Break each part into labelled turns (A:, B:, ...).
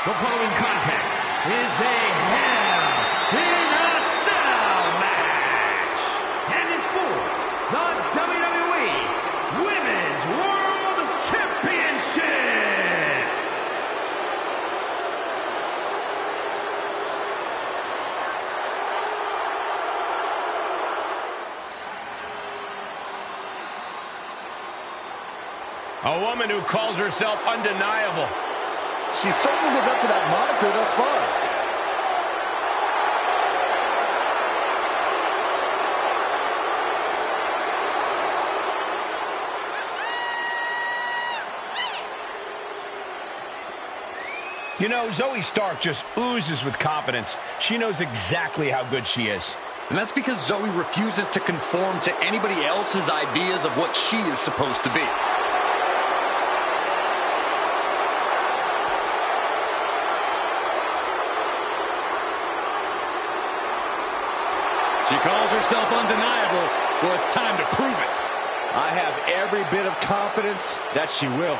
A: The following contest is a Hell in a Cell match, and it's for the WWE Women's World Championship.
B: A woman who calls herself undeniable.
C: She's certainly lived up to that moniker thus far.
B: You know, Zoe Stark just oozes with confidence. She knows exactly how good she is.
D: And that's because Zoe refuses to conform to anybody else's ideas of what she is supposed to be. She calls herself undeniable. Well, it's time to prove it.
C: I have every bit of confidence that she will.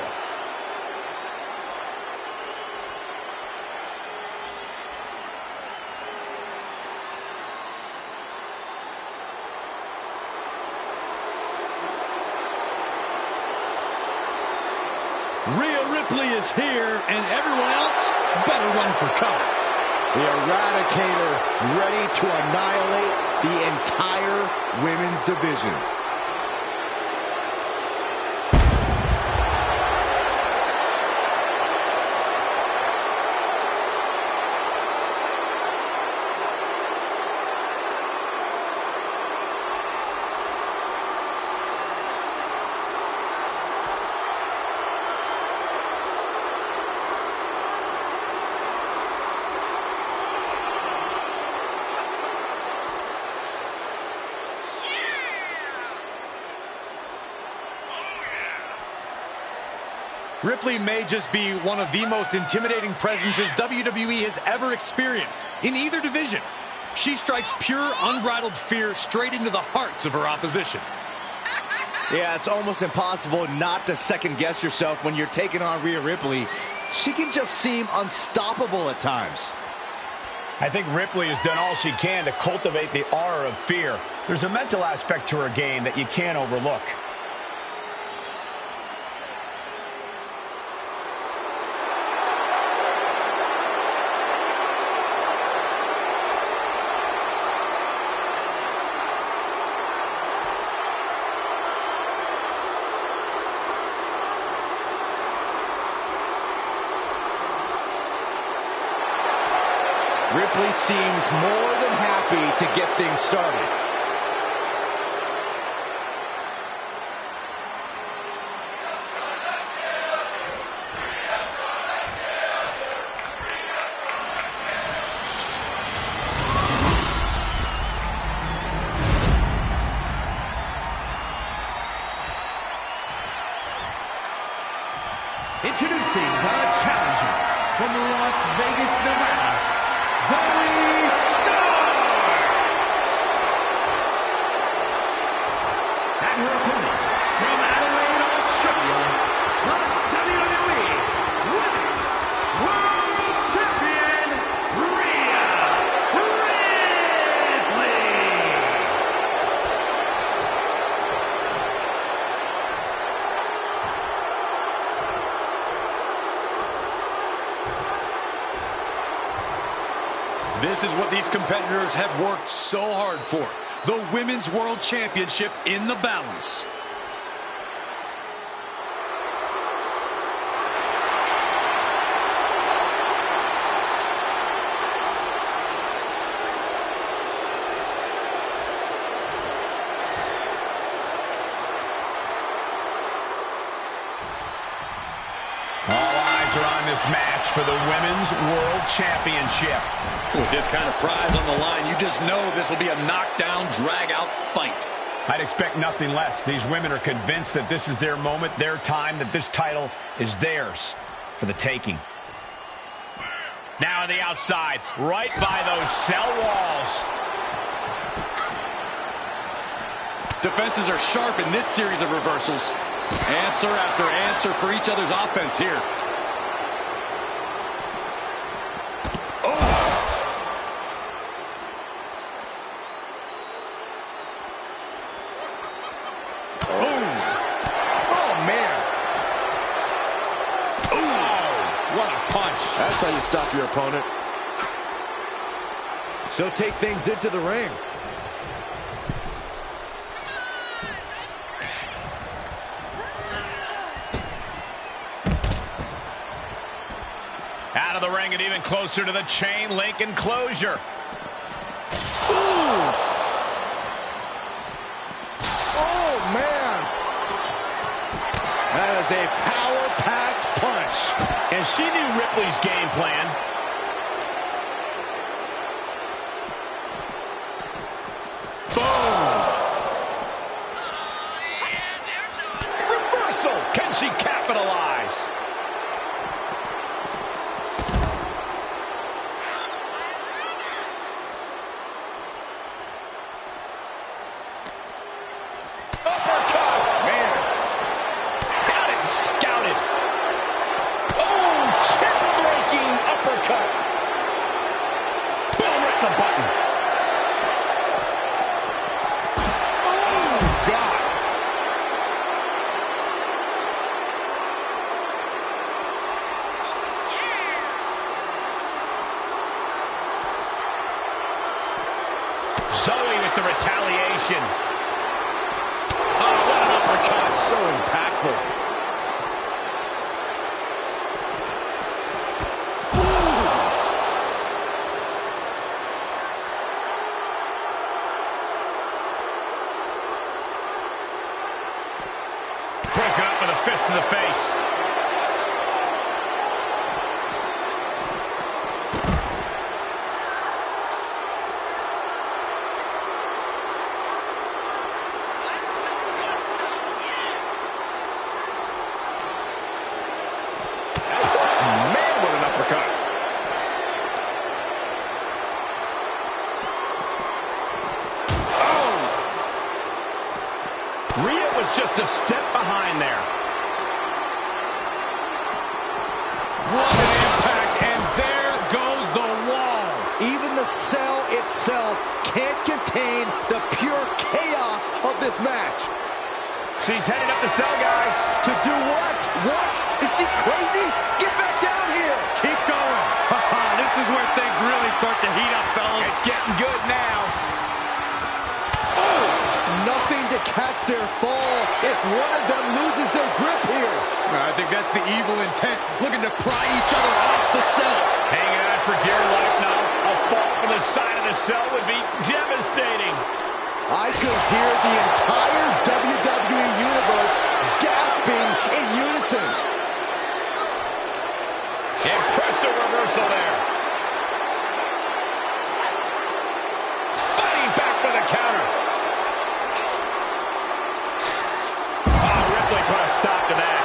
D: Rhea Ripley is here, and everyone else better run for cover.
C: The Eradicator ready to annihilate the entire women's division.
D: Ripley may just be one of the most intimidating presences WWE has ever experienced in either division. She strikes pure, unbridled fear straight into the hearts of her opposition.
C: Yeah, it's almost impossible not to second-guess yourself when you're taking on Rhea Ripley. She can just seem unstoppable at times.
B: I think Ripley has done all she can to cultivate the aura of fear. There's a mental aspect to her game that you can't overlook.
C: Ripley seems more than happy to get things started.
A: Introducing the challenger from Las Vegas, Nevada, Zoe Stark! And her opponent from Adelaide, Australia, the WWE Women's World Champion, Rhea Ripley!
D: This is what these competitors have worked so hard for. The Women's World Championship in the balance.
B: Are on this match for the Women's World Championship.
D: With this kind of prize on the line, you just know this will be a knockdown, drag-out fight.
B: I'd expect nothing less. These women are convinced that this is their moment, their time, that this title is theirs for the taking. Now on the outside, right by those cell walls.
D: Defenses are sharp in this series of reversals. Answer after answer for each other's offense here.
C: That's how you stop your opponent. So take things into the ring.
B: Out of the ring and even closer to the chain link enclosure.
C: Ooh. Oh, man. That is a power-packed punch.
B: And she knew Ripley's game plan. Boom. Reversal. Can she capitalize? The retaliation. Oh, what an uppercut.
C: So impactful.
B: Broken up with a fist to the face. Just a step behind there.
D: What an impact, and there goes the wall.
C: Even the cell itself can't contain the pure chaos of this match.
B: She's heading up the cell, guys.
C: To do what? What? Is she crazy? Get back down here.
D: Keep going. This is where things really start to heat up, fellas.
B: It's getting good now.
C: Nothing to catch their fall if one of them loses their grip here.
D: I think that's the evil intent, looking to pry each other off the cell.
B: Hanging on for dear life now. A fall from the side of the cell would be devastating.
C: I could hear the entire WWE Universe gasping in unison.
B: Impressive reversal there. Fighting back with a counter. Put a stop to that.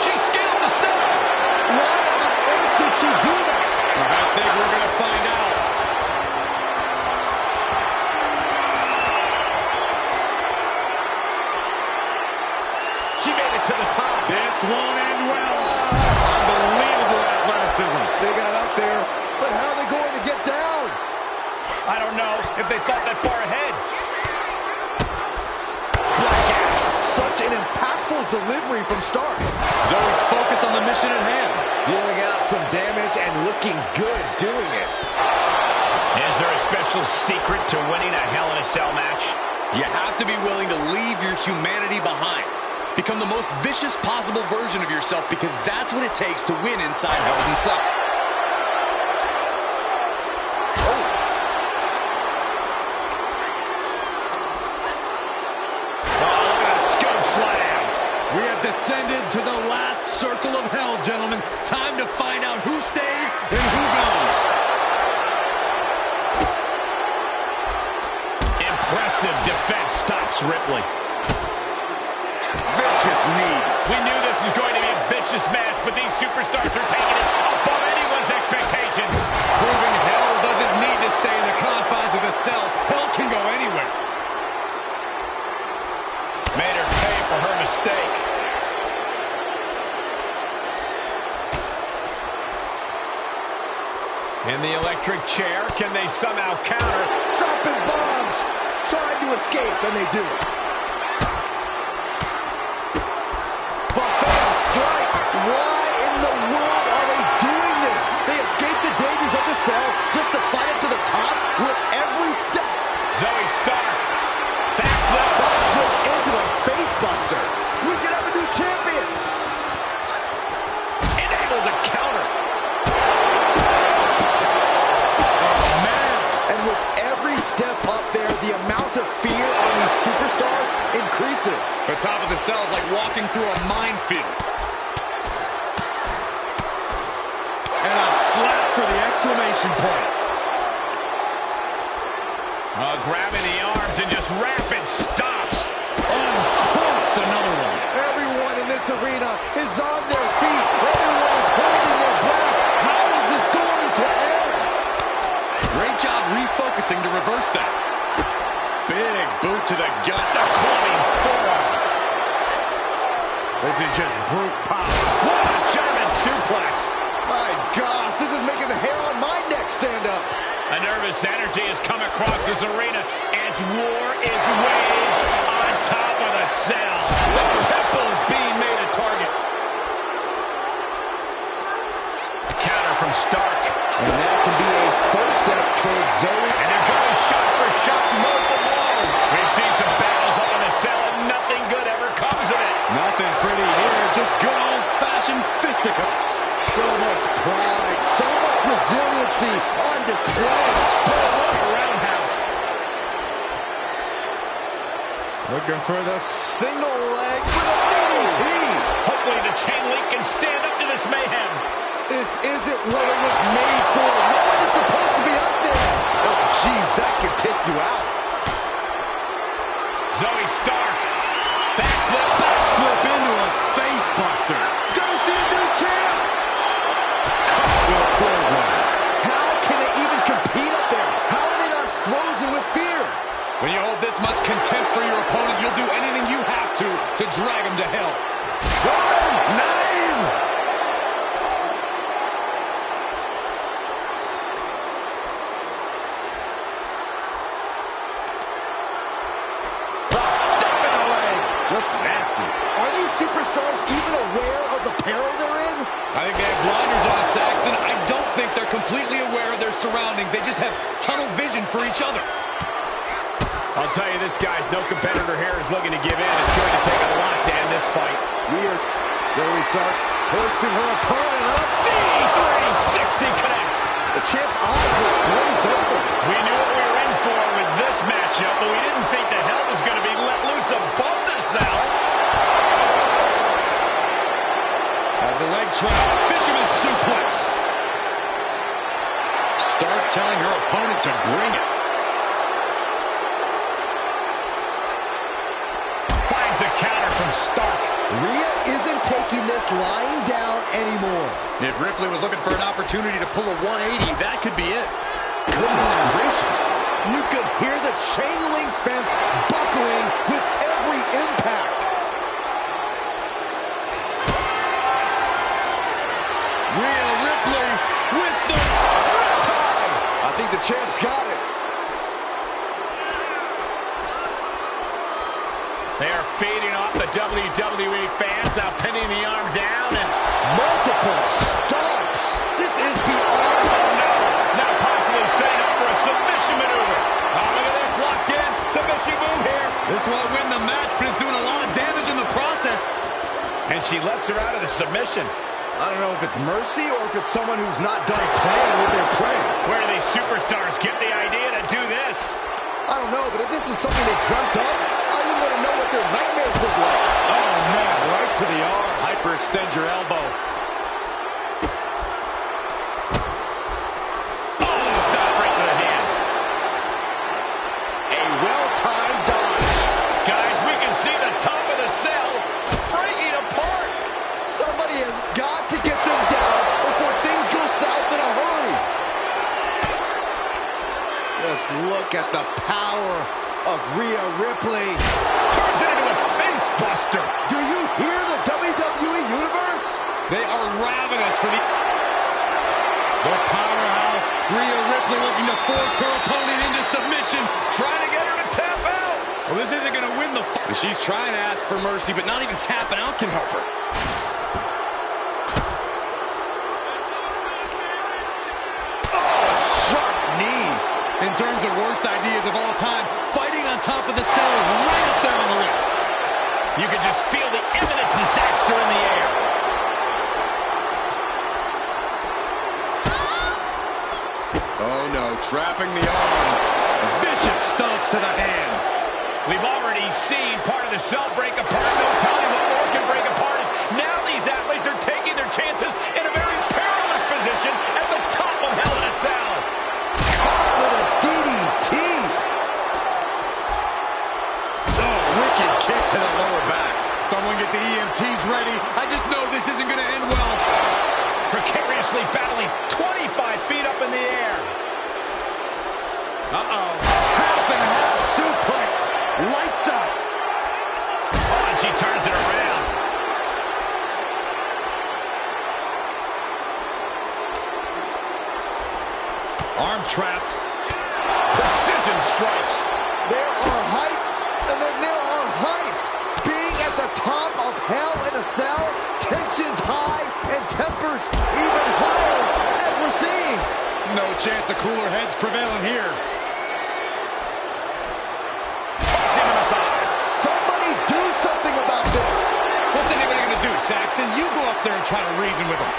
B: She scaled the cell.
C: Why on earth did she do that?
D: I think we're going to find out.
B: She made it to the top.
D: This won't end well. Unbelievable athleticism.
C: They got up there, but how are they going to get down?
B: I don't know if they thought that far ahead.
C: Such an impactful delivery from Stark.
D: Zoe's focused on the mission at hand.
C: Dealing out some damage and looking good doing it.
B: Is there a special secret to winning a Hell in a Cell match?
D: You have to be willing to leave your humanity behind. Become the most vicious possible version of yourself, because that's what it takes to win inside Hell in a Cell. We have descended to the last circle of hell, gentlemen. Time to find out who stays and who goes.
B: Impressive defense stops Ripley.
D: Vicious knee.
B: We knew this was going to be a vicious match, but these superstars are taking it above anyone's expectations.
D: Proving hell doesn't need to stay in the confines of the cell. Hell can go anywhere.
B: Made her pay for her mistake. In the electric chair, can they somehow counter?
C: Dropping bombs. trying to escape, and they do. Buffet strikes. Why in the world are they doing this? They escape the dangers of the cell just to fight up to the top with every step.
B: Zoe Stark. Backflip.
C: Backflip into the face buster. We could have a new champion.
B: Able to counter.
C: Oh, man. And with every step up there, the amount of fear on these superstars increases.
D: The top of the cell is like walking through a minefield. And a slap for the exclamation point.
B: Grabbing the arms and just rapid stops.
D: Uncorks another one.
C: Everyone in this arena is on their feet. Everyone is holding their breath. How is this going to end?
D: Great job refocusing to reverse that. Big boot to the gut.
B: The clubbing forearm.
D: This is just brute power.
B: What a German suplex.
C: My gosh, this is making the hair on my neck stand up.
B: A nervous energy has come across this arena as war is waged on top of the cell.
D: The temple is being made a target.
B: Counter from Stark.
C: And that can be a first step towards Zoe.
B: And they're going shot for shot, multiple blows. We've seen some battles up in the cell and nothing good ever comes of it.
D: Nothing pretty here, just good old-fashioned fisticuffs.
C: So much pride, so much resiliency on display.
B: What a roundhouse.
C: Looking for the single leg for the DDT.
B: Hopefully the chain link can stand up to this mayhem.
C: This isn't what it was made for. No one is supposed to be up there. Oh, jeez, that could take you out.
B: Zoe Stark. Backflip.
D: Backflip into a face buster.
C: Gonna see a new champ. How can they even compete up there? How are they not frozen with fear?
D: When you hold this much contempt for your opponent, you'll do anything you have to drag him to hell.
C: Just nasty. Are these superstars even aware of the peril they're in?
D: I think they have blinders on, Saxton. I don't think they're completely aware of their surroundings. They just have tunnel vision for each other.
B: I'll tell you this, guys, no competitor here is looking to give in. It's going to take a lot to end this fight.
C: Weird. Zoe Stark posting her opponent up.
B: D360 connects.
C: The champ's eyes were glazed over.
B: We knew what we were in for with this matchup, but we didn't think the hell was going to be let loose above the cell.
D: As the leg trap, fisherman suplex. Stark telling her opponent to bring it.
B: Finds a counter from Stark.
C: Rhea isn't taking this lying down anymore.
D: If Ripley was looking for an opportunity to pull a 180, that could be it.
C: Goodness gracious. You could hear the chain link fence buckling with every impact.
D: Rhea Ripley with the
C: Riptide. I think the champ's got it.
B: They are feeding off the WWE fans, now pinning the arm down and
C: Multiple stomps. This is beyond.
B: oh no, now possibly setting up for a submission maneuver. Oh, look at this, locked in, submission move here.
D: This won't win the match, but it's doing a lot of damage in the process.
B: And she lets her out of the submission.
C: I don't know if it's mercy or if it's someone who's not done playing with their play.
B: Where do these superstars get the idea to do this?
C: I don't know, but if this is something they dreamt up, I wouldn't want to know what their nightmares look like.
D: Oh, man, right to the arm. Hyperextend your elbow.
B: Oh, stop right to the hand.
C: A well-timed dodge.
B: Guys, we can see the top of the cell breaking apart.
C: Somebody has got to get them down before things go south in a hurry. Just look at the power of Rhea Ripley.
B: Turns it into a face buster.
C: Do you hear the WWE Universe?
D: They are ravenous for the powerhouse. Rhea Ripley looking to force her opponent into submission.
B: Trying to get her to tap
D: Well, this isn't going to win the fight. She's trying to ask for mercy, but not even tapping out can help her.
C: Oh, sharp knee.
D: In terms of worst ideas of all time, fighting on top of the cell is right up there on the list.
B: You can just feel the imminent disaster in the air.
D: Oh, no, trapping the arm. Vicious stomps to the hand.
B: We've already seen part of the cell break apart. No telling what more can break apart. Now these athletes are taking their chances in a very perilous position at the top of Hell in a Cell.
C: Caught with a DDT.
D: Oh, wicked kick to the lower back. Someone get the EMTs ready. I just know this isn't going to end well.
B: Precariously battling 25 feet up in the air.
D: Uh-oh. Half and half suplex. Lights up.
B: Oh, and she turns it around.
D: Arm trapped.
B: Precision strikes.
C: There are heights, and then there are heights. Being at the top of Hell in a Cell, tensions high and tempers even higher, as we're seeing.
D: No chance of cooler heads prevailing here.
B: Tossing him aside.
C: Somebody do something about this.
D: What's anybody going to do, Saxton? You go up there and try to reason with him.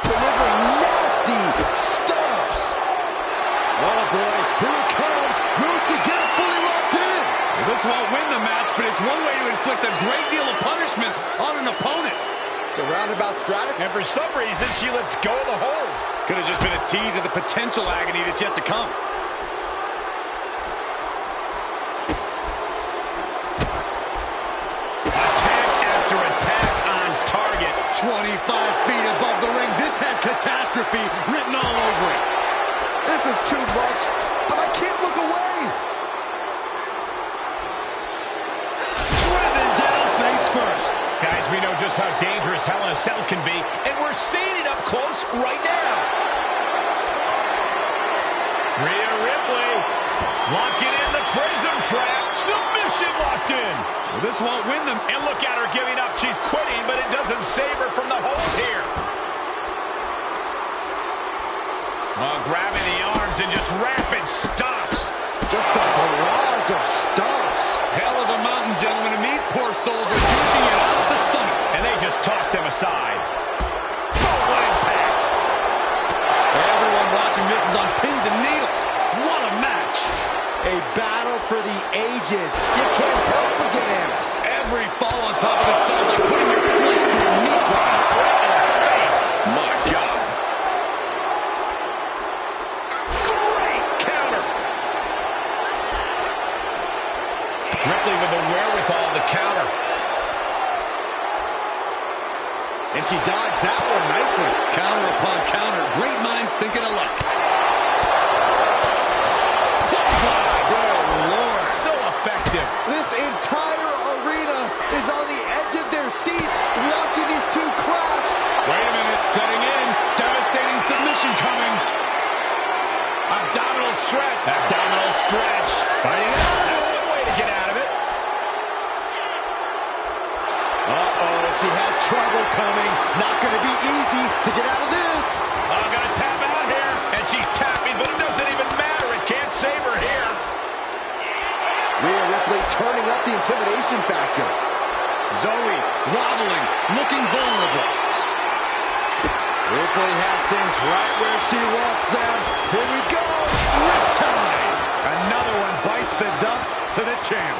C: Delivering nasty stomps. Oh boy, here it comes. Will she get it fully locked in?
D: Well, this won't win the match, but it's one way to inflict a great deal of punishment on an opponent.
C: It's a roundabout strategy.
B: And for some reason, she lets go of the hold.
D: Could have just been a tease of the potential agony that's yet to come.
B: Attack after attack on target.
D: 25 feet above the ring. This has catastrophe written all over it.
C: This is too much, but I can't look away.
D: Driven down face first.
B: Guys, we know just how dangerous Hell in a Cell can be, and we're seeing it up close right now. Rhea Ripley locking in the prison trap. Submission locked in.
D: Well, this won't win them.
B: And look at her giving up. She's quitting, but it doesn't save her from the hold here. Grabbing the arms and just rapid stops.
C: Just a barrage of stomps.
D: Hell of a mountain, gentlemen, and these poor souls are shooting it off the summit.
B: And they just tossed him aside. Oh, what impact.
D: Everyone watching this is on pins and needles. What a match.
C: A battle for the ages. You can't help but get amped.
D: Every fall on top of the cell like putting your flesh through a meat grinder.
B: Right in the face.
D: My God.
B: Great counter. Ripley with the wherewithal to counter.
C: And she dodged that one nicely.
D: Counter upon counter. Great minds thinking alike.
C: Good Lord.
B: So effective.
C: This entire arena is on the edge of their seats watching these two clash.
D: Wait a minute, setting in. Devastating submission coming.
B: Abdominal stretch. Abdominal stretch. Fighting out. That's one way to get out of it.
C: Uh-oh, she has trouble coming. Not going to be easy to get out of this.
B: Oh, gonna tap out here. And she's tapping, but it doesn't even matter. It can't save her here.
C: Rhea Ripley turning up the intimidation factor.
D: Zoe wobbling, looking vulnerable.
C: Ripley has things right where she wants them. Here we go.
D: Riptide. Another one bites the dust to the champ.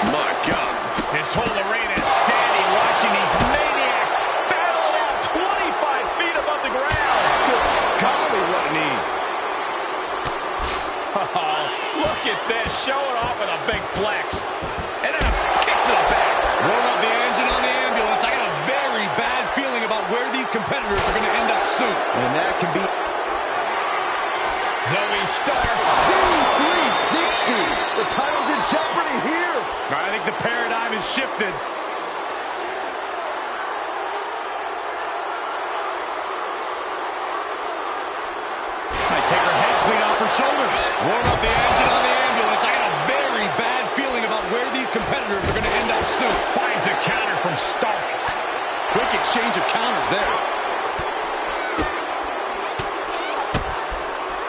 D: My God.
B: This whole arena is standing watching these maniacs battle it out 25 feet above the ground.
C: Good golly, what a knee.
B: Oh, look at this. Showing off with a big flex. And then a kick to the back.
D: Warm up the engine on the ambulance. I got a very bad feeling about where these competitors are going to end up soon.
C: And that can be
B: Zoe Stark.
C: C360. The title's in jeopardy here.
D: I think the paradigm has shifted. Warm up the engine on the ambulance. I got a very bad feeling about where these competitors are going to end up soon.
B: Finds a counter from Stark.
D: Quick exchange of counters there.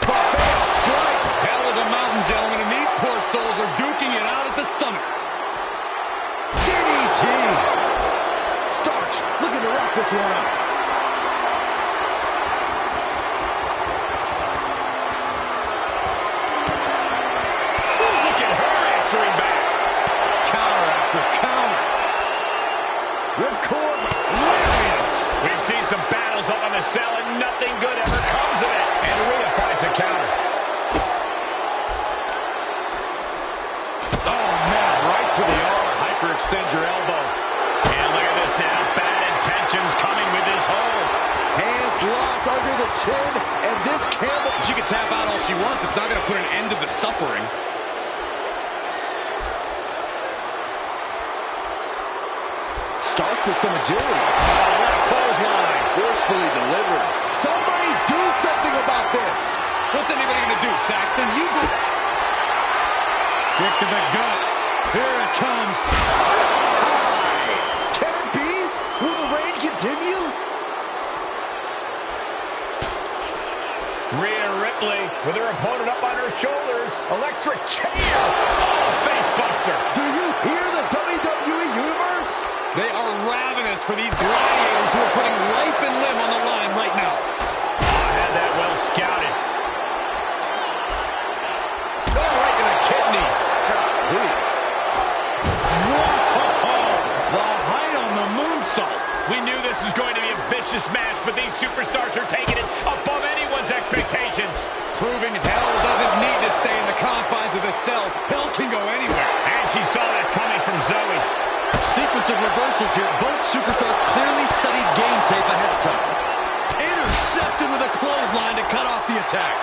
D: Buffet of strikes. Hell is a mountain, gentlemen, and these poor souls are duking it out at the summit.
C: DDT. Starks looking to wrap this one up.
B: Back.
D: Counter after counter.
C: Ripcord.
B: Brilliant. We've seen some battles up on the cell and nothing good ever comes of it. And Rhea finds a counter.
D: Oh, man, right to the arm. Hyperextend your elbow.
B: And look at this now. Bad intentions coming with this hold.
C: Hands locked under the chin, and this camel...
D: She can tap out all she wants. It's not going to put an end to the suffering.
C: Stark with some agility.
B: What a clothesline.
C: Forcefully delivered. Somebody do something about this.
D: What's anybody going to do, Saxton? You go. Kick to the gut. Here it comes.
C: Tie. Can it be? Will the reign continue?
B: Rhea Ripley with her opponent up on her shoulders. Electric chair. Oh, face buster.
C: Do you hear the WWE Universe?
D: They are ravenous for these gladiators who are putting life and limb on the line right now.
B: Oh, had that well scouted.
D: Oh, right in the kidneys. Whoa! The height on the moonsault.
B: We knew this was going to be a vicious match, but these superstars are taking it above anyone's expectations.
D: Proving hell doesn't need to stay in the confines of the cell. Hell can go anywhere.
B: And she saw that coming from Zoe.
D: Sequence of reversals here. Both superstars clearly studied game tape ahead of time. Intercepted with a clothesline to cut off the attack.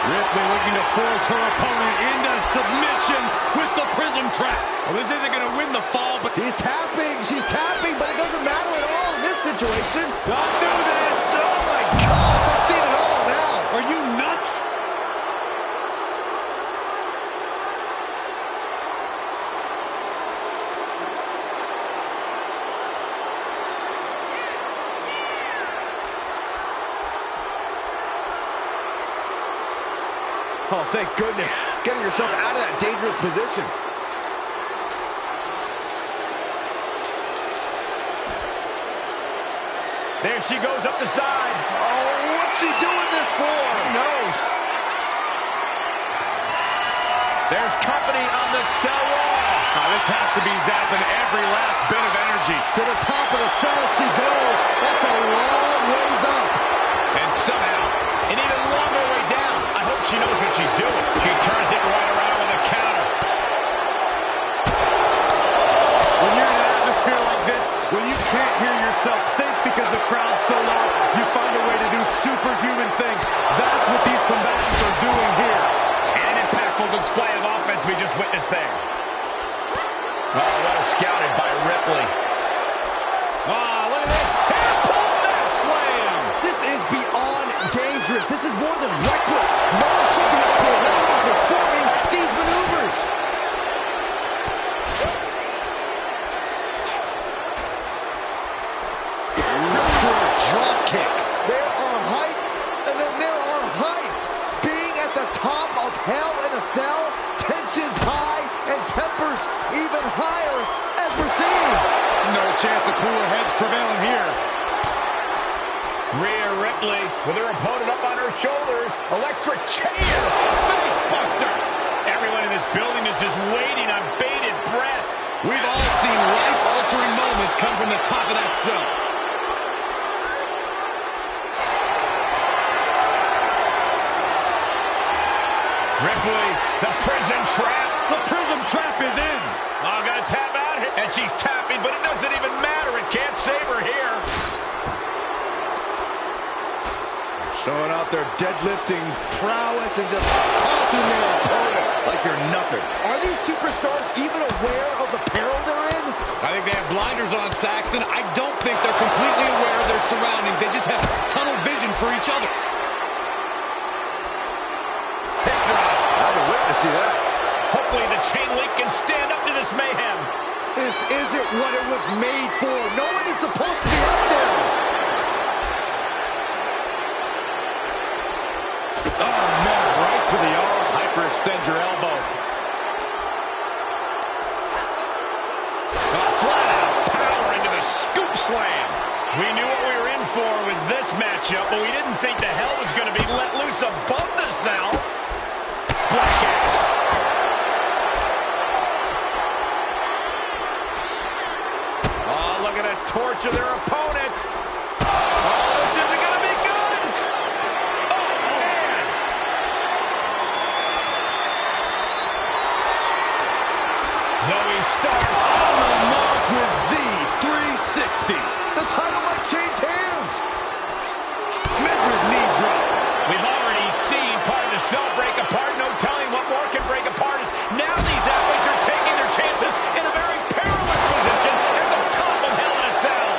D: Ripley looking to force her opponent into submission with the prism trap. Well, this isn't going to win the fall, but
C: She's tapping, but it doesn't matter at all in this situation.
D: don't do this.
C: Oh my gosh, I've seen it all now.
D: Are you nuts?
C: Oh, thank goodness. Getting yourself out of that dangerous position.
B: There she goes up the side.
C: Oh, what's she doing this for? Who knows?
B: There's company on the cell wall.
D: Oh, this has to be zapping every last bit of energy.
C: To the top of the cell she goes. That's a long ways up.
B: And somehow, an even longer way down. I hope she knows what she's doing. She turns it right around with a counter.
D: When you're in an atmosphere like this, when you can't hear yourself think because the crowd's so loud, you find a way to do superhuman things. That's what these combatants are doing here.
B: And an impactful display of offense we just witnessed there. Oh, well scouted by Ripley.
D: Oh, look at this. Hair pull that slam.
C: This is beyond dangerous. This is more than reckless. No one should be able to allow her performing these maneuvers. Drop kick. There are heights, and then there are heights. Being at the top of hell in a cell, tensions high and tempers even higher ever seen.
D: No chance of cooler heads prevailing here.
B: Rhea Ripley with her opponent up on her shoulders. Electric chair. Face buster. Everyone in this building is just waiting on bated breath.
D: We've all seen life-altering moments come from the top of that cell.
B: Ripley, the prison trap.
D: The prism trap is in.
B: Oh, gonna tap out. And she's tapping, but it doesn't even matter. It can't save her here.
C: Showing out their deadlifting prowess and just tossing their opponent like they're nothing. Are these superstars even aware of the peril they're in?
D: I think they have blinders on, Saxton. I don't think they're completely aware of their surroundings. They just have tunnel vision for each other.
C: see that.
B: Hopefully the chain link can stand up to this mayhem.
C: This isn't what it was made for. No one is supposed to be up there.
D: Oh, no, right to the arm. Hyperextend your elbow.
B: Flat out power into the scoop slam. We knew what we were in for with this matchup, but we didn't think the hell was going to be let loose above the cell. Black ash. Oh, look at it torture their opponent. Oh, this isn't going to be good. Oh, man. Zoe Stark
C: On the mark with Z360. The title might change hands.
B: Memphis knee drop. We've already seen part of the cell break apart. No telling what more can break apart. Is now these athletes are taking their chances in a very perilous position at the top of Hell in a Cell.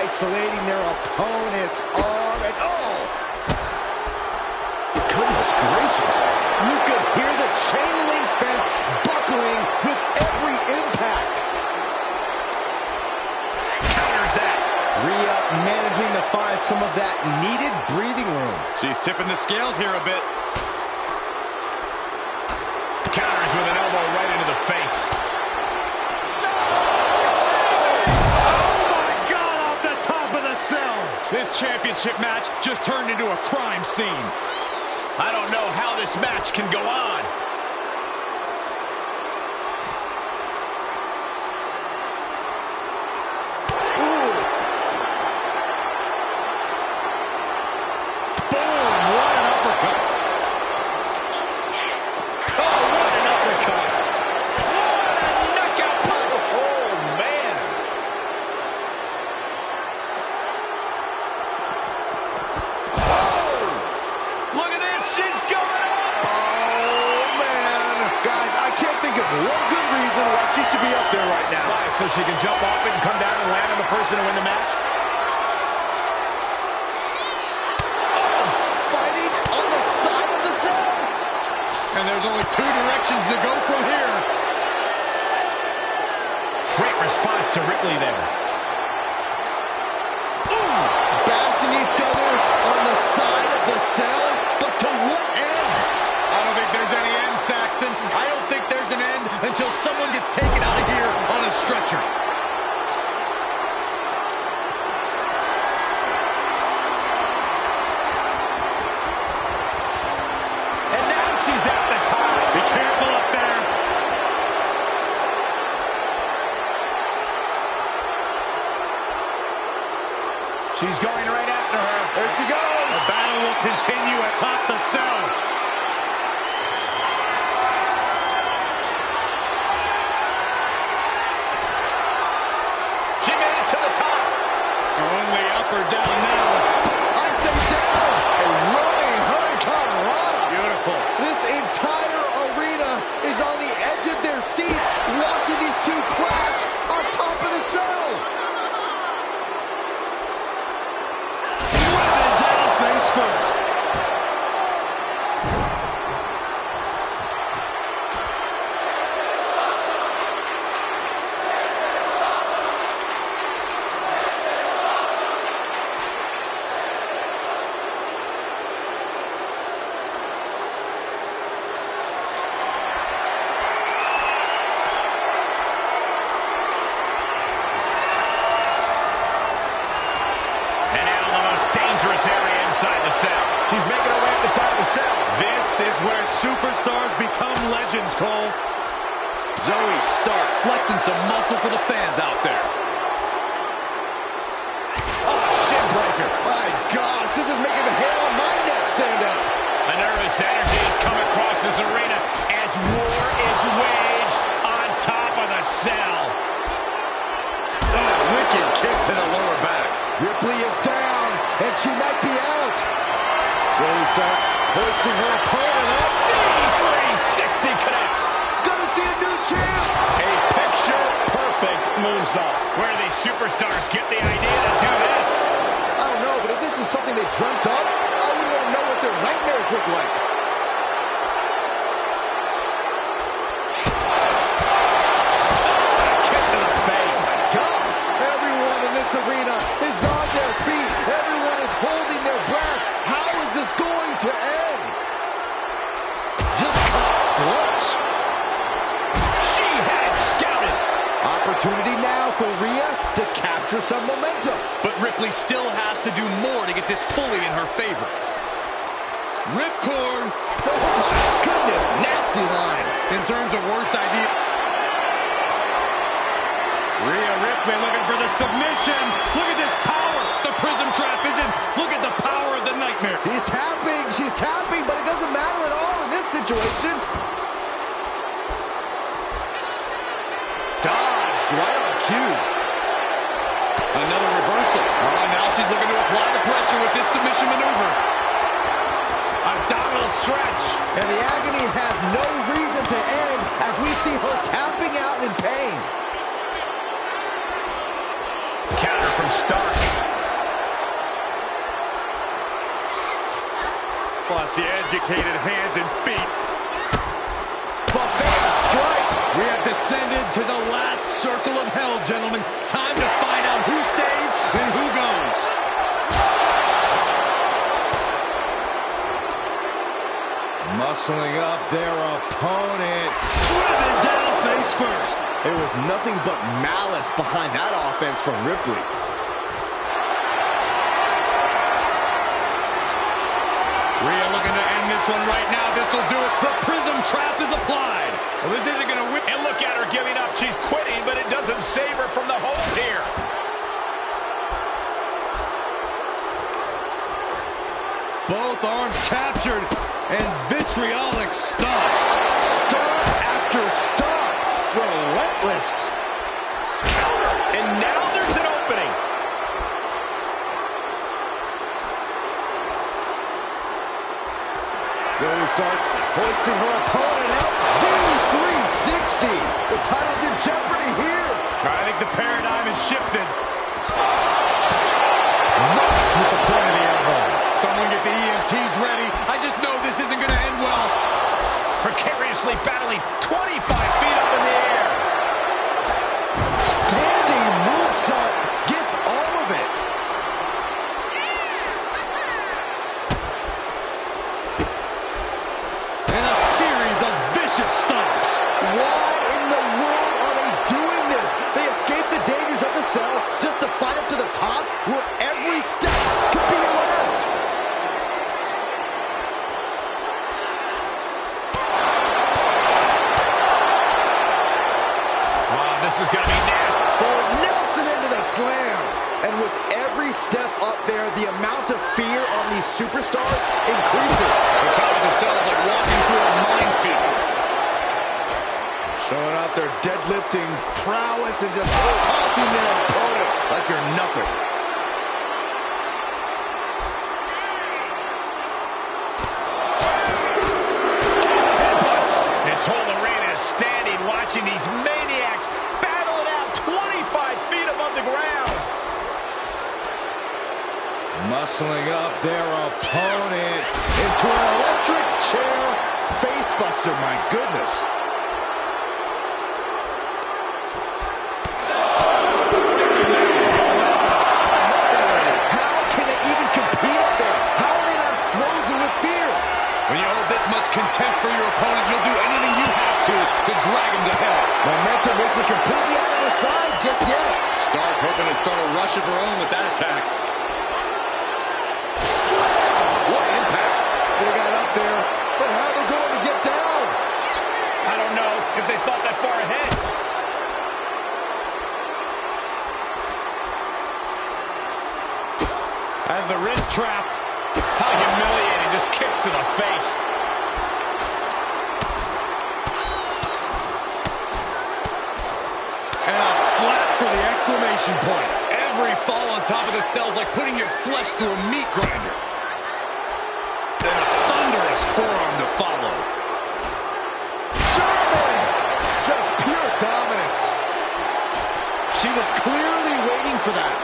C: Isolating their opponent's arm and oh! Goodness gracious. You could hear the chain link fence buckling with every impact.
B: Counters that.
C: Rhea managing to find some of that needed breathing room.
D: She's tipping the scales here a bit.
B: Counters with an elbow right into the face.
D: This championship match just turned into a crime scene.
B: I don't know how this match can go on.
C: Ooh.
D: Boom! What an uppercut.
C: Oh, what an uppercut.
B: What a knockout punch.
C: Oh, man.
B: Look at this. She's going up.
C: Oh, man. Guys, I can't think of one good reason why she should be up there right now.
B: Why? So she can jump off it and come down and land on the person to win the match?
C: Fighting on the side of the cell.
D: And there's only two directions to go from here.
B: Great response to Ripley there.
C: Bashing each other on the side of the cell, but to what end?
D: I don't think there's any end, Saxton. I don't think there's an end until someone gets taken out of here on a stretcher.
B: And now she's at the top.
D: Be careful up there.
B: She's going right after her.
C: There she goes.
D: The battle will continue atop the cell.
B: She made it to the top.
D: Only up or down now.
C: I say down. A running hurricane rana.
D: Beautiful.
C: This entire arena is on the edge of their seats watching these two clash on top of the cell.
D: Women down face first.
B: And now in the most dangerous area inside the cell. She's making her way up the side of the cell.
D: This is where superstars become legends, Cole. Zoe Stark flexing some muscle for the fans out there.
B: Oh, shin breaker.
C: My gosh, this is making the hair on my neck stand up.
B: A nervous energy has come across this arena as war is waged on top of the cell.
D: Oh, wicked kick to the lower back.
C: Ripley is down, and she might be out. Zoe Stark hoisting her opponent up.
B: Z360 connects.
C: Gonna see a new champ.
B: A picture-perfect moonsault. Where these superstars get the idea to do this?
C: I don't know, but if this is something they dreamt up, I wouldn't want to know what their nightmares look like. to end. Just caught flush.
B: She had it scouted.
C: Opportunity now for Rhea to capture some momentum.
D: But Ripley still has to do more to get this fully in her favor. Ripcord.
C: Oh my goodness, nasty line.
D: In terms of worst idea. Rhea Ripley looking for the submission. Look at this power. The prism trap is in. Look at the power of the nightmare.
C: She's tapping, but it doesn't matter at all in this situation.
D: Dodged right on cue. Another reversal. Oh, now she's looking to apply the pressure with this submission maneuver.
B: Abdominal stretch.
C: And the agony has no reason to end as we see her tapping out in pain.
B: Counter from Stark.
D: Plus the educated hands and feet.
C: Buffet of strikes.
D: We have descended to the last circle of hell, gentlemen. Time to find out who stays and who goes.
C: Muscling up their opponent.
D: Driven down face first.
C: There was nothing but malice behind that offense from Ripley.
D: Rhea looking to end this one right now. This will do it. The prism trap is applied. Well, this isn't going to whip.
B: And look at her giving up. She's quitting, but it doesn't save her from the hold here.
D: Both arms captured and vitriolic stomps.
C: Stomp after stomp. Relentless.
B: Counter. And now there's an opening.
C: Billy Stark hoisting her opponent out. Z360. The title's in jeopardy here.
D: I think the paradigm has shifted.
C: Knocked with the point of the elbow.
D: Someone get the EMTs ready. I just know this isn't going to end well.
B: Precariously battling 25 feet up in the air.
C: Standing moonsault gets all of it.
D: And a series of vicious stomps.
C: Why in the world are they doing this? They escaped the dangers of the cell just to fight up to the top where every step could be a rest.
B: This is going to be nasty.
C: Oh, Nelson into the slam. And with every step up there, the amount of fear on these superstars increases.
D: The top of the cell is like walking through a minefield.
C: Showing out their deadlifting prowess and just tossing their opponent like they're nothing.
B: Headbutts. This whole arena is standing watching these maniacs battle it out 25 feet above the ground.
C: Muscling up their opponent into an electric chair facebuster. My goodness. How can they even compete up there? How are they not frozen with fear?
D: When you hold this much contempt for your opponent, you'll do anything you have to drag him to hell.
C: Momentum isn't completely out of their side just yet.
D: Stark hoping to start a rush of her own with that attack.
C: Slam! What impact. They got up there, but how are they going to get down?
B: I don't know if they thought that far ahead.
D: As the wrist trapped.
B: How humiliating. Just kicks to the face.
D: And a slap for the exclamation point. Every fall on top of the cell is like putting your flesh through a meat grinder. Then a thunderous forearm to follow.
C: German! Just pure dominance. She was clearly waiting for that.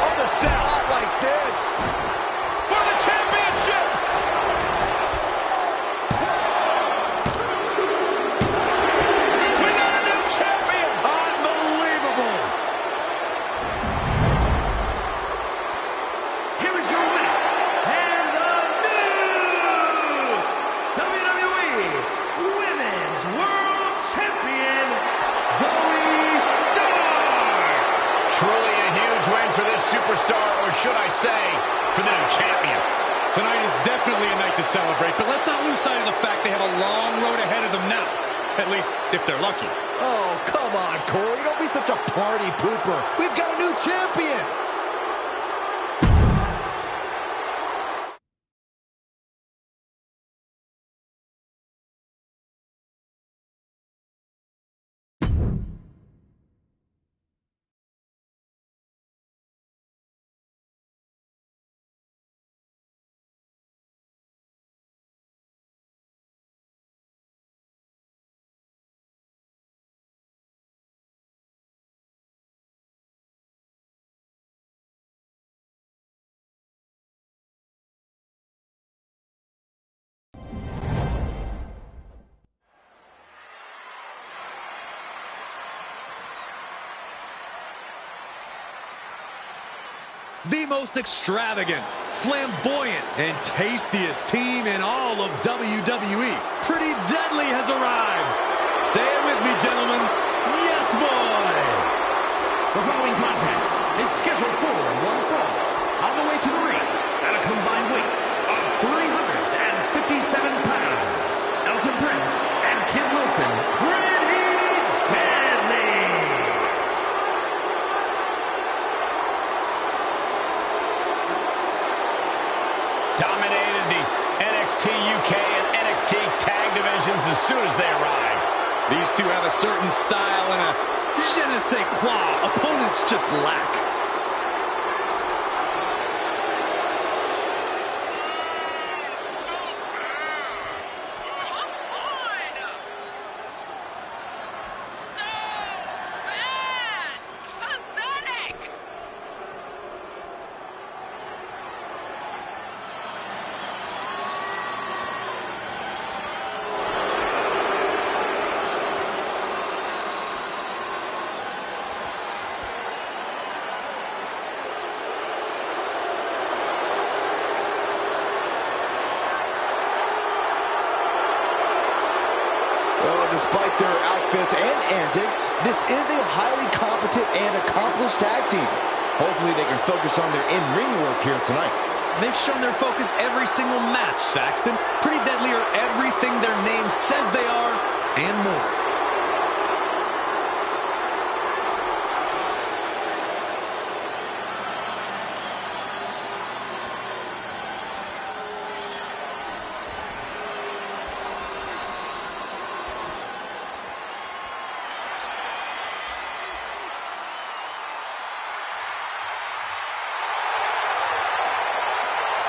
B: On the cell.
C: Not like this.
B: For the championship. We got a new champion.
D: Unbelievable.
B: say for the new champion.
D: Tonight is definitely a night to celebrate, but let's not lose sight of the fact they have a long road ahead of them now. At least, if they're lucky.
C: Oh, come on, Corey. Don't be such a party pooper. We've got a new champion.
D: The most extravagant, flamboyant, and tastiest team in all of WWE. Pretty Deadly has arrived. Say it with me, gentlemen. Yes, boy!
A: The following contest is scheduled for one fall. On the way to the ring, at a combined weight of 357 pounds, Elton Prince and Kid Wilson, Pretty Deadly!
B: Dominated the NXT UK and NXT tag divisions as soon as they arrived.
D: These two have a certain style and a je ne sais quoi opponents just lack.
C: Despite their outfits and antics, this is a highly competent and accomplished tag team. Hopefully they can focus on their in-ring work here tonight.
D: They've shown their focus every single match, Saxton. Pretty Deadly are everything their name says they are, and more.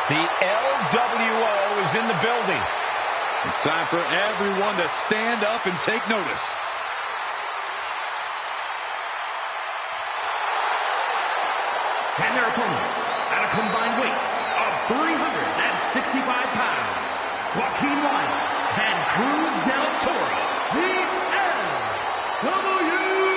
B: The LWO is in the building.
D: It's time for everyone to stand up and take notice.
A: And their opponents, at a combined weight of 365 pounds, Joaquin Wilde and Cruz del Toro, the LWO!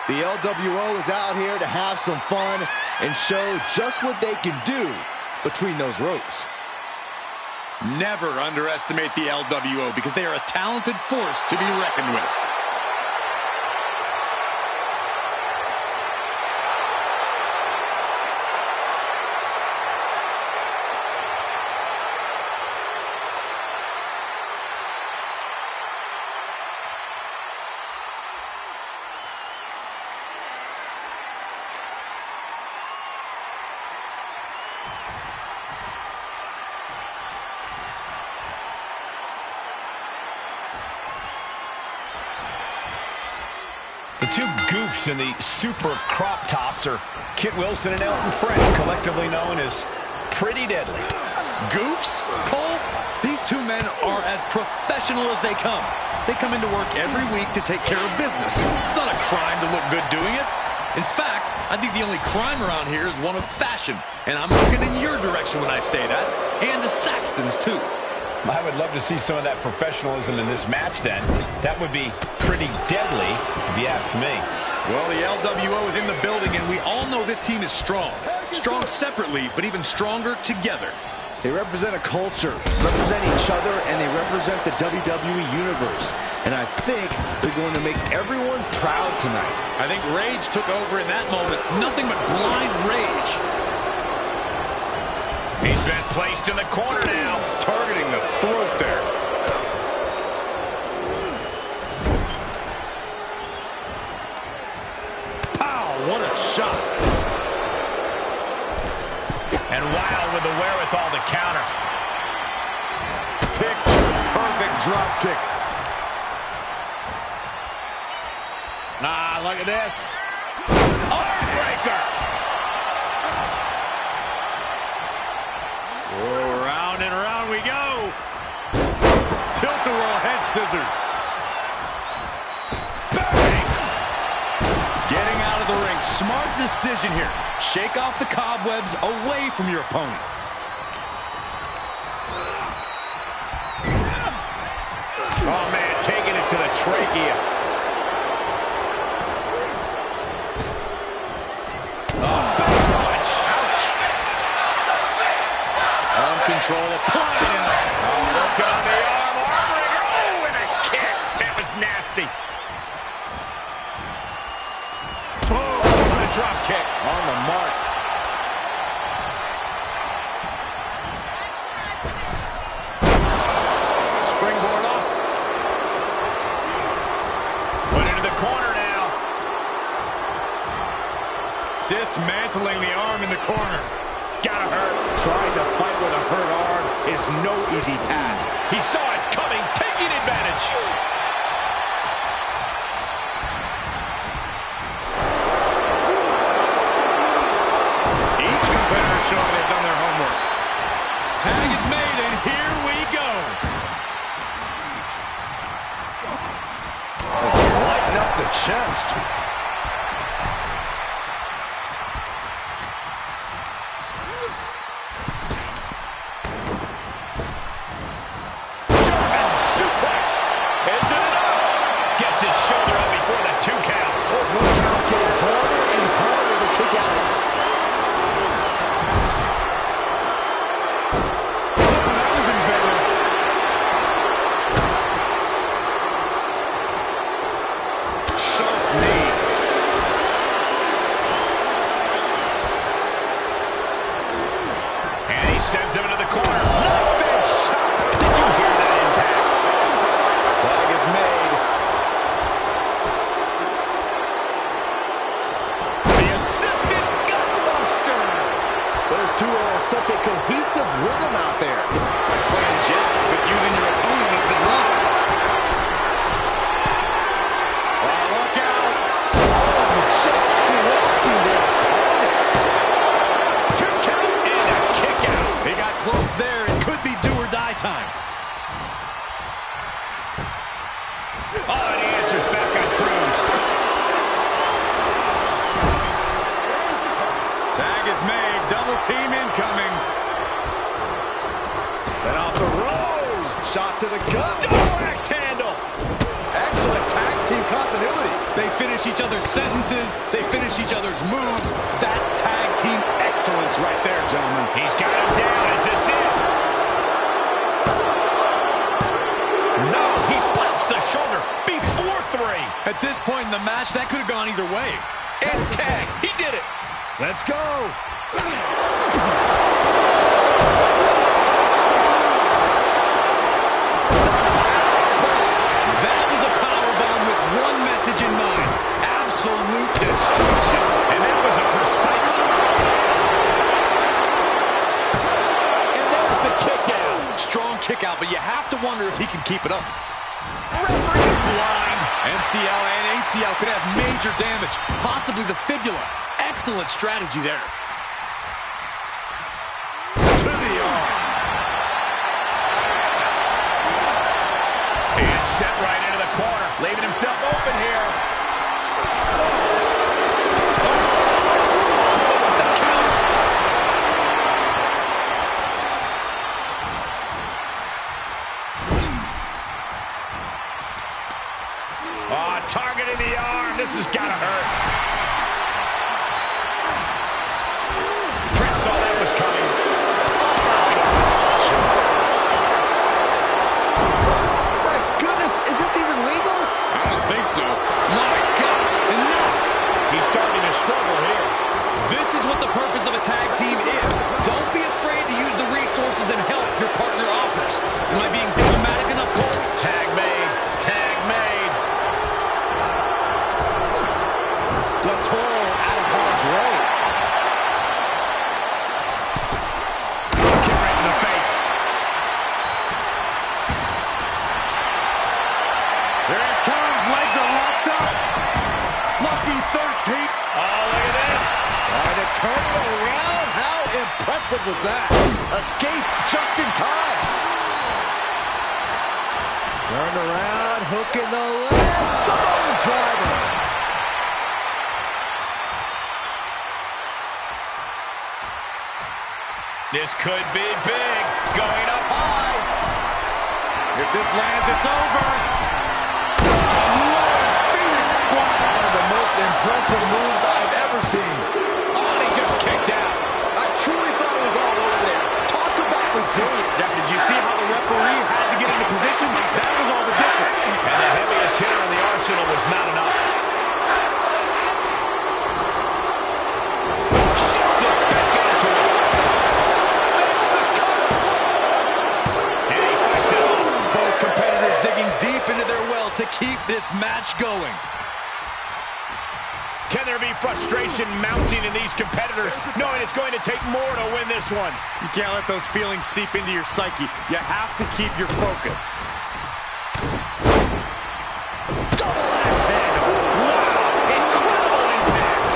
C: The LWO is out here to have some fun and show just what they can do between those ropes.
D: Never underestimate the LWO because they are a talented force to be reckoned with.
B: The two goofs in the super crop tops are Kit Wilson and Elton Prince, collectively known as Pretty Deadly.
D: Goofs? Cole, these two men are as professional as they come. They come into work every week to take care of business. It's not a crime to look good doing it. In fact, I think the only crime around here is one of fashion. And I'm looking in your direction when I say that. And the Saxtons, too.
B: I would love to see some of that professionalism in this match then. That would be pretty deadly, if you ask me.
D: Well, the LWO is in the building, and we all know this team is strong. Strong separately, but even stronger together.
C: They represent a culture, represent each other, and they represent the WWE Universe. And I think they're going to make everyone proud tonight.
D: I think rage took over in that moment. Nothing but blind rage.
B: He's been placed in the corner now.
E: Targeting the throat there.
D: Pow, what a shot.
B: And wow, with the wherewithal to counter.
E: Picture-perfect drop kick.
B: Ah, look at this. Armbreaker.
D: Oh, round and round we go. Tilt-a-whirl head scissors. Bang! Getting out of the ring. Smart decision here. Shake off the cobwebs away from your opponent.
B: Oh, man, taking it to the trachea. Oh, back punch. Ouch.
D: Uncontrolled, applying it.
B: Oh, look on the arm. Armbreaker. Oh, and a kick. That was nasty. Boom. What a drop kick.
D: On the mark.
B: Springboard off. Put into the corner now.
D: Dismantling the arm in the corner.
B: Gotta hurt.
E: Trying to fight with a hurt arm is no easy task.
B: He saw it coming, taking advantage.
D: Each competitor showing they've done their homework. Tag is made, and here we go.
E: Lighten up the chest.
B: German suplex. Is it enough? Gets his shoulder up before the 2 count.
C: Those one counts get harder and harder to kick out of.
D: That was inventive.
B: Sharp knee. And he sends him into the corner. Knife-edge chop. Did you hear that impact?
E: Tag is made.
B: The assistant gutbuster.
C: Those two are in such a cohesive rhythm out there.
D: It's like playing jazz, but using your opponent as the drum. Oh, look out.
C: Just squashing their opponent.
B: 2 count and a kick out.
D: They got close there. It could be do or die time.
B: Oh, and he answers back on Cruz.
D: Tag is made. Double team incoming.
E: Set off the ropes. Shot to the gut.
B: Oh, axe handle.
E: Excellent tag team continuity.
D: They finish each other's sentences. They finish each other's moves. That's tag team excellence right there, gentlemen.
B: He's got him down. Is this it? No, he pops the shoulder before 3.
D: At this point in the match, that could have gone either way.
B: And tag. He did it.
C: Let's go.
D: That was a powerbomb with one message in mind. Absolute destruction.
B: And that was a precise.
C: And there's the kick out.
D: Strong kick out, but you have to wonder if he can keep it up.
B: Referee blind.
D: MCL and ACL could have major damage, possibly the fibula. Excellent strategy there.
E: To the arm.
B: And set right into the corner, leaving himself open here. The count. Oh, targeting the arm. This has got to hurt. Prince saw that was coming. struggle here.
D: This is what the purpose of a tag team is. Don't be afraid to use the resources and help your partner offers. Am I being diplomatic enough, Cole?
B: Tag made. Tag made.
C: Del Toro out of harm's way.
B: Kick right in the face.
E: There it comes. Legs are locked up. Lucky 13.
B: Oh, look at this.
C: Trying to turn it around. How impressive was that? Escape just in time. Turned around, hook in the leg. Samoan driver.
B: This could be big. Going up high.
E: If this lands, it's over.
C: Phoenix Splash. One of the most impressive moves I've ever seen.
B: Oh, and he just kicked out.
C: I truly thought it was all over there. Talk about resilience.
E: Did you see how the referee had to get into position? That was all the difference.
B: And the heaviest hitter in the arsenal was not enough. Shifts it back onto him. Makes the cover. And he fights it off.
D: Both competitors digging deep into their well to keep this match going.
B: Can there be frustration mounting in these competitors, knowing it's going to take more to win this one?
E: You can't let those feelings seep into your psyche. You have to keep your focus.
B: Double axe handle. Wow, incredible impact.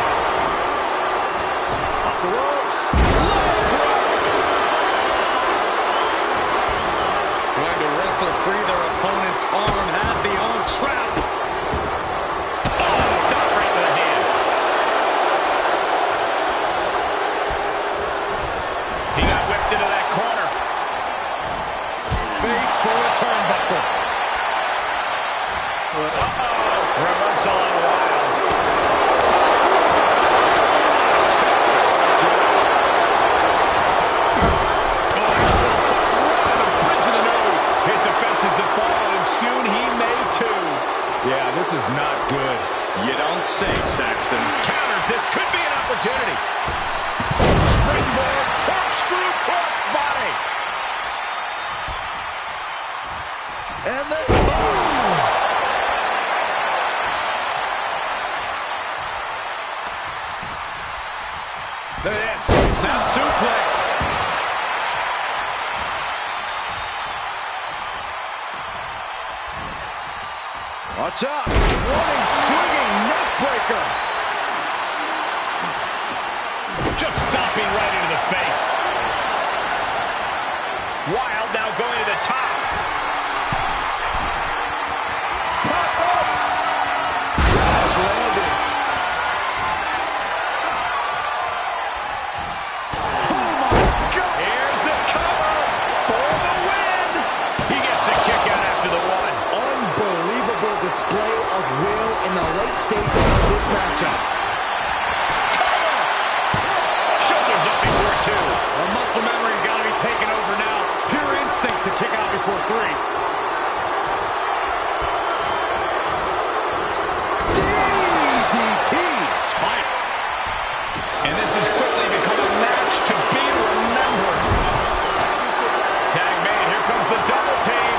C: Off the ropes.
B: Low drop.
D: Trying to wrestle free their opponent's arm, has the arm trapped.
B: He got whipped into that corner.
E: Face full of turnbuckle.
B: Uh-oh. Reversal on Wild. Bridge of the nose. His defenses have fallen, and soon he may too.
E: Yeah, this is not good.
D: You don't say, Saxton.
B: Counters. This could be an opportunity. Springboard, corkscrew, crossbody.
C: And then boom!
B: Look at this. Snap suplex.
C: Watch out. Running, swinging neck breaker.
B: Just stomping right into the face. Wild now going to the top.
C: Top up. Crash landing. Oh my God.
B: Here's the cover for the win. He gets the kick out after the one.
C: Unbelievable display of will in the late stages of this matchup.
B: Shoulders up before two.
D: The muscle memory's got to be taken over now. Pure instinct to kick out before three.
C: DDT.
D: Spiked.
B: And this has quickly become a match to be remembered. Tag made. Here comes the double team.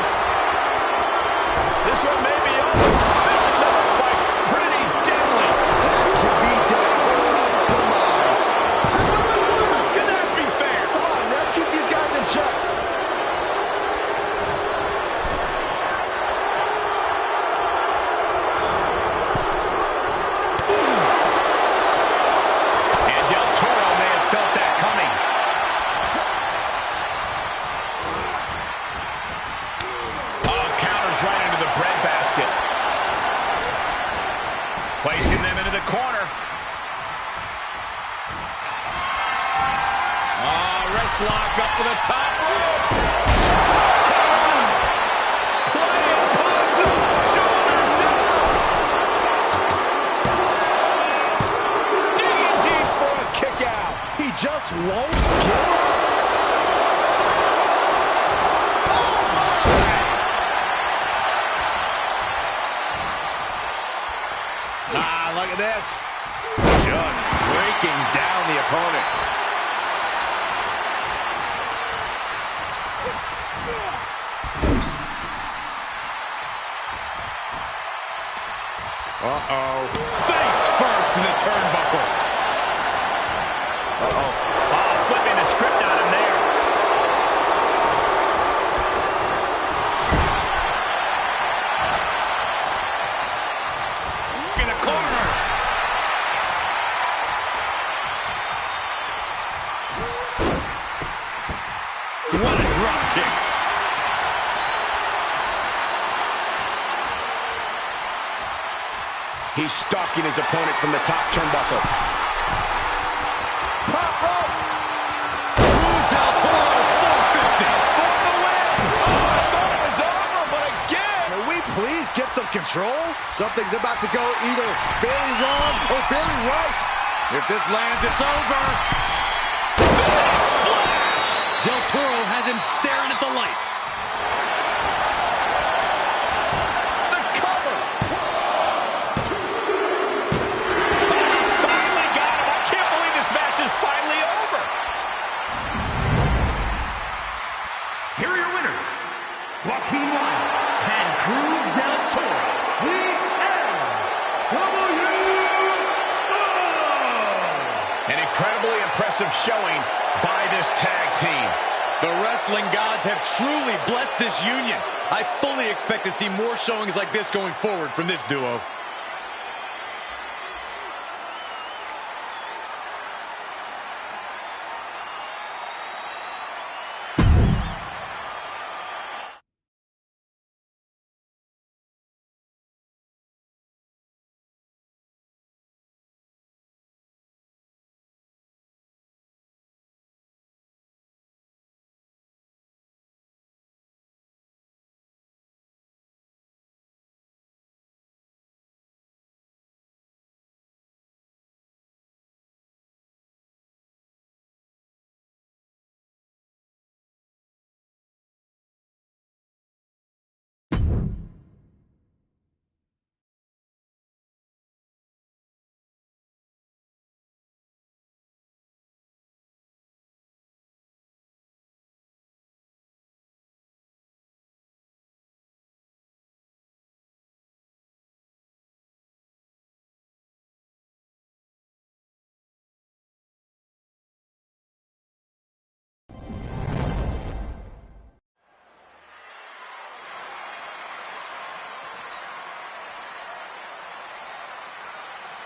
B: This one may be over. Spilled out by pretty deadly.
C: That could be Derek's compromise.
B: How can that be fair?
C: Come on, Ref, keep these guys in check.
B: And Del Toro may have felt that coming. Oh, counters right into the breadbasket. Placing them into the corner. Oh, wrist lock up to the top rope. Playing possum. Shoulders down. Digging deep for a kick out.
C: He just won't give up.
B: Ah, look at this.
D: Just breaking down the opponent. Uh-oh. Face first in the turnbuckle. Uh-oh.
B: Oh, flipping the script on him there.
D: In the corner. What a drop kick.
B: He's stalking his opponent from the top turnbuckle.
C: Top rope.
D: Del Toro 450 for the win.
C: Oh, I thought it was over, but again. Can we please get some control? Something's about to go either very wrong or very right.
D: If this lands, it's over. Big splash. Del Toro has him staring at the lights.
C: The cover.
B: Finally got him. I can't believe this match is finally over.
A: Here are your winners, Joaquin Wilde and Cruz del Toro, the LWO.
B: An incredibly impressive showing by this tag team.
D: The wrestling gods have truly blessed this union. I fully expect to see more showings like this going forward from this duo.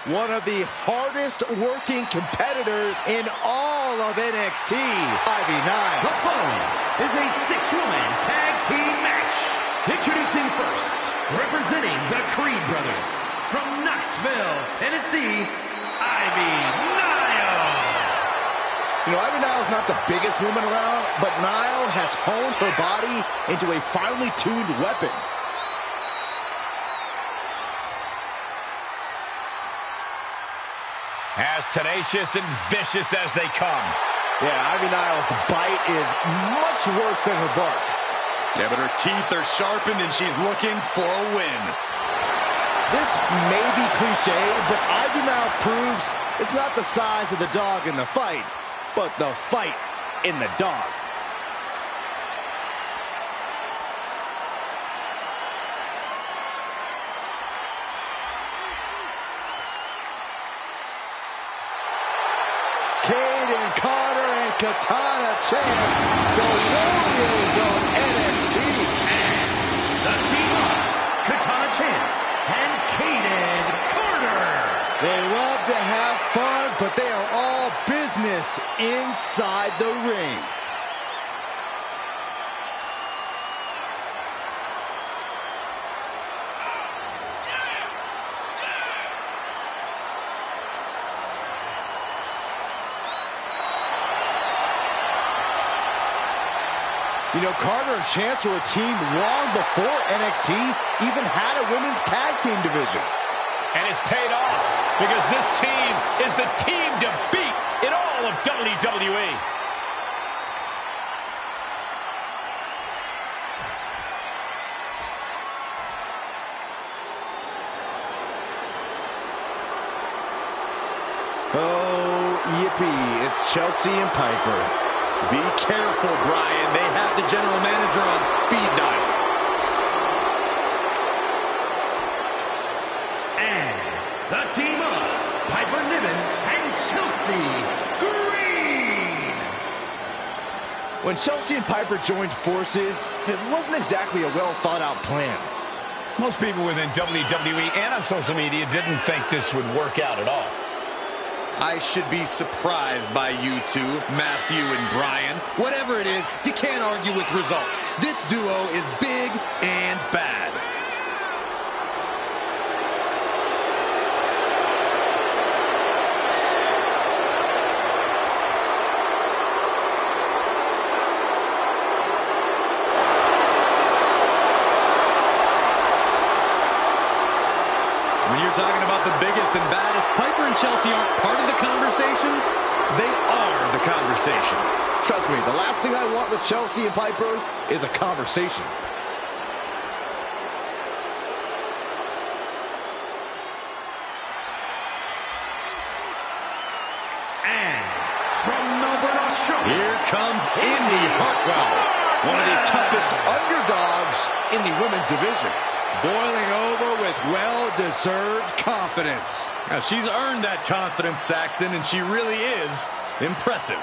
C: One of the hardest working competitors in all of NXT, Ivy Nile.
A: The following is a six-woman tag team match. Introducing first, representing the Creed brothers, from Knoxville, Tennessee, Ivy Nile.
C: You know, Ivy Nile is not the biggest woman around, but Nile has honed her body into a finely tuned weapon.
B: As tenacious and vicious as they come.
C: Yeah, Ivy Nile's bite is much worse than her bark.
D: Yeah, but her teeth are sharpened and she's looking for a win.
C: This may be cliche, but Ivy Nile proves it's not the size of the dog in the fight, but the fight in the dog. Carter and Katana Chance, the Warriors of NXT.
A: And the team of Katana Chance and Kaden Carter.
C: They love to have fun, but they are all business inside the ring. You know, Carter and Chance were a team long before NXT even had a women's tag team division.
B: And it's paid off because this team is the team to beat in all of WWE.
C: Yippee, it's Chelsea and Piper.
D: Be careful, Brian. They have the general manager on speed dial.
A: And the team of Piper Niven and Chelsea Green.
C: When Chelsea and Piper joined forces, it wasn't exactly a well-thought-out plan.
B: Most people within WWE and on social media didn't think this would work out at all.
D: I should be surprised by you two, Matthew and Brian. Whatever it is, you can't argue with results. This duo is big and bad. When you're talking about the biggest and baddest, Piper and Chelsea aren't part of the conversation. They are the conversation.
C: Trust me, the last thing I want with Chelsea and Piper is a conversation.
A: And from Melbourne, Australia,
D: Here comes Indi Hartwell, one of the toughest
C: Underdogs in the women's division. Boiling over with well-deserved confidence.
D: Now, she's earned that confidence, Saxton, and she really is impressive.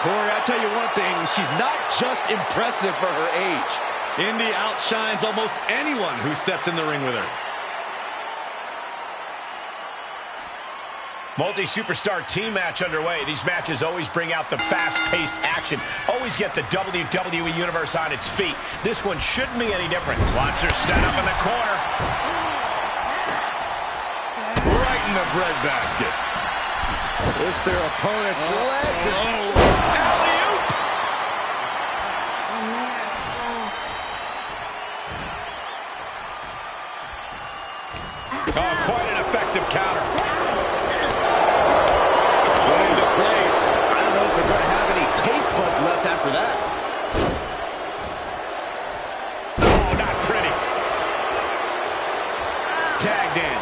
C: Corey, I'll tell you one thing, she's not just impressive for her age.
D: Indi outshines almost anyone who steps in the ring with her.
B: Multi-superstar team match underway. These matches always bring out the fast-paced action. Always get the WWE Universe on its feet. This one shouldn't be any different. Watch her set up in the corner.
D: Right in the breadbasket.
C: It's their opponent's legs.
D: Alley-oop!
B: Oh, quite an effective counter.
D: Put into place.
C: I don't know if they're going to have any taste buds left after that.
B: Oh, not pretty. Tagged in.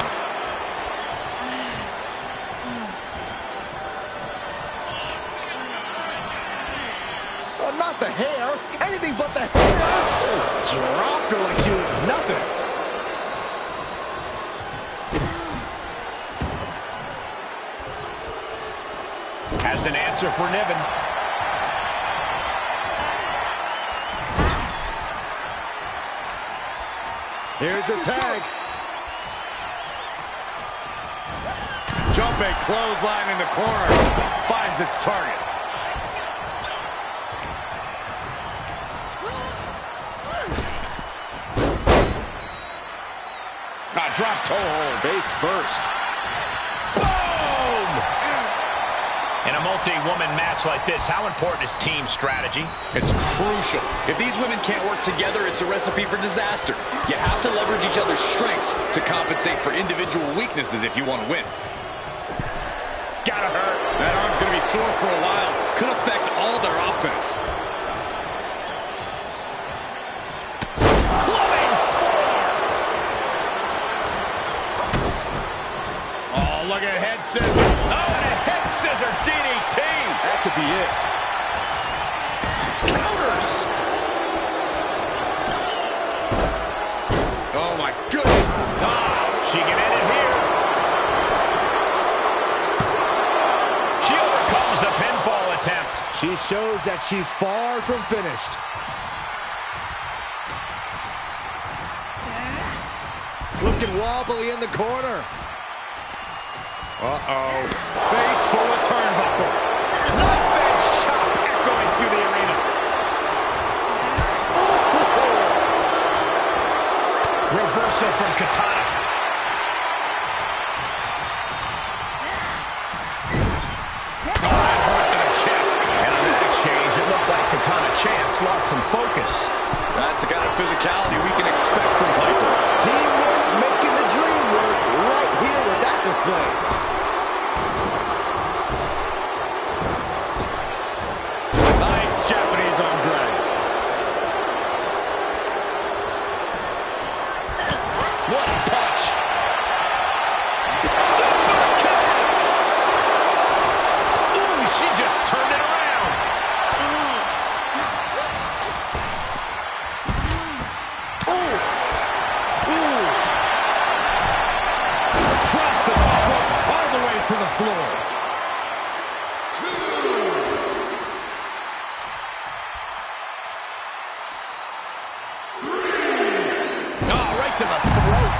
C: Not the hair. Anything but the hair. Just dropped her like she was nothing.
B: Has an answer for Niven.
C: Here's a tag.
D: Jumping clothesline in the corner. Finds its target.
B: Drop toe hold.
C: Face first.
B: Boom! In a multi-woman match like this, how important is team strategy?
D: It's crucial. If these women can't work together, it's a recipe for disaster. You have to leverage each other's strengths to compensate for individual weaknesses if you want to win.
B: Gotta hurt.
D: That arm's going to be sore for a while. Could affect all their offense.
B: Look at head scissor. Oh, and a head scissor DDT.
C: That could be it.
B: Counters.
D: Oh, my goodness.
B: She can end it here. She overcomes the pinfall attempt.
C: She shows that she's far from finished. Looking wobbly in the corner.
D: Uh-oh. Face full of turnbuckle.
B: Knife edge chop echoing through the arena. Reversal from Katana. chance lost some focus.
D: That's the kind of physicality we can expect from Piper.
C: Teamwork making the dream work right here with that display.
E: Nice Japanese arm drag.
B: What a punch.
E: Super kick.
B: Ooh, she just turned it around.
E: Across the top rope, all the way to the floor.
B: Oh, right to the throat.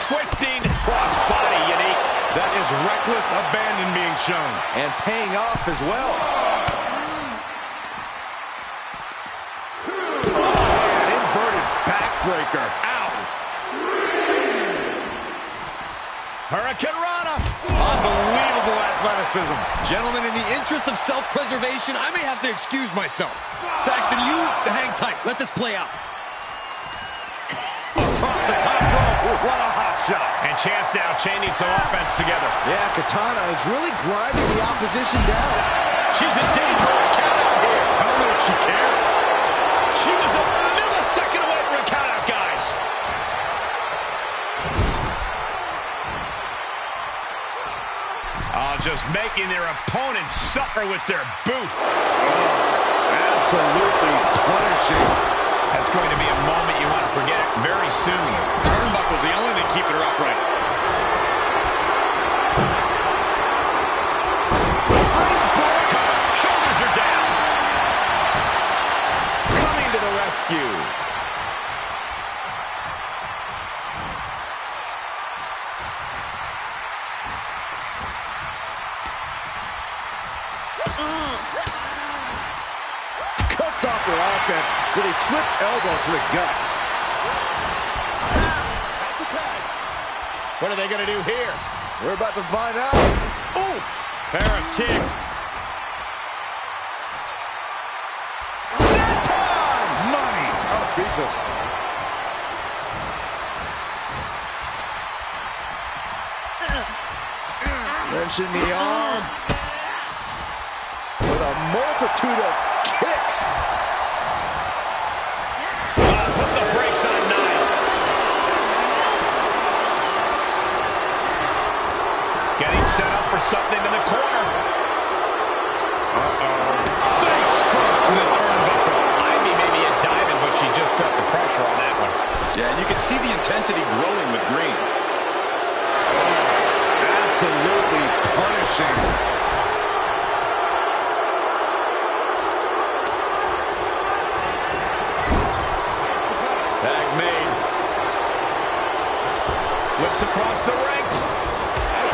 B: Twisting crossbody, unique.
E: That is reckless abandon being shown.
C: And paying off as well.
E: An inverted backbreaker. Ow.
B: Hurricane Rana.
E: Unbelievable athleticism. Gentlemen, in the interest of self-preservation, I may have to excuse myself. Saxton, you hang tight. Let this play out. Across the top rope. What a hot shot.
B: And chance now chaining some offense together.
C: Yeah, Katana is really grinding the opposition down.
B: She's in danger of a count out here.
E: I don't know if she cares.
B: She was a millisecond away from a count out, guys. Oh, just making their opponents suffer with their boot.
C: Absolutely punishing.
B: That's going to be a moment you want to forget very soon.
D: Turnbuckle's the only thing keeping her upright.
B: Shoulders are down. Coming to the rescue.
C: Cuts off their offense with a swift elbow to the gut.
B: What are they going to do here?
C: We're about to find out. Oof!
E: Pair of kicks.
C: Money! I'm speechless. Wrenching the arm. With a multitude of kicks.
B: Put the brakes on Nia. Getting set up for something in the corner.
E: Face first to the turnbuckle.
B: Ivy maybe a diamond, but she just felt the pressure on that one.
D: Yeah, and you can see the intensity growing with Green.
C: Absolutely punishing.
B: Tag made. Whips across the ring.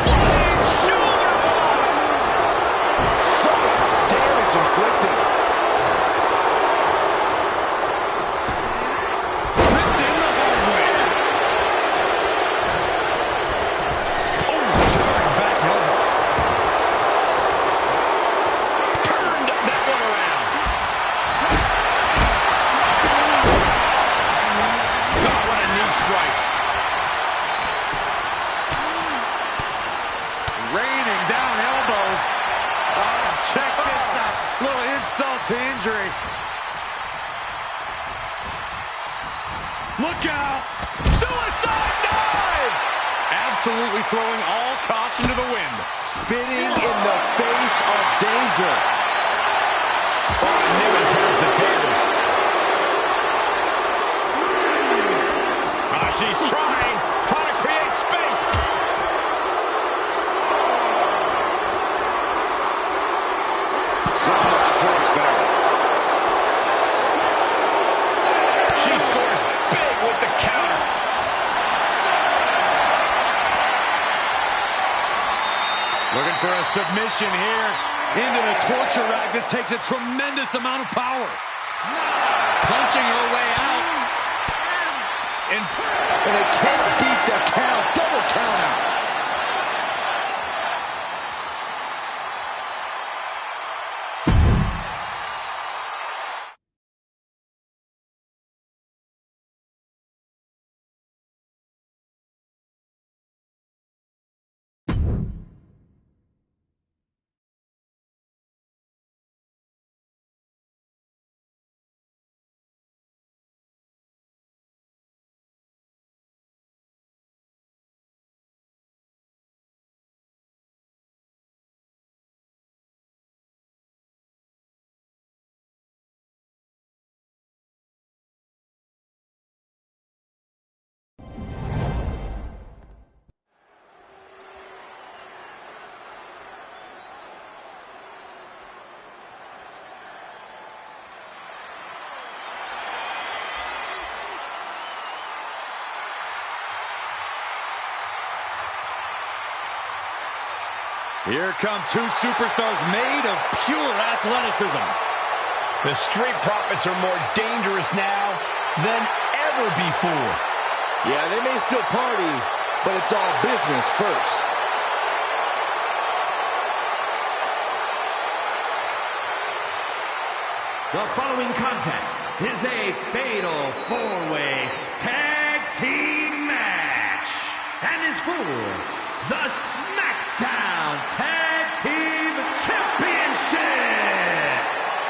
B: Flying shoulder block.
C: So much damage inflicted.
E: Ripped in the hard way. Oh, jarring back elbow.
B: Turned that one around. Oh, what a knee strike.
E: Raining down elbows. Oh, check this out. Little insult to injury. Look out.
B: Suicide dive.
E: Absolutely throwing all caution to the wind.
C: Spitting in the face of danger.
B: Oh, Newman turns the tables. She's trying to create space.
C: So much force there.
B: She scores big with the counter.
E: Looking for a submission here. Into the torture rack. This takes a tremendous amount of power. Punching her way out.
C: And they can't beat the count. Double count out.
E: Here come two superstars made of pure athleticism.
B: The Street Profits are more dangerous now than ever before.
C: Yeah, they may still party, but it's all business first.
A: The following contest is a fatal four-way tag team match and is for the SmackDown Tag Team Championship.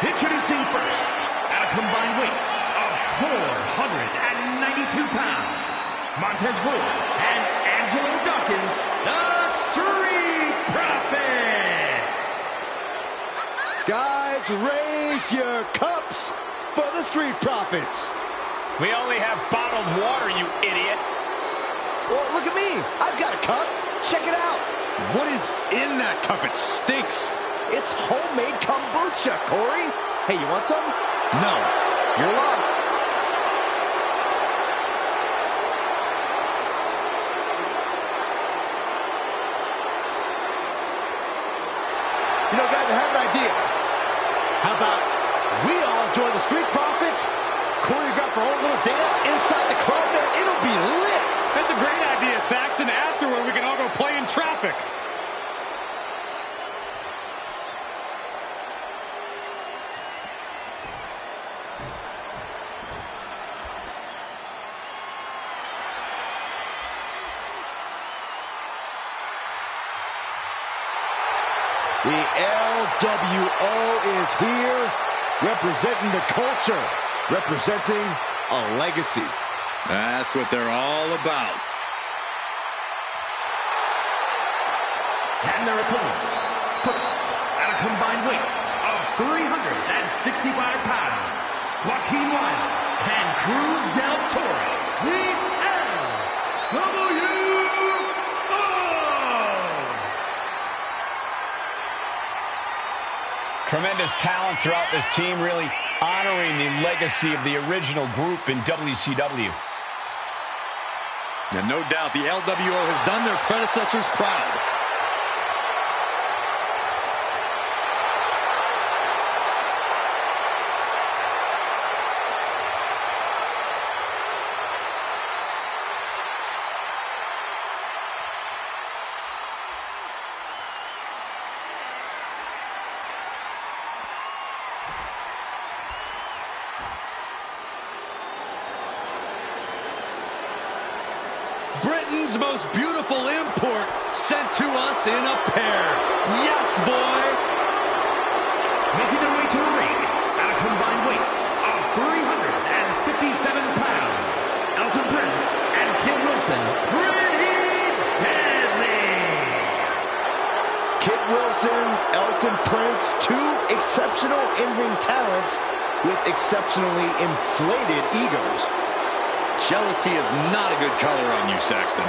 A: Introducing first, at a combined weight of 492 pounds, Montez Ford and Angelo Dawkins, the Street Profits.
C: Guys, raise your cups for the Street Profits.
B: We only have bottled water, you idiot.
C: Well, look at me. I've got a cup. Check it out.
E: What is in that cup? It stinks.
C: It's homemade kombucha, Corey. Hey, you want some?
E: No.
C: Your loss. You know, guys, I have an idea. How about we all join the Street Profits, choreograph our own little dance inside the club, man? It'll be lit.
D: That's a great idea, Saxon. Afterward, we can all go play in traffic.
C: The LWO is here, representing the culture, representing a legacy.
E: That's what they're all about.
A: And their opponents, first, at a combined weight of 365 pounds, Joaquin Wilde and Cruz del Toro, the LWO.
B: Tremendous talent throughout this team, really honoring the legacy of the original group in WCW.
E: And no doubt the LWO has done their predecessors proud. Britain's most beautiful import sent to us in a pair. Yes, boy!
A: Making their way to the ring at a combined weight of 357 pounds, Elton Prince and Kid Wilson, pretty deadly.
C: Kid Wilson, Elton Prince, two exceptional in-ring talents with exceptionally inflated egos.
E: Jealousy is not a good color on you, Saxton.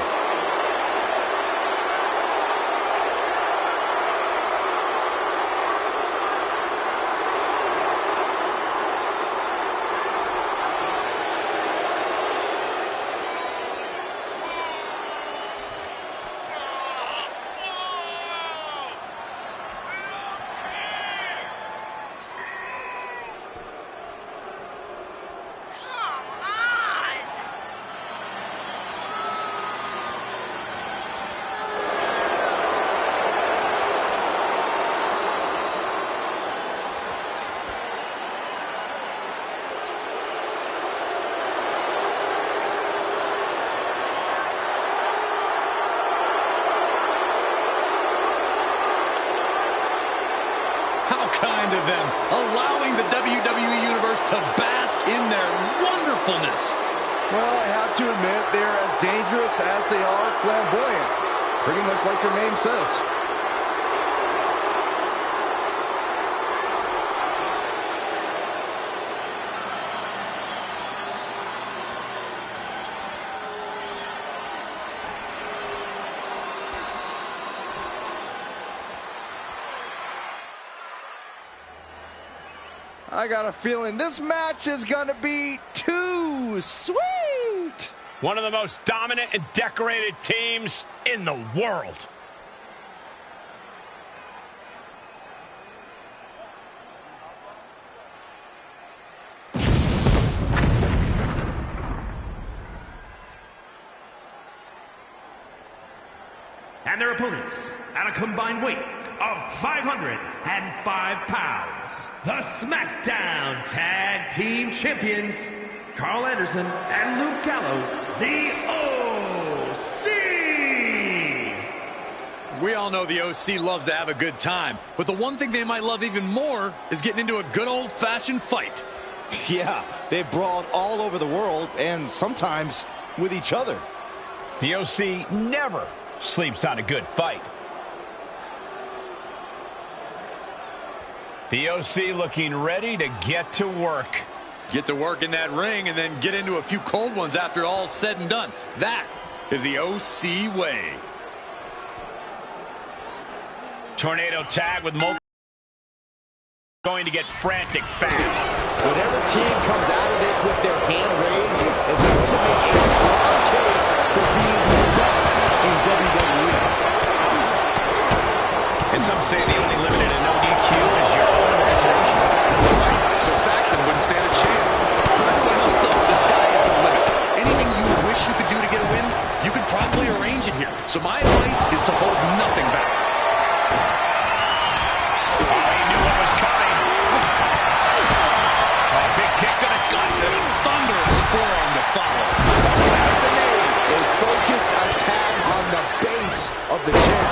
E: Kind of them, allowing the WWE Universe to bask in their wonderfulness.
C: Well, I have to admit, they're as dangerous as they are flamboyant. Pretty much like their name says. I got a feeling this match is going to be too sweet.
B: One of the most dominant and decorated teams in the world.
A: and their opponents at a combined weight of 505 pounds, the SmackDown Tag Team Champions, Carl Anderson and Luke Gallows, the OC.
E: We all know the OC loves to have a good time, but the one thing they might love even more is getting into a good old-fashioned fight.
C: Yeah, they've brawled all over the world and sometimes with each other.
B: The OC never sleeps on a good fight. The OC looking ready to get to work.
E: Get to work in that ring and then get into a few cold ones after all's said and done. That is the OC way.
B: Tornado tag with multiple. Going to get frantic fast.
C: Whatever team comes out of this with their hand raised is going to make a strong case for being the best in WWE.
B: And some say the only limit in a no DQ is your own imagination.
E: Right, so Saxton wouldn't stand a chance. For everyone else, though, the sky is the limit. Anything you wish you could do to get a win, you could probably arrange it here. So my advice is to hold nothing back.
B: Kick to the gut.
E: And a thunderous forearm to follow.
C: After a focused attack on the base of the chair.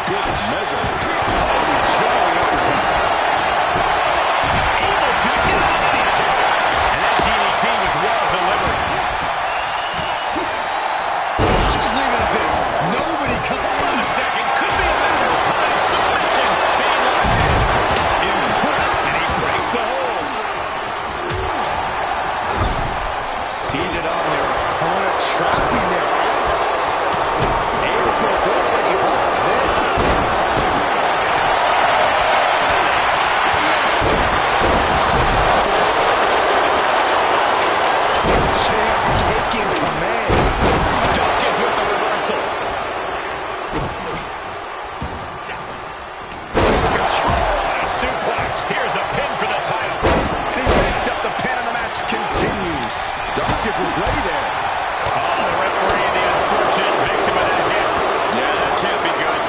C: Good measure.
B: Able to get out of the attack. And that DDT was well delivered.
E: I'll just leave it at this. Nobody comes.
B: Wait a second. Could be a matter of time. Submission being locked in. Impressed. And he breaks the hold.
C: Seated on their opponent, trapping their arms. Able to avoid any harm there. Champ taking command.
B: Dawkins with the reversal. Control and a suplex. Here's a pin for the title. And he picks up the pin and the match continues.
C: Dawkins was ready there.
B: Oh, the referee, the unfortunate victim of that hit.
E: Yeah, that can't be good.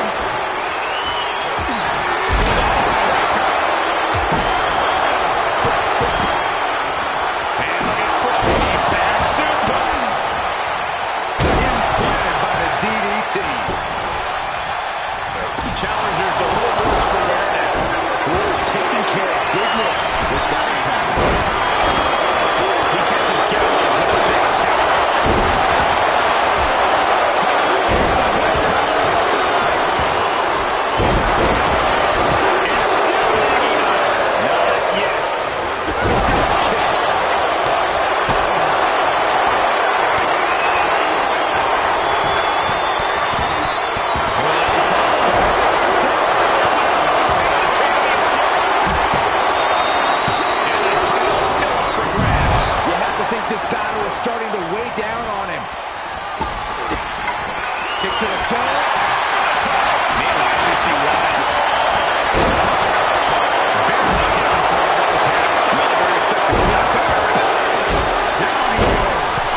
B: And look at Floppy. Back suplex.
E: Implanted by the DDT.
B: Challenger's a little worse for wear now.
C: Who's taking care of business with that attack?
B: He catches Gallows with a big counter. It's still hanging on. Not yet.
C: Step kick.
B: And the title's still up for grabs.
C: You have to think this battle is starting to weigh down on him. Kick to the gut.
B: Man, I actually see why. Barely getting through that attack.
E: Not a very effective contact.
C: Down he goes.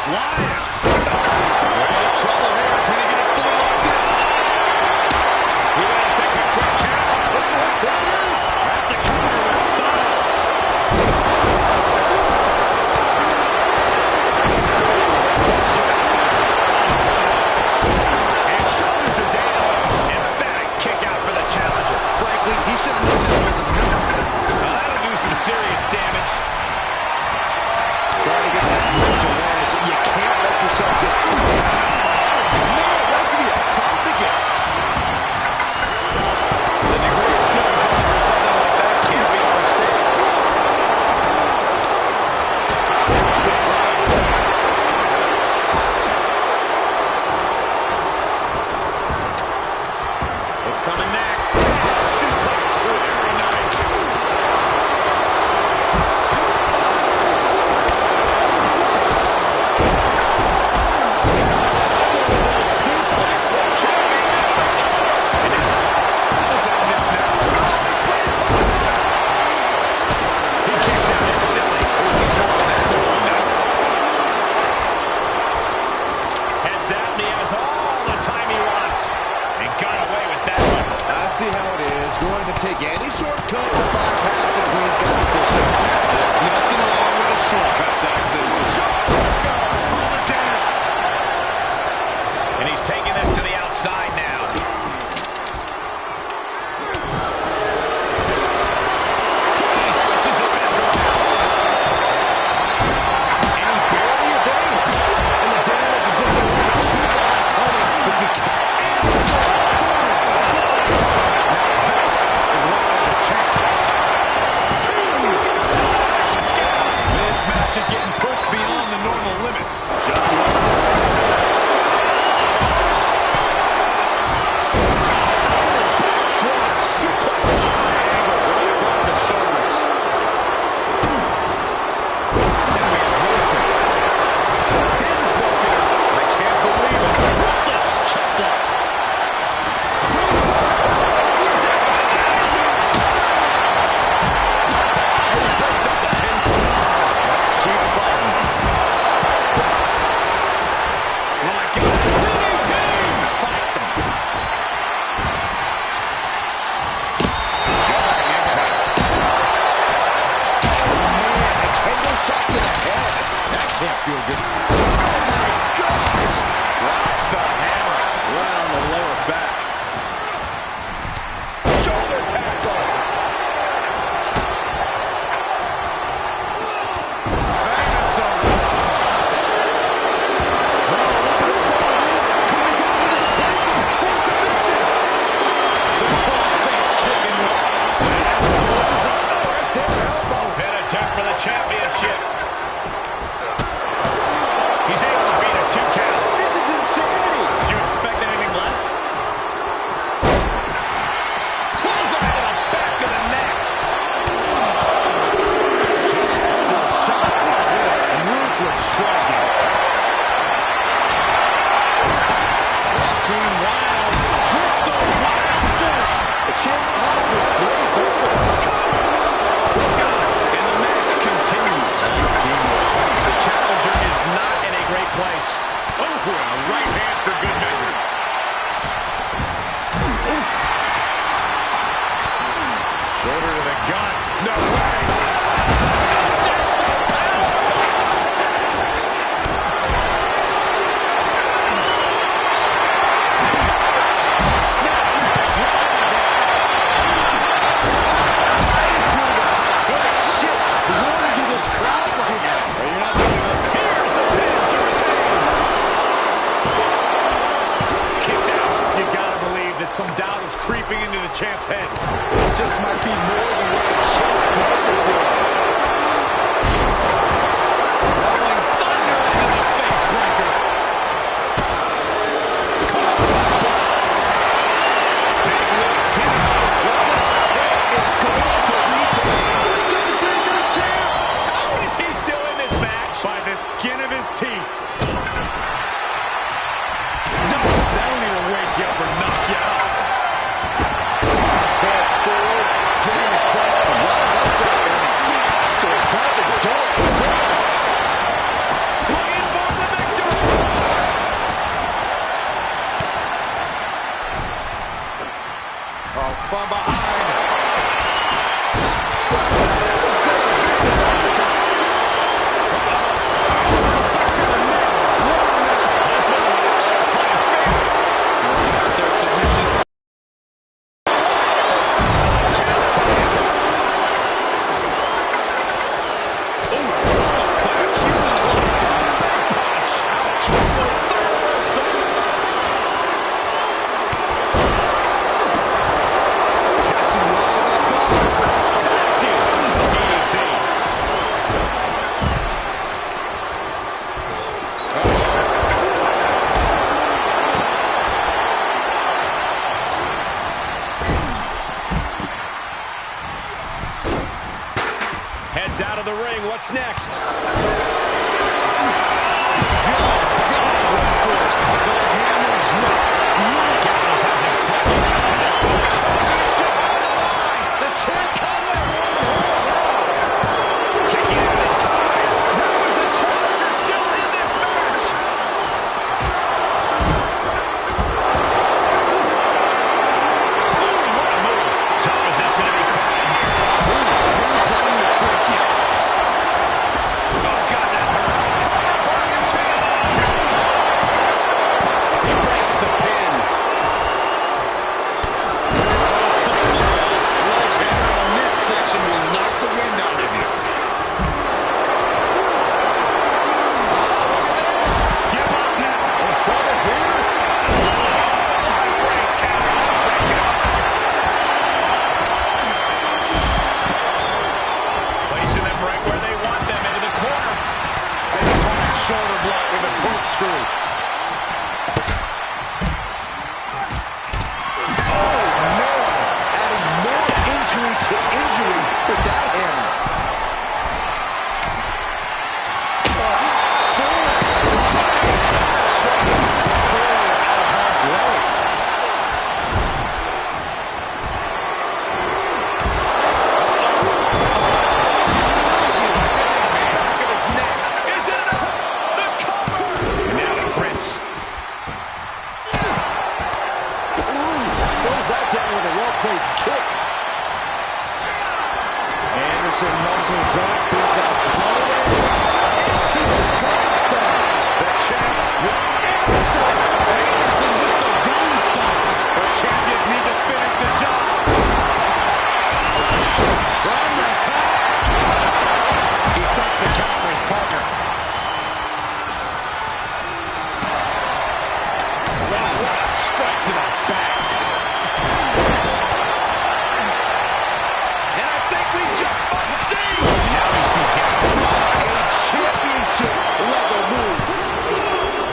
E: Flying. Oh, trouble here. Can he get it fully locked in?
B: He won't take a quick count.
E: There it is. That's a counter with style.
C: again. He shortcut to bypass a clean competition.
E: Nothing wrong with a shortcut, Saxton.
B: And he's taking this to the outside now. He switches it back around. And he barely evades.
C: And the damage is just going to keep on coming. If you can't.
E: This match is getting pushed beyond the normal limits. Just once.
C: Feel good. Oh my gosh!
E: Drops the hammer.
C: Right on the lower back.
E: Shoulder tackle. Famous
B: Attempt for the championship. He's able to beat a 2 count.
C: This is insanity.
E: Did you expect anything less?
B: Close him into the back of the neck.
C: Shot with this ruthless striking.
E: Walking wild with the wild.
C: The champ's eyes were glazed over.
E: And the match continues. Nice teamwork.
B: The challenger is not in a great place.
E: Oh, a right hand for good measure. Shoulder to the gut. No way. Some doubt is creeping into the champ's head.
C: It just might be more than what the champ bargained for.
E: Rolling thunder into the face breaker. Big look, Kennedy. What's up?
C: It's going to retain.
E: Good to see your champ. How is he still in this match? By the skin of his teeth. Nice. That'll either wake you up or knock you out.
C: Test forward, getting the crowd to rile up that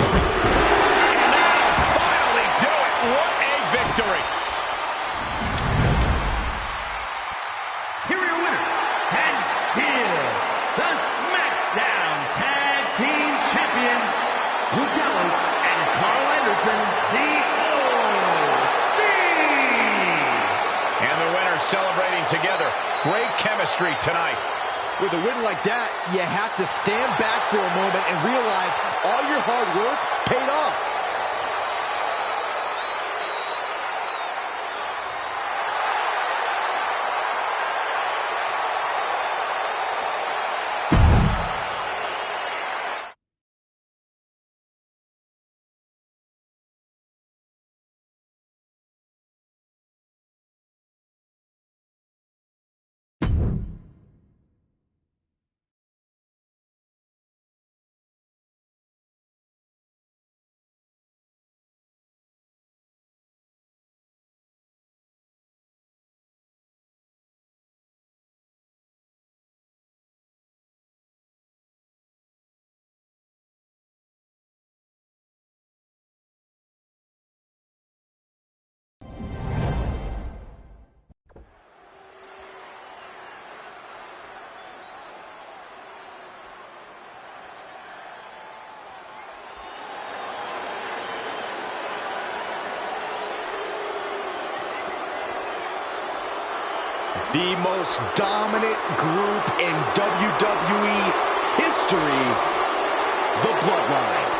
B: And that'll finally do it. What a victory.
A: Here are your winners, and still the SmackDown Tag Team Champions, Luke Gallows and Carl Anderson, the OC.
B: And the winners celebrating together. Great chemistry tonight.
C: With a win like that, you have to stand back for a moment and realize all your hard work paid off. The most dominant group in WWE history, the Bloodline.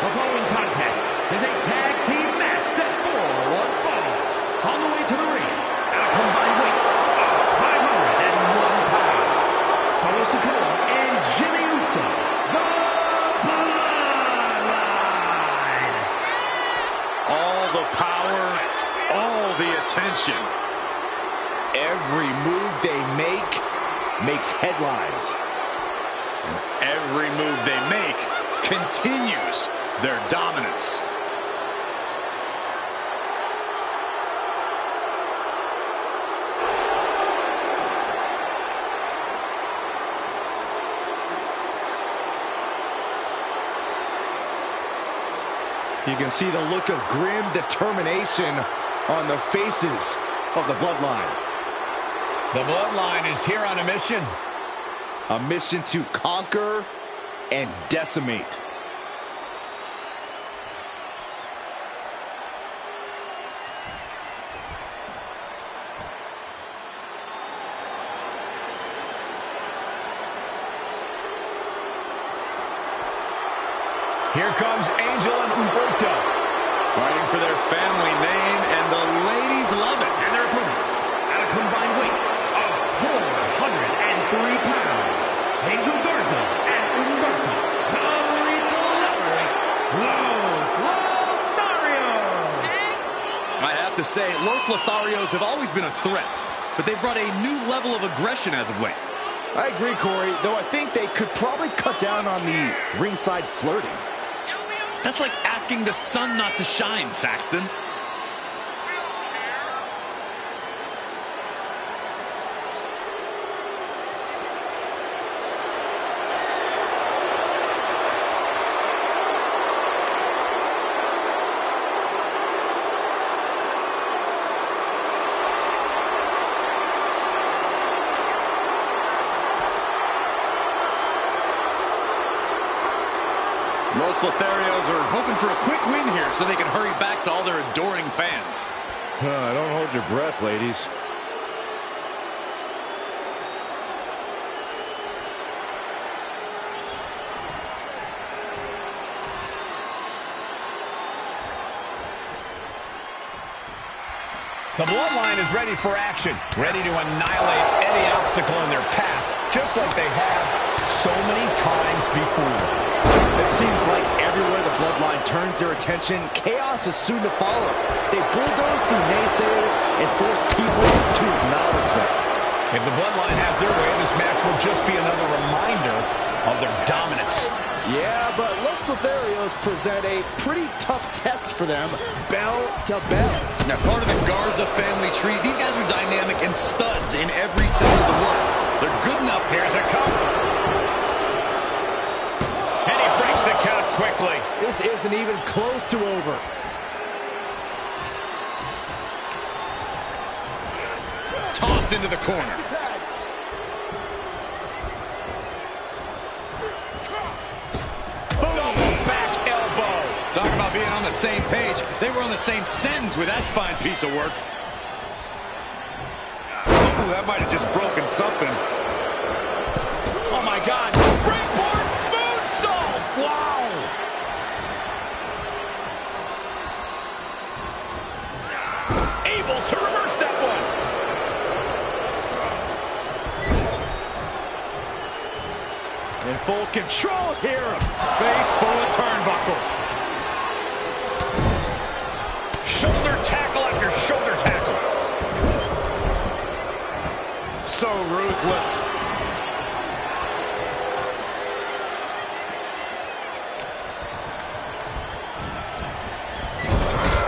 A: The following contest is a tag team match set for one fall. On the way to the ring, at a combined weight of 501 pounds, Solo Sikoa and Jimmy Uso, the Bloodline.
E: All the power, all the attention.
C: Every move they make makes headlines.
E: And every move they make continues their dominance.
C: You can see the look of grim determination on the faces of the Bloodline.
B: The Bloodline is here on a mission.
C: A mission to conquer and decimate.
B: Here comes Angel and Umberto.
E: Fighting for their family name, and the ladies love it.
A: And their opponents, at a combined weight of 403 pounds, Angel Garza and Umberto, the Lethal Lovers, Los Lotharios.
E: I have to say, Los Lotharios have always been a threat, but they've brought a new level of aggression as of late.
C: I agree, Corey, though I think they could probably cut down on the ringside flirting.
E: That's like asking the sun not to shine, Saxton. Los Lotharios are hoping for a quick win here so they can hurry back to all their adoring fans.
C: Don't hold your breath, ladies.
B: The Bloodline is ready for action, ready to annihilate any obstacle in their path, just like they have so many times before.
C: It seems like everywhere the Bloodline turns their attention, chaos is soon to follow. They bulldoze through naysayers and force people to acknowledge them.
B: If the Bloodline has their way, this match will just be another reminder of their dominance.
C: Yeah, but Los Lotharios present a pretty tough test for them, bell to bell.
E: Now, part of the Garza family tree, these guys are dynamic and studs in every sense of the word. They're good enough.
B: Here's a cover. And he breaks the count quickly.
C: This isn't even close to over.
E: Tossed into the corner.
B: Double back elbow.
E: Talk about being on the same page. They were on the same sentence with that fine piece of work. Ooh, that might have just broken something.
B: Oh my God. Springboard moonsault.
E: Wow!
B: Able to reverse that one.
D: In full control here. Face full of turnbuckle.
B: Shoulder tackle after shoulder tackle.
E: So ruthless.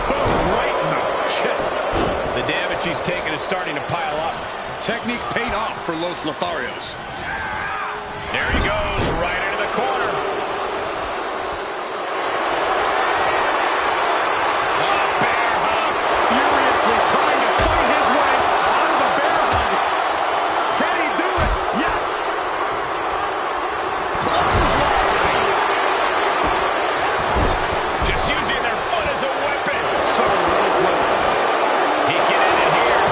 E: Boom, right in the chest.
B: The damage he's taken is starting to pile up.
E: Technique paid off for Los Lotharios.
B: There he goes, right into the corner. Bear hug.
D: Furiously trying to fight his way out of the bear hug. Can he do it? Yes!
B: Clothesline. Just using their foot as a weapon.
E: So ruthless.
B: He get in here.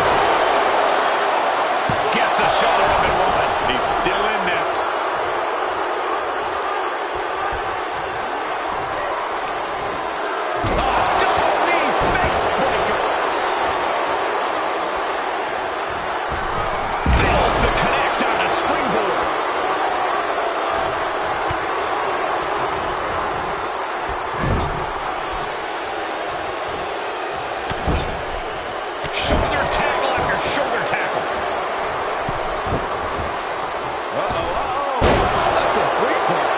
B: Gets a shoulder up and one.
E: He's still in this.
B: Double knee face breaker. Fails to connect on the springboard. Shoulder tackle after shoulder tackle.
C: That's a free fall.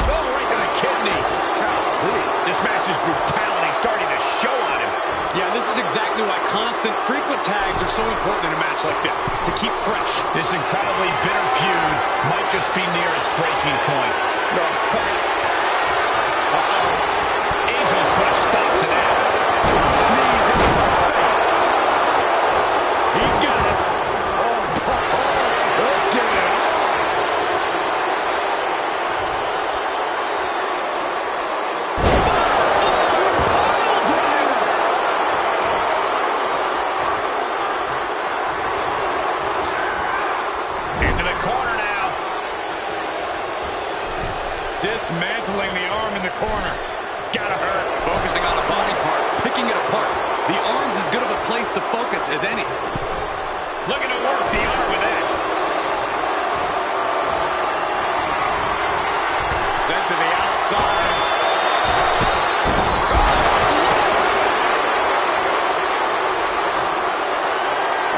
B: Oh, right to the kidneys.
C: Golly.
B: This match's brutality starting to show on him.
E: Yeah, this is exactly why constant, frequent tags are so important in a match like this, to keep fresh.
B: This incredibly bitter feud might just be near its breaking point. Angels put a stop to that.
E: Knees in the face. He's got it.
C: Let's get it on.
B: Into the corner now.
D: Dismantling the arm in the corner.
B: Gotta hurt.
E: Focusing on a body part, picking it apart. The arm's as good of a place to focus as any.
B: Looking to work the arm with that.
D: Sent to the outside.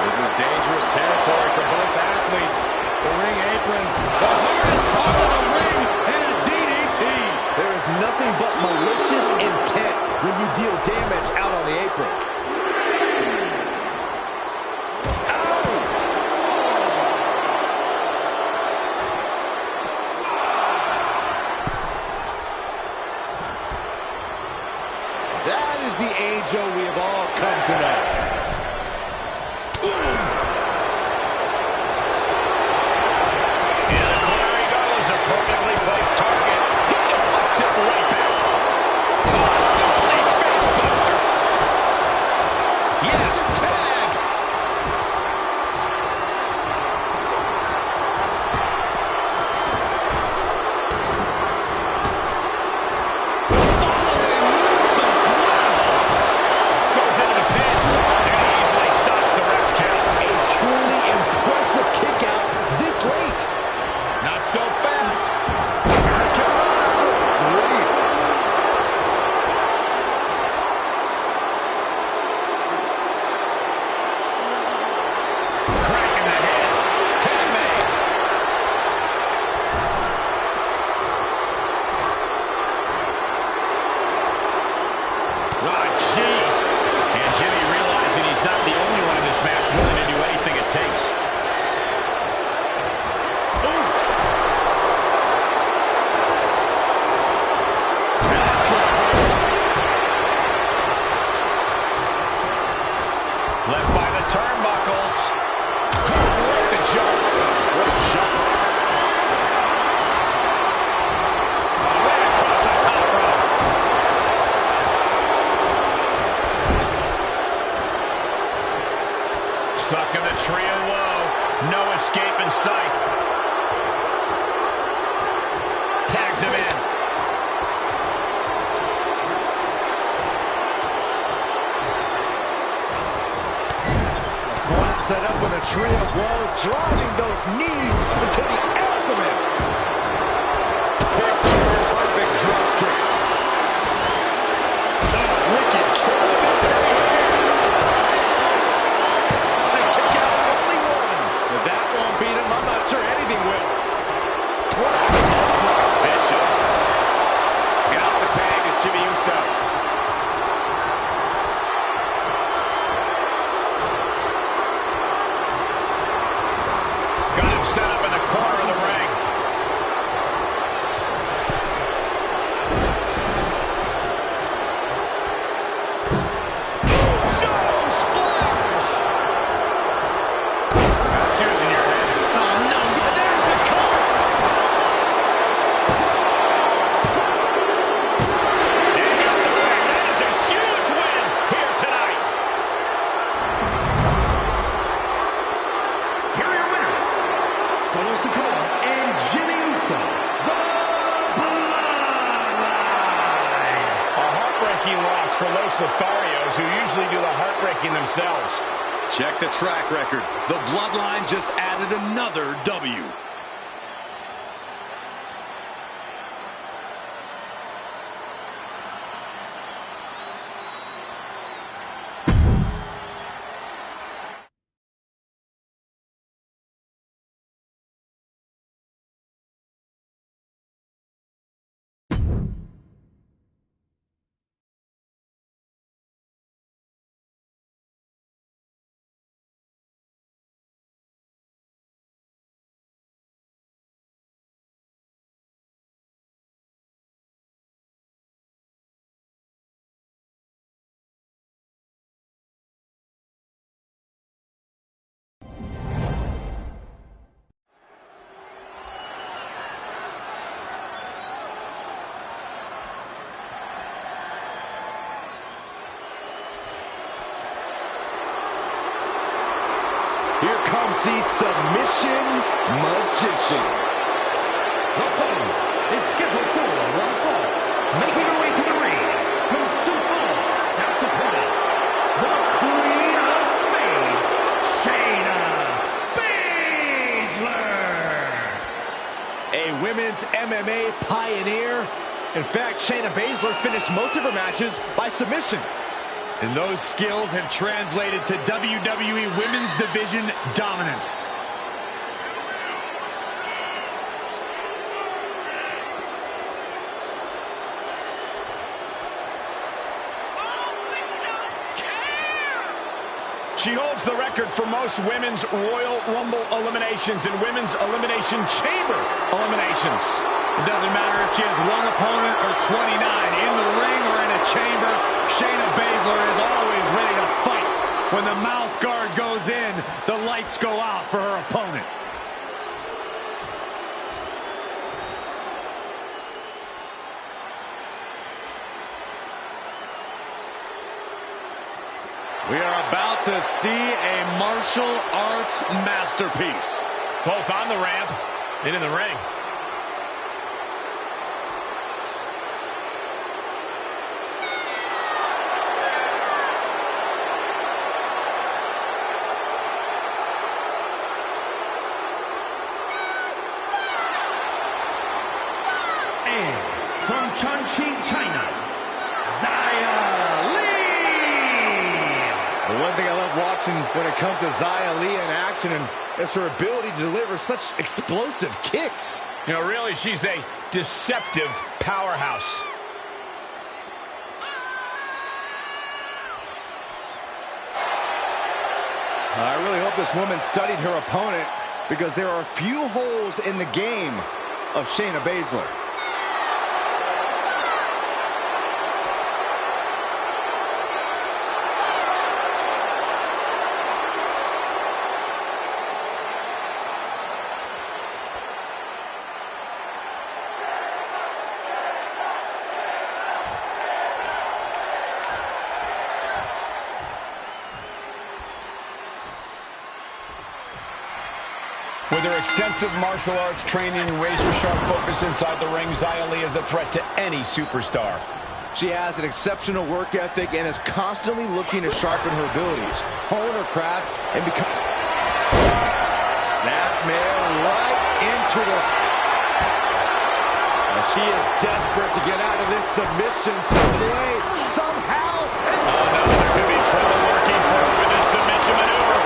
D: This is dangerous territory for both athletes. The ring apron, the hardest part of the ring, and a DDT.
C: There is nothing but malicious intent when you deal damage out on the apron. That is the angel we have all come to know.
B: In the corner he goes. A perfectly placed target. He deflects it right back. Double knee face buster. Yes, tag. Goes into the pin.
C: set up with a tree of woe, driving those knees into the abdomen. Picture perfect drop kick. Oh, wicked kick. And kick out, only one. If that won't beat him, I'm not sure anything will. What a vicious.
B: Get off the tag is Jimmy Uso. Set up in the corner of the ring.
C: Show splash!
B: Got you in your head.
C: Oh no, there's the cover!
B: And got the win. That is a huge win here tonight.
A: Here are your winners, Solo Sikoa and Jimmy Uso, the Bloodline.
B: A heartbreaking loss for Los Lotharios, who usually do the heartbreaking themselves.
E: Check the track record. The Bloodline just added another W.
C: Here comes the submission magician.
A: The following is scheduled for one fall. Making her way to the ring from Sioux Falls, South Dakota, the Queen of Spades, Shayna Baszler.
C: A women's MMA pioneer. In fact, Shayna Baszler finished most of her matches by submission.
D: And those skills have translated to WWE Women's Division dominance.
B: She holds the record for most women's Royal Rumble eliminations and women's Elimination Chamber eliminations.
D: It doesn't matter if she has one opponent or 29. In the ring or in a chamber, Shayna Baszler is always ready to fight. When the mouth guard goes in, the lights go out for her opponent. We are about to see a martial arts masterpiece.
B: Both on the ramp and in the ring.
A: And from Chongqing, China, Xia Li.
C: The one thing I love watching when it comes to Xia Li in action is her ability to deliver such explosive kicks.
B: You know, really, she's a deceptive powerhouse.
C: I really hope this woman studied her opponent, because there are a few holes in the game of Shayna Baszler.
B: With her extensive martial arts training and razor-sharp focus inside the ring, Xia Li is a threat to any superstar.
C: She has an exceptional work ethic and is constantly looking to sharpen her abilities, hone her craft, and become... Snapmare right into the... She is desperate to get out of this submission some way, somehow.
B: Oh, no, there could be trouble working for her with this submission maneuver.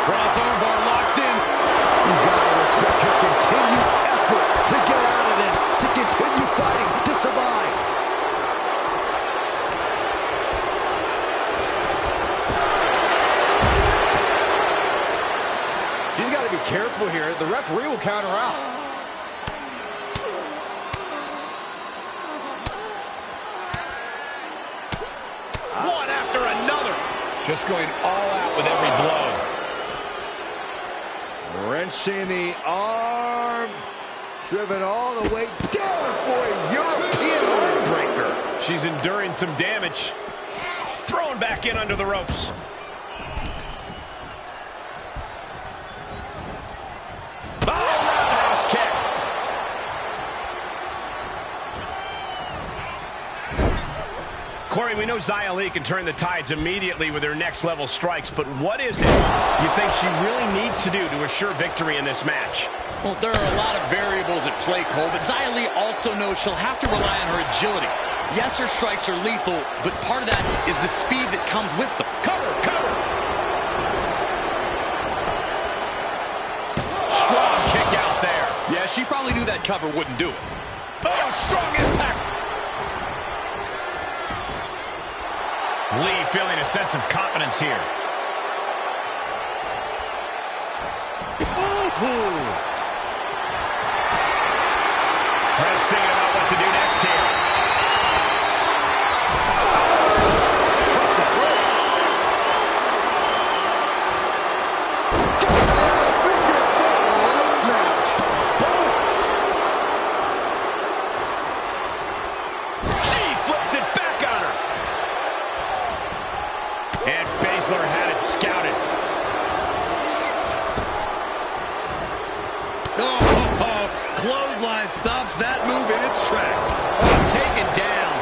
E: Cross armbar locked in.
C: You gotta respect her continued effort to get out of this, to continue fighting, to survive. She's got to be careful here. The referee will count her out.
B: One after another. Just going all out with every blow.
C: Wrenching the arm. Driven all the way down for a European arm breaker.
B: She's enduring some damage. Thrown back in under the ropes. Roundhouse kick. Corey, we know Xia Li can turn the tides immediately with her next level strikes, but what is it you think she really needs to do to assure victory in this match?
E: Well, there are a lot of variables at play, Cole, but Xia Li also knows she'll have to rely on her agility. Yes, her strikes are lethal, but part of that is the speed that comes with them.
B: Cover, cover. Strong kick out there.
E: Yeah, she probably knew that cover wouldn't do it.
B: Oh, strong impact. Lee feeling a sense of confidence here. Perhaps thinking about what to do next here.
C: Across the throat. Got it out of the figure four. Leg snap. Boom.
B: She flips it back on her. And Baszler had it scouted.
E: Clothesline stops that move in its tracks.
B: Taken down.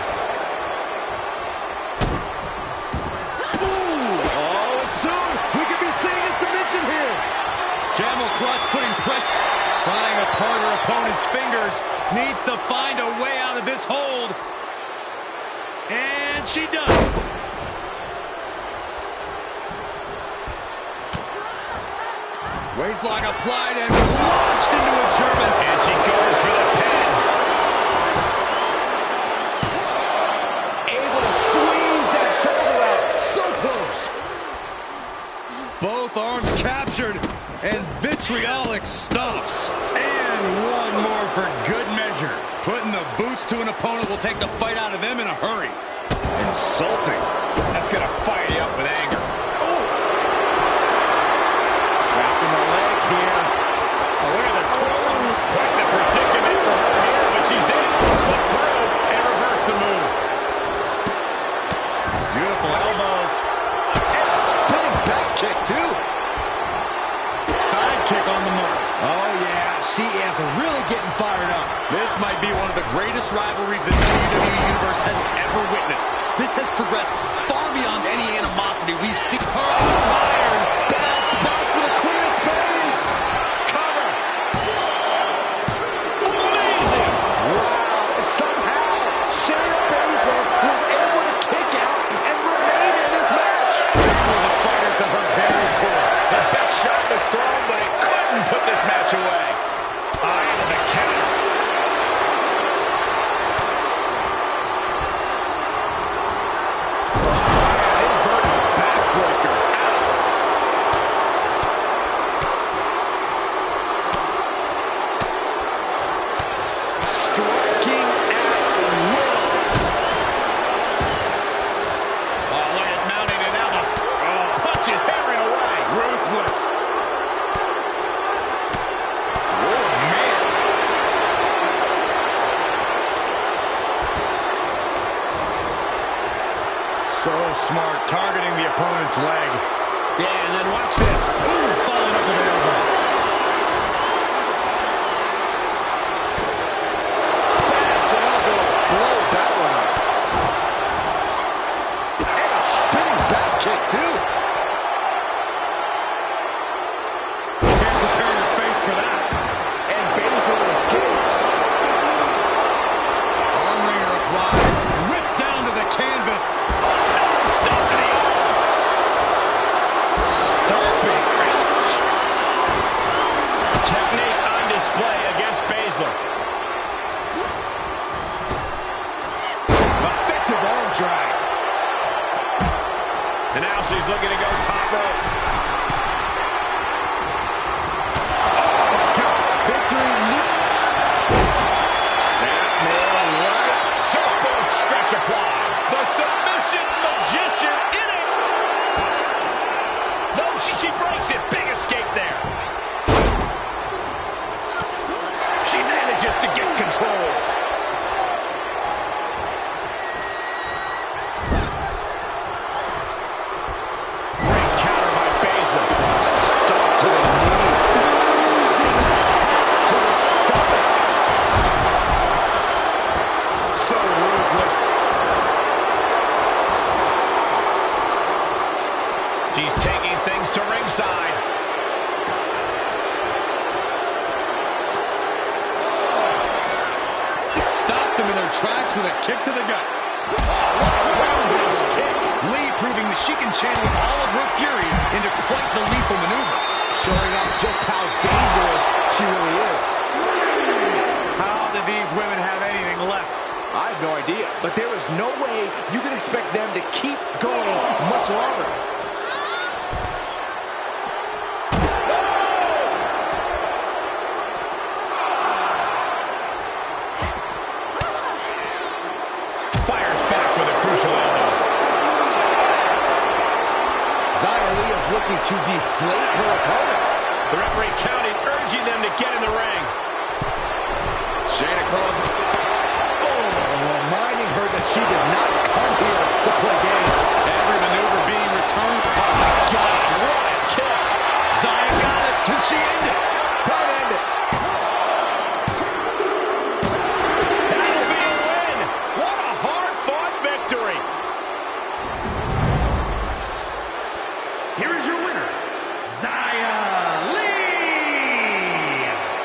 C: Ooh. Oh, and soon we could be seeing a submission here.
E: Camel clutch putting pressure. Prying apart her opponent's fingers. Needs to find a way out of this hold. And she does. Waistlock applied and launched into a German.
B: And she goes for the pin.
C: Able to squeeze that shoulder out. So close.
E: Both arms captured, and vitriolic stops. And one more for good measure. Putting the boots to an opponent will take the fight out of them in a hurry.
B: Insulting. That's going to fire you up with anger.
C: Wrapping the leg here.
B: Oh, look at the twirl. Quite the predicament for her here, but she's able to slip through and reverse the move. Beautiful elbows.
C: And a spinning back kick, too.
E: Side kick on the mark.
C: Oh, yeah. She is really getting fired up.
E: This might be one of the greatest rivalries the WWE Universe has ever witnessed. This has progressed far beyond any animosity we've seen.
C: Fired. Bad spot for the Queen of Spades.
B: Cover.
C: Amazing. Wow. Somehow, Shayna Baszler was able to kick out and remain in this match.
B: For the fighter to her very core. The best shot was thrown, but it couldn't put this match away. Into the counter.
C: Inverted backbreaker. Striking at will.
B: Oh, look at mounting it now. Oh, punches hammering away.
C: Ruthless.
E: So smart, targeting the opponent's leg.
B: Yeah, and then watch this.
E: Ooh, following up with an elbow.
C: Blows that one up. And a spinning back kick, too. belt. Victory. Snapmare right.
B: Surfboard stretch apply. The submission magician in it. No, she breaks it. Big escape there. She manages to get control. Great counter by Baszler.
C: Stomp to the knee. Bruising attack to the stomach. So ruthless.
B: She's taking things to ringside.
E: Stopped them in their tracks with a kick to the gut.
B: Roundhouse kick.
E: Lee proving that she can channel all of her fury into quite the lethal maneuver.
C: Showing off just how dangerous she really is.
A: How did these women have anything left?
C: I have no idea, but there is no way you can expect them to keep going much longer.
B: Fires back with a crucial elbow.
C: Xia Li is looking to deflate her opponent.
B: The referee counting, urging them to get in the ring.
E: Shayna calls it.
C: Reminding her that she did not come here to play games.
E: Every maneuver being returned.
B: Oh my God, what a kick.
E: Xia got it. Can she end it?
C: Try to end it.
B: That'll be a win. What a hard-fought victory.
A: Here is your winner, Xia Li.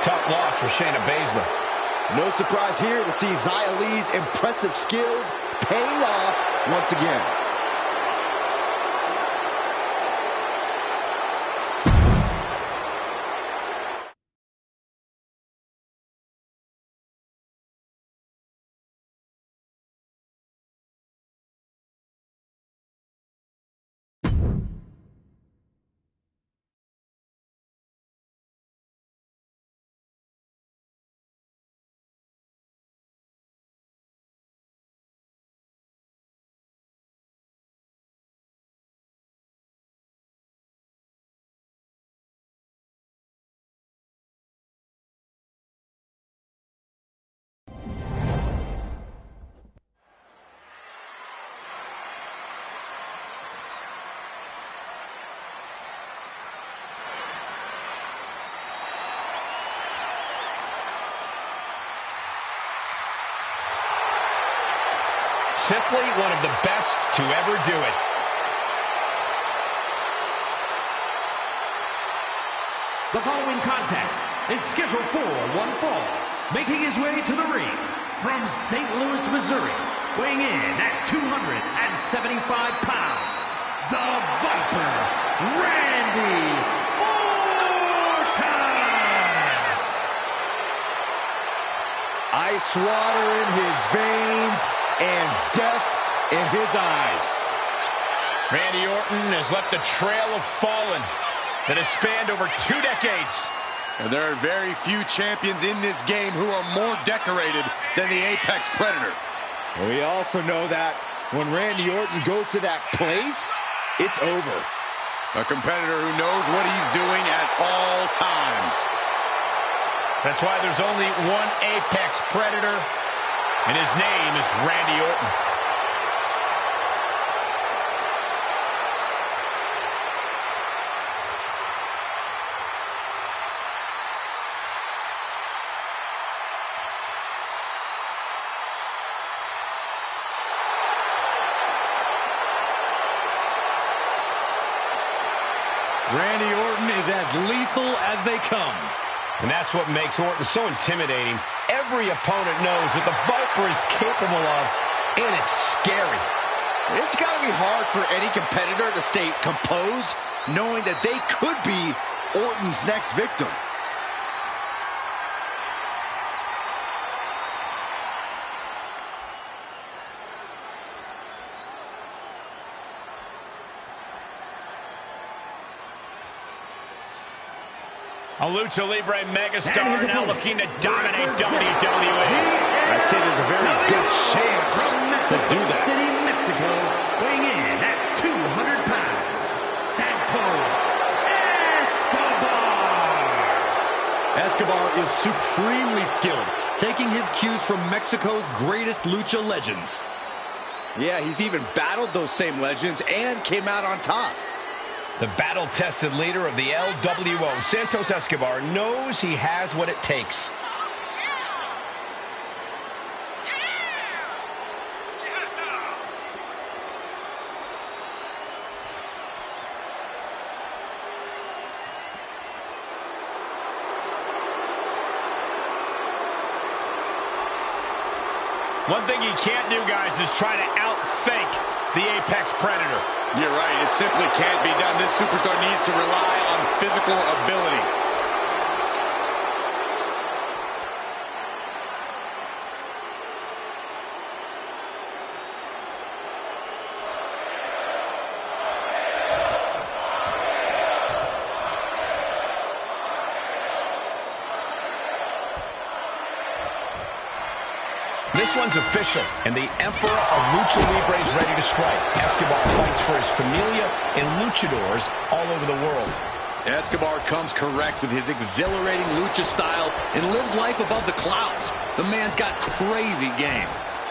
B: Tough loss for Shayna Baszler.
C: No surprise here to see Xia Li's impressive skills paying off once again.
B: Simply one of the best to ever do it.
A: The following contest is scheduled for one fall. Making his way to the ring from St. Louis, Missouri, weighing in at 275 pounds, the Viper, Randy Orton!
C: Ice water in his veins and death in his eyes.
B: Randy Orton has left a trail of fallen that has spanned over 2 decades.
E: And there are very few champions in this game who are more decorated than the Apex Predator.
C: We also know that when Randy Orton goes to that place, it's over.
E: A competitor who knows what he's doing at all times.
B: That's why there's only one Apex Predator, and his name is Randy Orton.
E: Randy Orton is as lethal as they come.
B: And that's what makes Orton so intimidating. Every opponent knows what the Viper is capable of, and it's scary.
C: It's got to be hard for any competitor to stay composed, knowing that they could be Orton's next victim.
B: A Lucha Libre megastar now looking to dominate WWE.
C: I'd say there's a very good chance to do that.
A: City, Mexico, weighing in at 200 pounds, Santos Escobar.
D: Escobar is supremely skilled, taking his cues from Mexico's greatest lucha legends.
C: Yeah, he's even battled those same legends and came out on top.
B: The battle-tested leader of the LWO, Santos Escobar, knows he has what it takes. One thing he can't do, guys, is try to outthink the Apex Predator.
E: You're right. It simply can't be done. This superstar needs to rely on physical ability.
B: This one's official, and the Emperor of Lucha Libre is ready to strike. Escobar fights for his familia and luchadors all over the world.
E: Escobar comes correct with his exhilarating lucha style and lives life above the clouds. The man's got crazy game.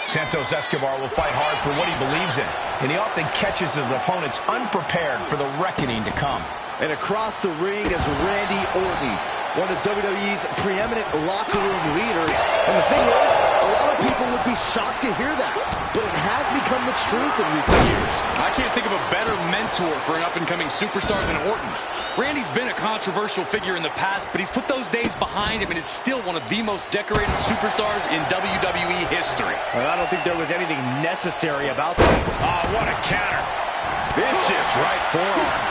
B: Santos Escobar will fight hard for what he believes in, and he often catches his opponents unprepared for the reckoning to come.
C: And across the ring is Randy Orton, one of WWE's preeminent locker room leaders. And the thing is, a lot of people would be shocked to hear that, but it has become the truth in recent years.
E: I can't think of a better mentor for an up-and-coming superstar than Orton. Randy's been a controversial figure in the past, but he's put those days behind him and is still one of the most decorated superstars in WWE history.
C: Well, I don't think there was anything necessary about that.
B: Oh, what a counter.
C: Vicious right forearm.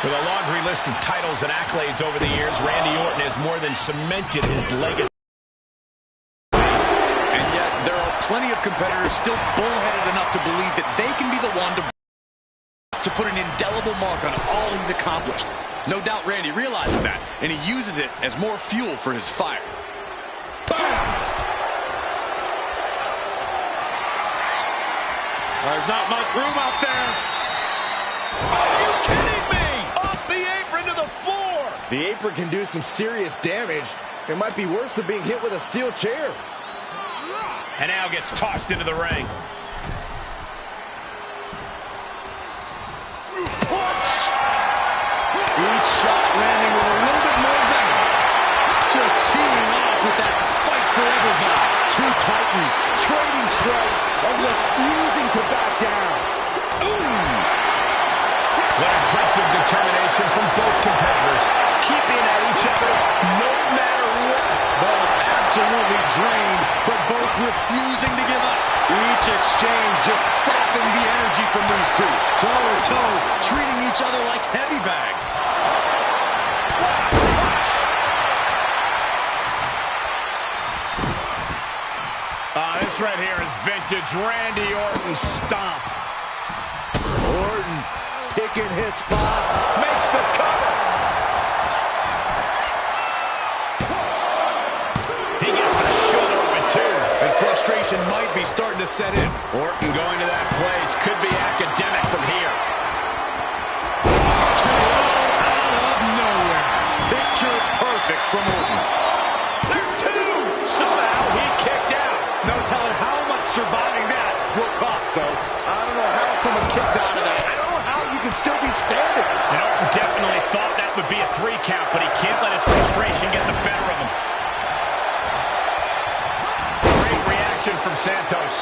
B: With a laundry list of titles and accolades over the years, Randy Orton has more than cemented his legacy.
E: And yet, there are plenty of competitors still bullheaded enough to believe that they can be the one to put an indelible mark on all he's accomplished. No doubt Randy realizes that, and he uses it as more fuel for his fire. Bam! There's not much room out there. Are you kidding me? Off the apron to the floor.
C: The apron can do some serious damage. It might be worse than being hit with a steel chair.
B: And now gets tossed into the ring.
C: Punch!
E: Each shot landing with a little bit more venom. Just teeing off with that fight forever vibe.
C: Two titans trading strikes and refusing to back down.
B: What impressive determination from both competitors, keeping at each other no matter what.
E: Both absolutely drained, but both refusing to give up. Each exchange just sapping the energy from these two. Toe-to-toe, treating each other like heavy bags.
B: This right here is vintage Randy Orton stomp.
C: Orton picking his spot, makes the cover.
B: He gets the shoulder with two.
E: And frustration might be starting to set in.
B: Orton going to that place could be academic from here.
E: Out of nowhere. Picture perfect from Orton.
B: There's two. Somehow he kicked out.
E: No telling how much surviving that will cost, though.
C: I don't know how someone kicks out of that. I don't know how you can still be standing.
B: And Orton definitely thought that would be a 3 count, but he can't let his frustration get the better of him. Great reaction from Santos.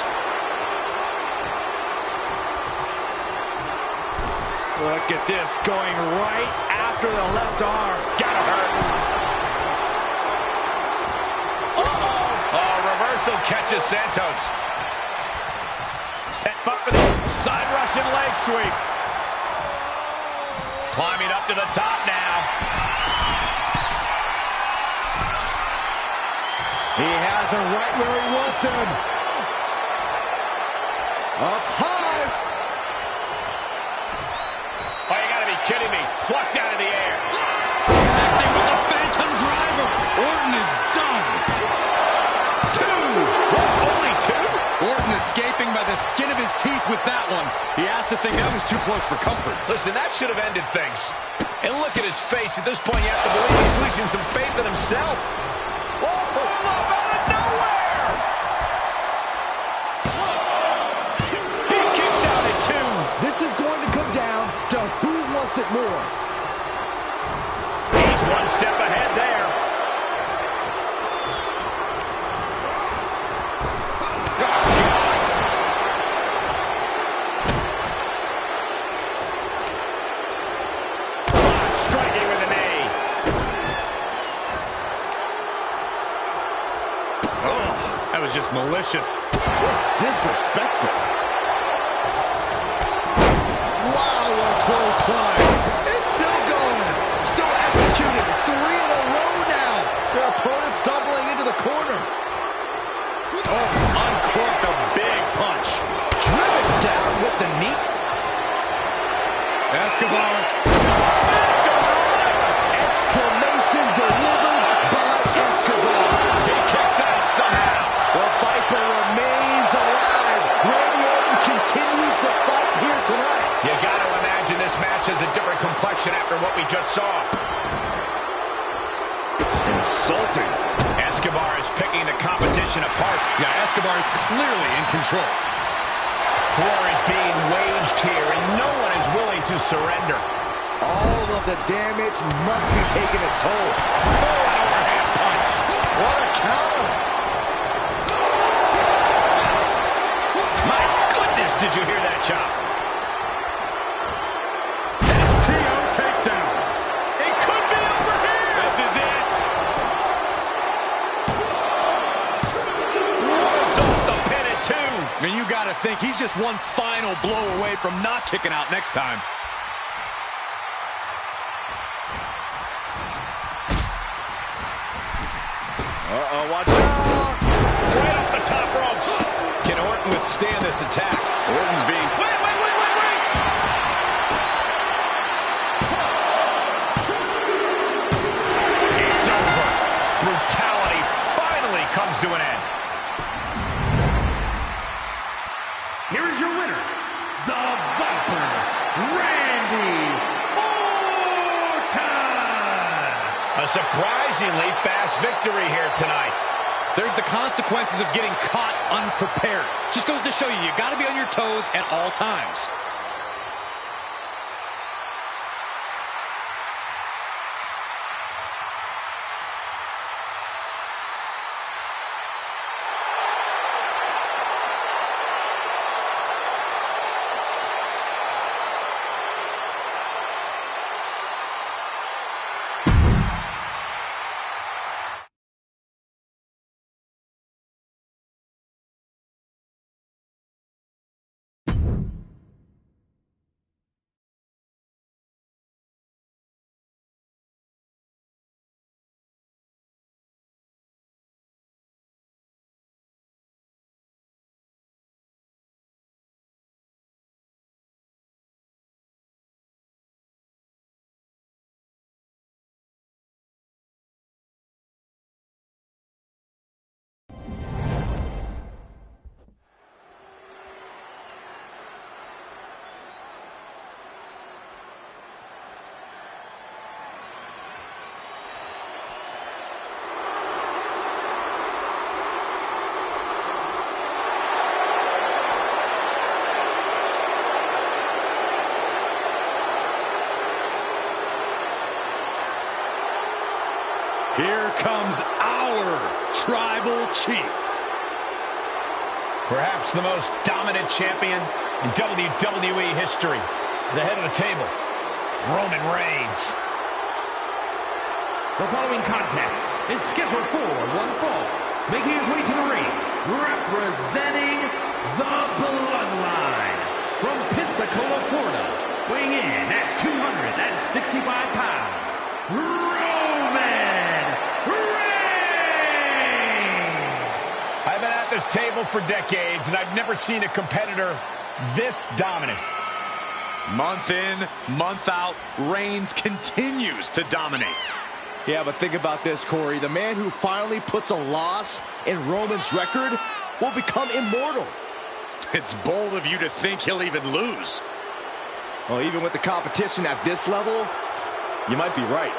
C: Look at this, going right after the left arm. Gotta hurt.
B: Oh, reversal catches Santos. Set up for the side Russian leg sweep. Climbing up to the top now.
C: He has him right where he wants him. Up high.
B: Oh, you gotta be kidding me. Plucked out of the air.
E: Connecting the skin of his teeth with that one. He has to think that was too close for comfort.
B: Listen, that should have ended things. And look at his face. At this point, you have to believe he's losing some faith in himself. Oh, pull up out of nowhere! He kicks out at 2.
C: This is going to come down to who wants it more.
B: He's one step ahead there. Striking with a knee.
E: Oh, that was just malicious.
C: Just disrespectful. Wow, what a clothesline. It's still going. Still executing. 3 in a row now. Their opponent stumbling into the corner.
E: Oh, uncorked a big punch.
C: Driven down with the knee.
E: Escobar.
C: Exclamation delivered by Escobar.
B: He kicks out somehow.
C: The Viper remains alive. Randy Orton continues the fight here tonight.
B: You got to imagine this match has a different complexion after what we just saw.
E: Insulting.
B: Escobar is picking the competition apart.
E: Yeah, Escobar is clearly in control.
B: War is being waged here, and no one is willing to surrender.
C: All of the damage must be taking its toll.
B: Oh, an overhand punch.
C: What a counter.
B: My goodness, did you hear that chop?
E: STO takedown.
B: It could be over here.
E: This is it.
B: Rolls off the pin at 2.
E: And you got to think he's just one final blow away from not kicking out next time.
B: Uh-oh, watch out. Right off the top ropes. Can Orton withstand this attack?
E: Orton's being...
B: Wait. It's over. Brutality finally comes to an end.
A: Here is your winner, the Viper, Randy Orton.
B: A surprisingly fast victory here tonight.
E: There's the consequences of getting caught unprepared. Just goes to show you, you got to be on your toes at all times. Here comes our tribal chief.
B: Perhaps the most dominant champion in WWE history. The head of the table, Roman Reigns.
A: The following contest is scheduled for one fall. Making his way to the ring, representing the Bloodline. From Pensacola, Florida, weighing in at 265 pounds, Roman Reigns!
B: I've been at this table for decades, and I've never seen a competitor this dominant.
E: Month in, month out, Reigns continues to dominate.
C: Yeah, but think about this, Corey. The man who finally puts a loss in Roman's record will become immortal.
E: It's bold of you to think he'll even lose.
C: Well, even with the competition at this level, you might be right.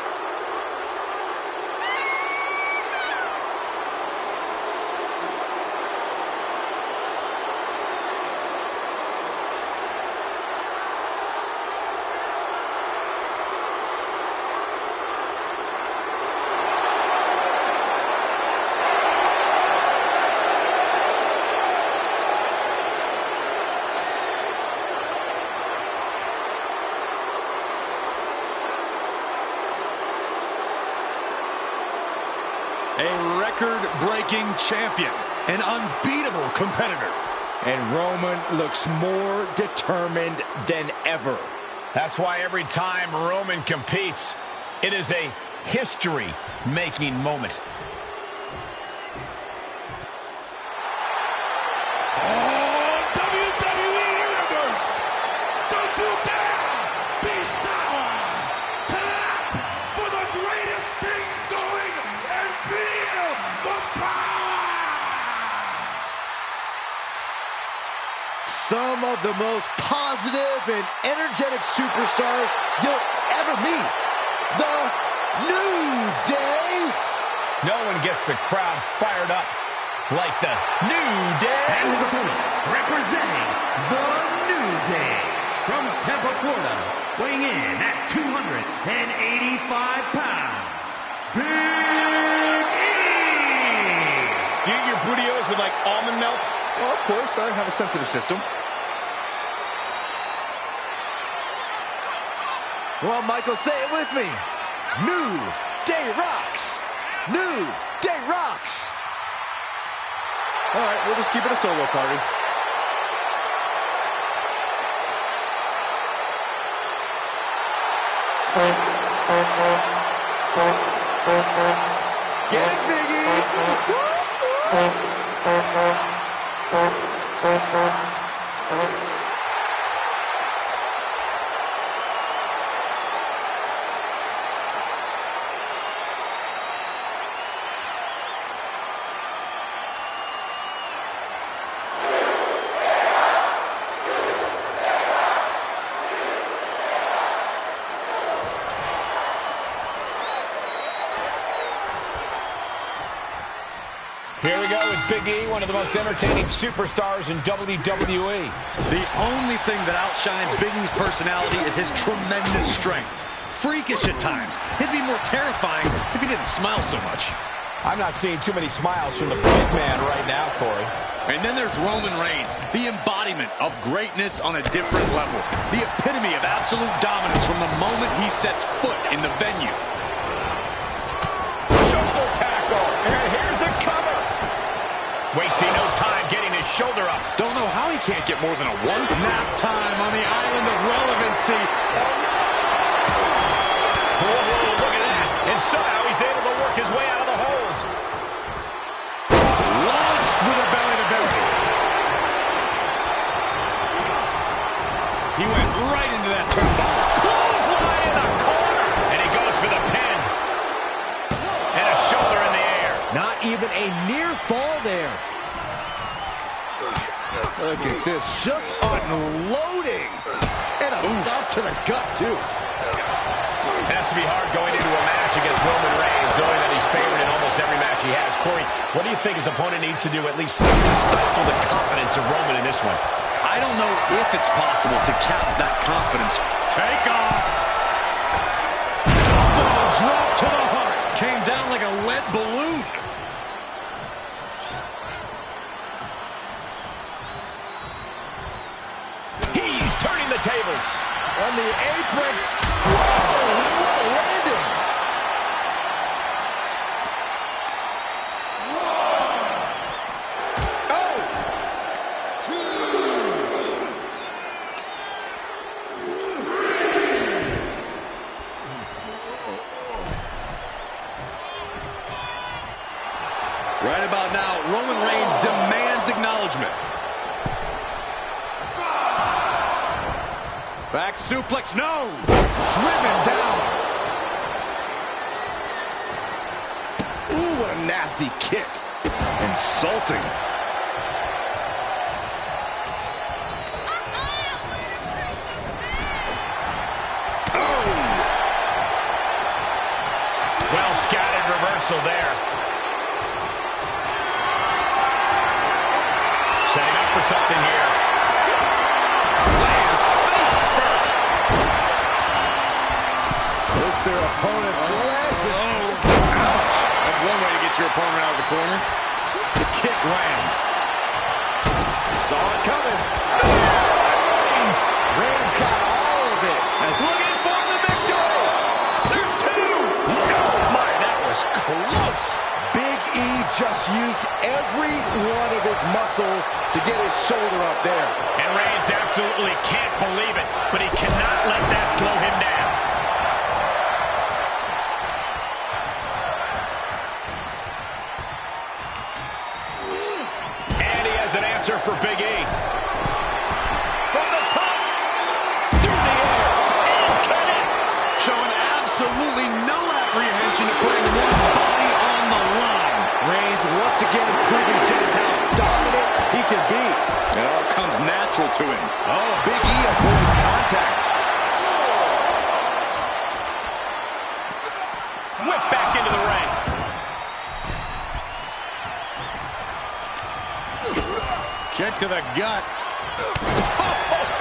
E: A record-breaking champion, an unbeatable competitor.
C: And Roman looks more determined than ever.
B: That's why every time Roman competes, it is a history-making moment.
A: Oh, WWE Universe! Don't you dare be sour! Clap for the greatest thing going and feel the power!
C: Some of the most positive and energetic superstars you'll ever meet. The New Day.
B: No one gets the crowd fired up like the New Day.
A: And his opponent, representing the New Day, from Tampa, Florida, weighing in at 285 pounds, Big E!
C: You eat your burritos with like almond milk? Well, of course, I have a sensitive system. Well, Michael, say it with me. New Day rocks. New Day rocks. All right, we'll just keep it a solo party. Get it, Biggie.
B: Here we go with Big E, one of the most entertaining superstars in WWE.
E: The only thing that outshines Big E's personality is his tremendous strength. Freakish at times. He'd be more terrifying if he didn't smile so much.
B: I'm not seeing too many smiles from the big man right now, Corey.
E: And then there's Roman Reigns, the embodiment of greatness on a different level. The epitome of absolute dominance from the moment he sets foot in the venue.
B: Shoulder tackle, and here's a cover. Wasting no time getting his shoulder up.
E: Don't know how he can't get more than a one. Nap time on the island of relevancy.
B: Whoa, look at that. And somehow he's able to work his way out of the holds.
E: Launched with a belly-to-belly. He went right into that turnbuckle.
B: Clothesline in the corner. And he goes for the pin. And a shoulder in the air.
C: Not even a near fall there. Look at this, just unloading. And a stop to the gut, too.
B: It has to be hard going into a match against Roman Reigns, knowing that he's favored in almost every match he has. Corey, what do you think his opponent needs to do, at least to stifle the confidence of Roman in this one?
E: I don't know if it's possible to cap that confidence. Take off. Elbow drop to the heart. Came down like a lead balloon.
B: He's turning the tables.
C: On the apron. Whoa, what a landing. Oh. 2, 3.
E: Right about now, Roman Reigns demands acknowledgement. Back suplex, no! Driven down.
C: Ooh, what a nasty kick. Insulting.
B: reversal there. Setting up for something here. Lands face first.
C: Puts their opponent's legs.
E: Ouch. That's one way to get your opponent out of the corner. The kick lands.
C: Saw it coming. Reigns got all of it.
B: Looking for the victory. There's two. Oh, my, that was close.
C: Big E just used every one of his muscles to get his shoulder up there.
B: And Reigns absolutely can't believe it, but he cannot let that slow him down. And he has an answer for Big E. From the top, through the air, and connects.
E: Showing absolutely no apprehension to putting one's body on the line.
C: Reigns once again proving just how dominant he can be.
E: It all comes natural to him.
C: Oh, Big E avoids contact.
B: Whip back into the ring.
E: Kick to the gut.
B: Oh,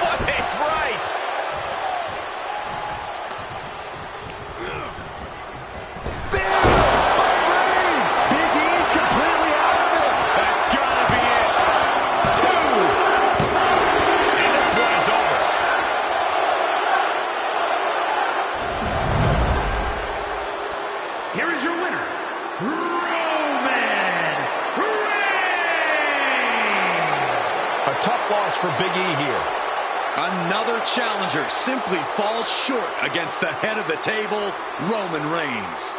B: what a right.
C: Big E's completely out of it.
B: That's gotta be it. Two. And this one is over.
A: Here is your winner, Roman Reigns.
B: A tough loss for Big E here.
E: Another challenger simply falls short against the head of the table, Roman Reigns.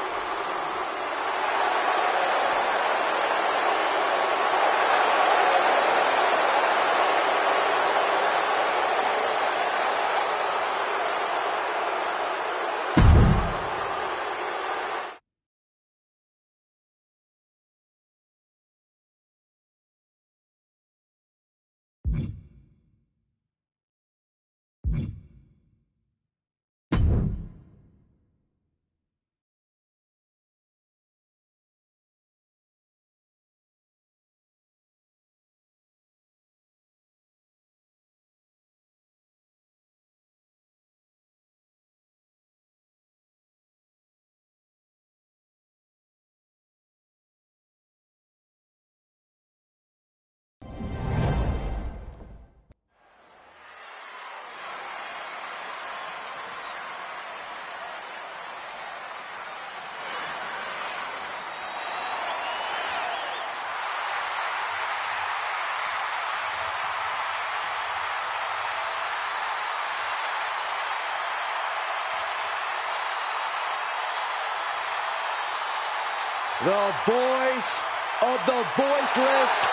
C: The voice of the voiceless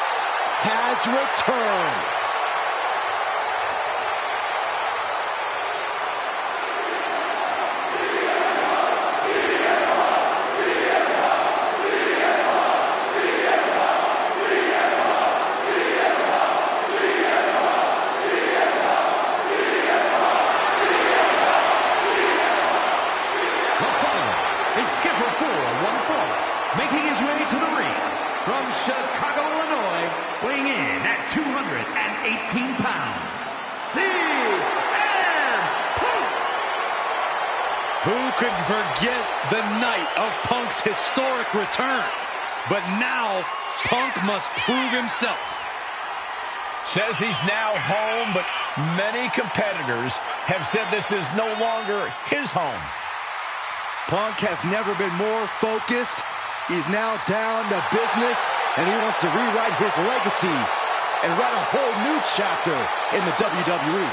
C: has returned.
A: Making his way to the ring from Chicago, Illinois, weighing in at 218 pounds, CM Punk!
E: Who could forget the night of Punk's historic return? But now, Punk must prove himself.
B: Says he's now home, but many competitors have said this is no longer his home.
C: Punk has never been more focused. He's now down to business, and he wants to rewrite his legacy and write a whole new chapter in the WWE.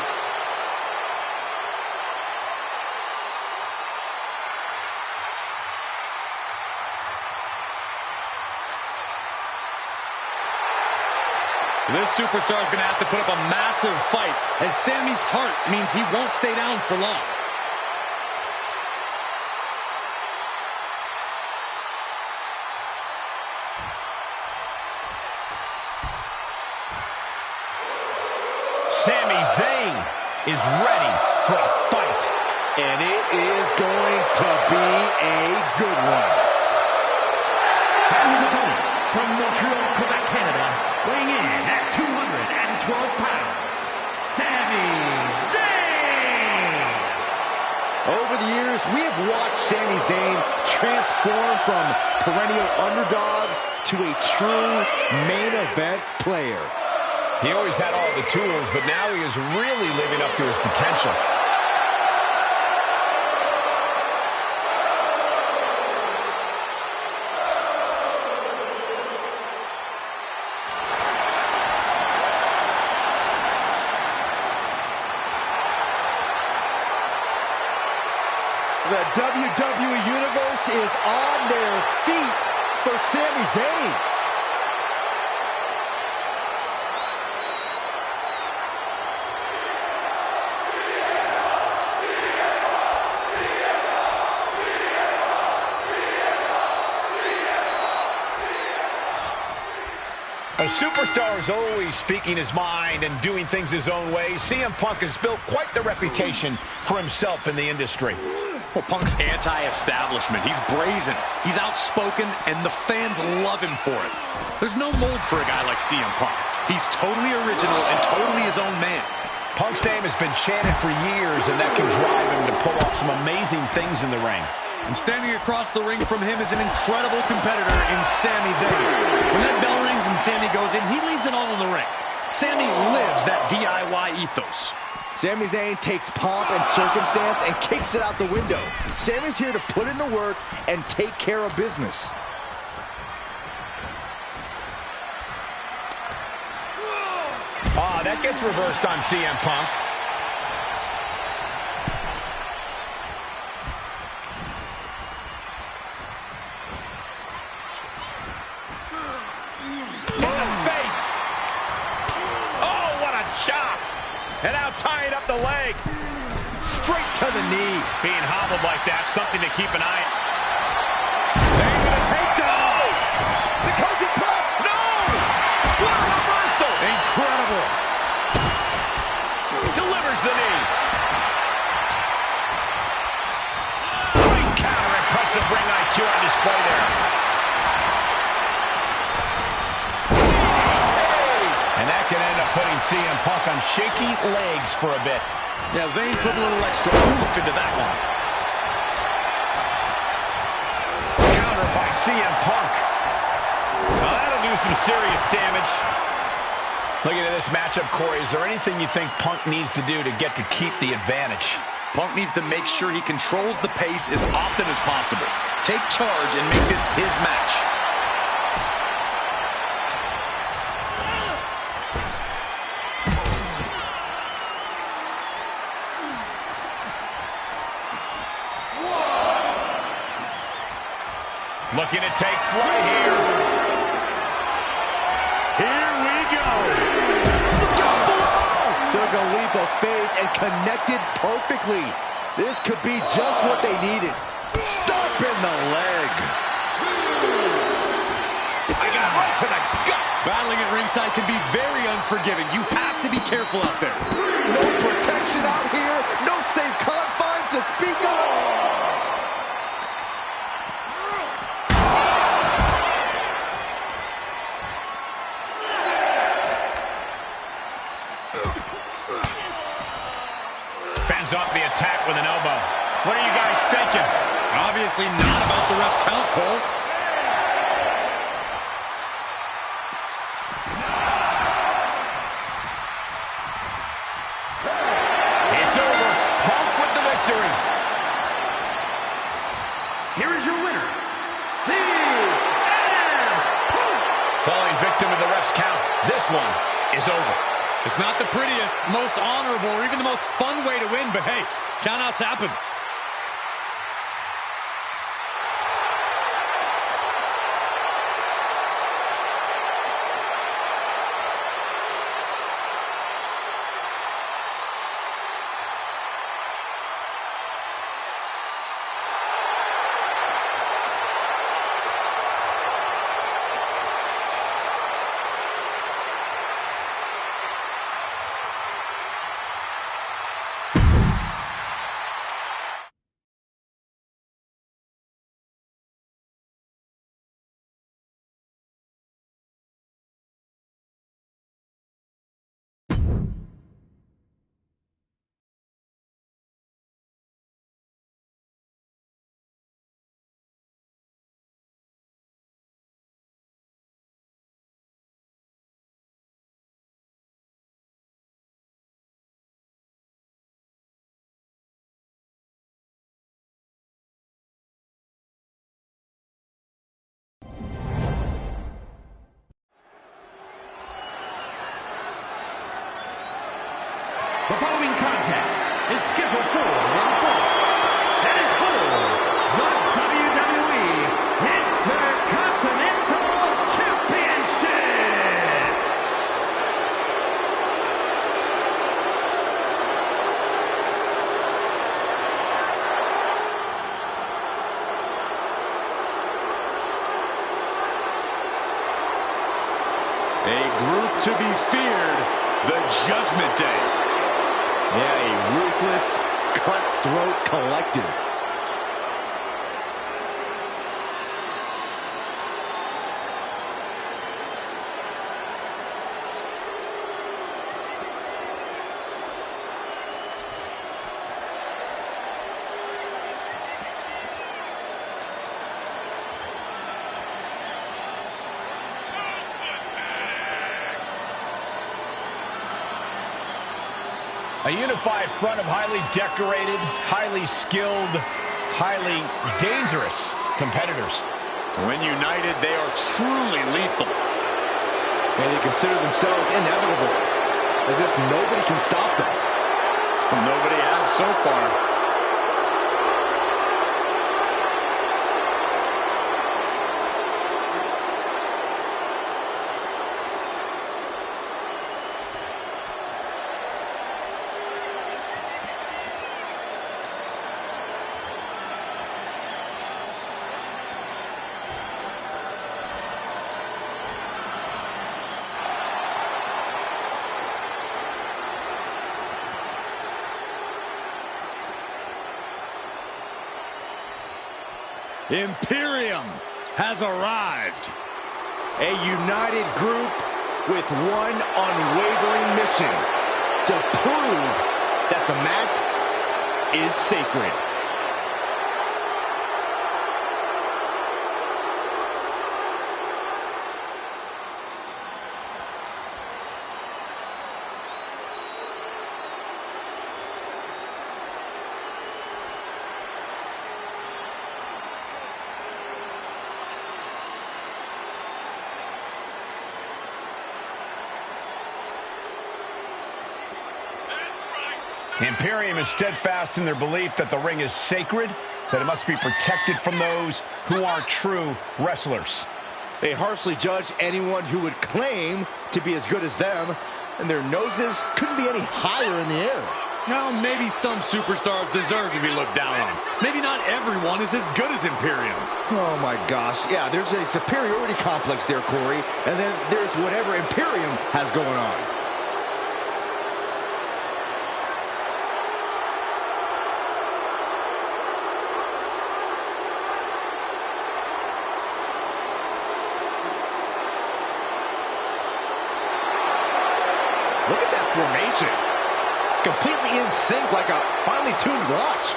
E: This superstar is going to have to put up a massive fight, as Sammy's heart means he won't stay down for long.
B: Sami Zayn is ready for a fight.
C: And it is going to be a good one.
A: And his opponent from Montreal, Quebec, Canada, weighing in at 212 pounds, Sami Zayn.
C: Over the years, we have watched Sami Zayn transform from perennial underdog to a true main event player.
B: He always had all the tools, but now he is really living up to his potential.
C: The WWE Universe is on their feet for Sami Zayn.
B: A superstar is always speaking his mind and doing things his own way. CM Punk has built quite the reputation for himself in the industry.
E: Well, Punk's anti-establishment. He's brazen, he's outspoken, and the fans love him for it. There's no mold for a guy like CM Punk. He's totally original and totally his own man.
B: Punk's name has been chanted for years, and that can drive him to pull off some amazing things in the ring.
E: And standing across the ring from him is an incredible competitor in Sami Zayn. When that bell rings and Sami goes in, he leaves it all in the ring. Sami lives that DIY ethos.
C: Sami Zayn takes pomp and circumstance and kicks it out the window. Sami's here to put in the work and take care of business.
B: Ah, that gets reversed on CM Punk. And now tying up the leg.
C: Straight to the knee.
B: Being hobbled like that, something to keep an eye on. Zayn gonna take down.
C: The coaching clutch.
B: No! What a reversal!
C: Incredible.
B: Delivers the knee. Great counter. Impressive ring IQ on display there. And that can end up putting CM Punk on shaky legs for a bit.
E: Yeah, Zayn put a little extra oomph into that one.
B: Counter by CM Punk. Now that'll do some serious damage. Looking at this matchup, Corey, is there anything you think Punk needs to do to get to keep the advantage?
E: Punk needs to make sure he controls the pace as often as possible. Take charge and make this his match.
B: Looking to take flight here. Here we go.
C: Look out below. Took a leap of faith and connected perfectly. This could be just what they needed. Stomp in the leg.
B: I got right to the gut.
E: Battling at ringside can be very unforgiving. You have to be careful out there.
C: No protection out here. No safe confines to speak of.
B: Fends off the attack with an elbow. What are you guys thinking?
E: Obviously not about the ref's count, Cole.
B: It's over. Punk with the victory.
A: Here is your winner, CM Punk.
B: Falling victim of the ref's count. This one is over.
E: It's not the prettiest, most honorable, or even the most fun way to win, but hey, countouts happen.
A: The following contest is scheduled for one fall. That is for the WWE Intercontinental Championship.
E: A group to be feared, the Judgment Day.
C: Yeah, a ruthless, cutthroat collective.
B: A unified front of highly decorated, highly skilled, highly dangerous competitors.
E: When united, they are truly lethal.
C: And they consider themselves inevitable, as if nobody can stop them.
E: Well, nobody has so far. Imperium has arrived.
C: A united group with one unwavering mission: to prove that the mat is sacred.
B: Imperium is steadfast in their belief that the ring is sacred, that it must be protected from those who aren't true wrestlers.
C: They harshly judge anyone who would claim to be as good as them, and their noses couldn't be any higher in the air.
D: Well, maybe some superstars deserve to be looked down on. Maybe not everyone is as good as Imperium.
C: Oh my gosh, yeah, there's a superiority complex there, Corey, and then there's whatever Imperium has going on. Look at that formation. Completely in sync, like a finely tuned watch.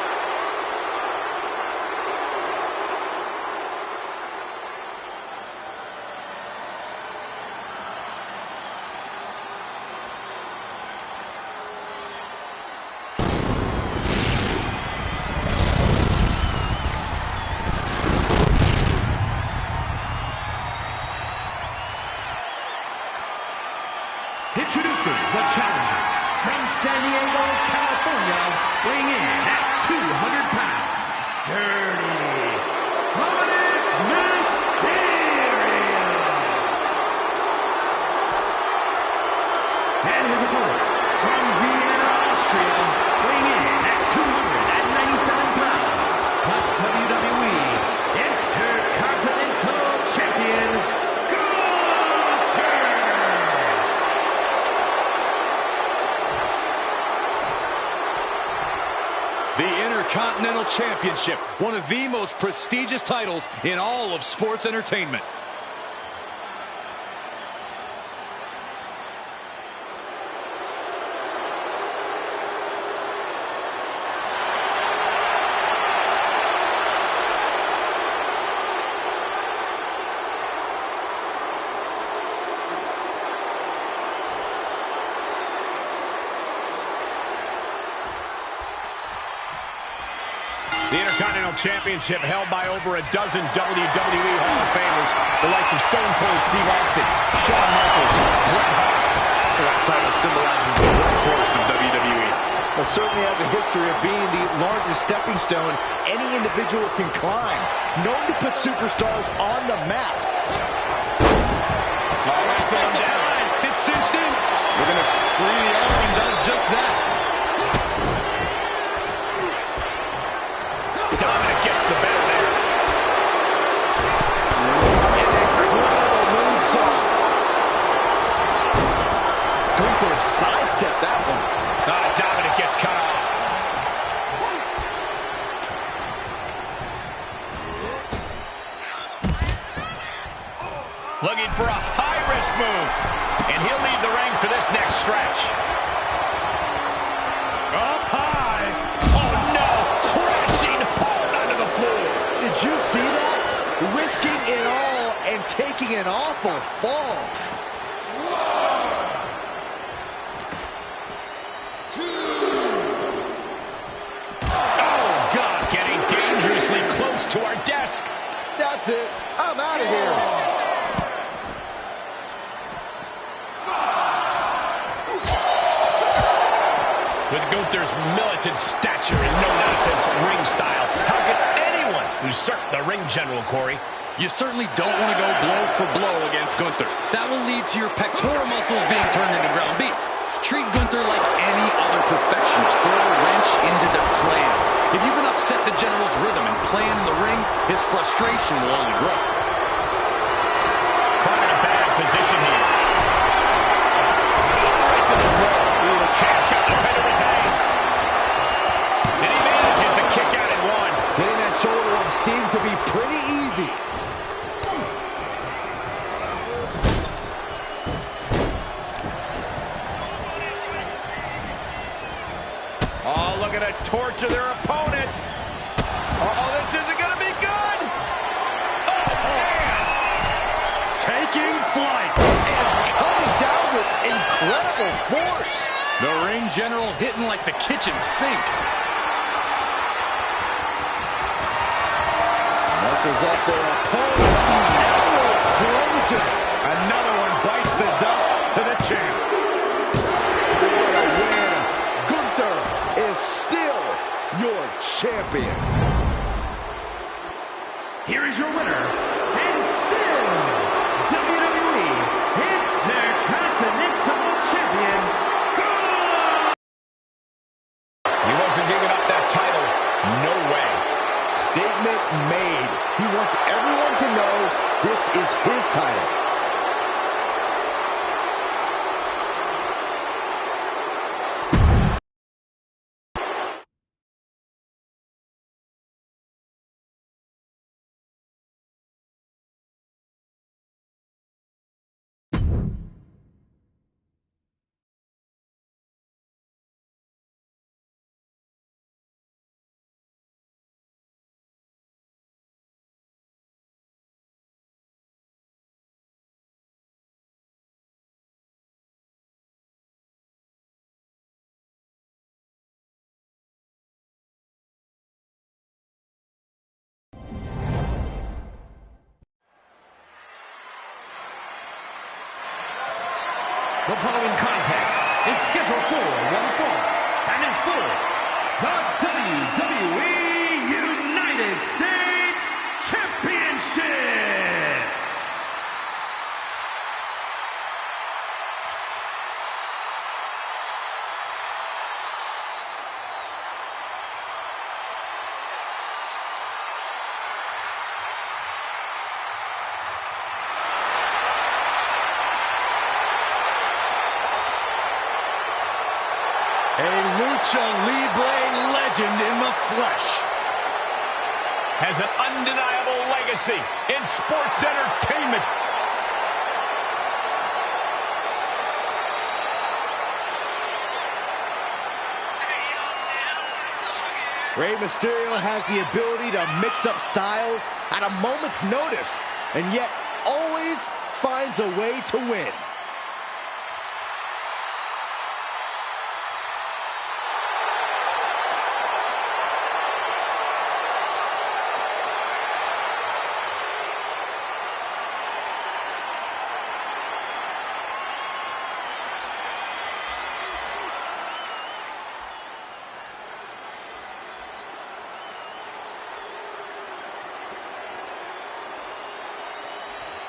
A: Introducing the challenger from San Diego, California, weighing in at 200 pounds, Dirty Dominic Mysterio. And his opponent from Vienna, Austria, weighing in at 297 pounds, the WWE Intercontinental Champion,
E: The Intercontinental Championship, one of the most prestigious titles in all of sports entertainment.
B: The Intercontinental Championship held by over a dozen WWE Hall of Famers, the likes of Stone Cold Steve Austin, Shawn Michaels, Bret Hart.
E: That title symbolizes the workhorse of WWE.
C: certainly has a history of being the largest stepping stone any individual can climb. Known to put superstars on the map.
E: It's cinched in. We're going to free the arm and does just that.
B: Dominic gets the better there.
C: An incredible moonsault. Gunther sidestepped that one.
B: Dominic gets cut off. Looking for a high-risk move. And he'll leave the ring for this next stretch.
D: Up high.
B: Oh, no. Crashing hard onto the floor.
C: Did you see that? Risking it all and taking an awful fall.
B: 2. Oh, God. Getting dangerously close to our desk.
C: That's it. I'm out of here.
B: With Gunther's militant stature and no-nonsense ring style, how could anyone usurp the ring general, Corey?
E: You certainly don't want to go blow for blow against Gunther. That will lead to your pectoral muscles being turned into ground beef. Treat Gunther like any other perfectionist. Throw a wrench into their plans. If you can upset the general's rhythm and plan in the ring, his frustration will only grow.
B: Caught in a bad position here. Right to the throat. Ooh, Champ's got the pin to retain. And he manages to kick out at 1.
C: Getting that shoulder up seemed to be pretty easy.
B: Oh, look at it torture their opponent. Oh, this isn't going to be good. Oh, man.
D: Taking flight.
C: And coming down with incredible force.
E: The ring general hitting like the kitchen sink.
C: Muscles up their opponent. Elbow explosion.
D: Another one bites the dust to the champ.
C: What a win. Gunther is still your champion.
A: Here is your winner, and still WWE Intercontinental Champion, Gunther.
B: He wasn't giving up that title. No way.
C: Statement made. He wants everyone to know this is his title.
A: The following contest is scheduled for one fall and is for the WWE United States Championship.
D: A Lucha Libre legend in the flesh.
B: Has an undeniable legacy in sports entertainment.
C: Rey Mysterio has the ability to mix up styles at a moment's notice, and yet always finds a way to win.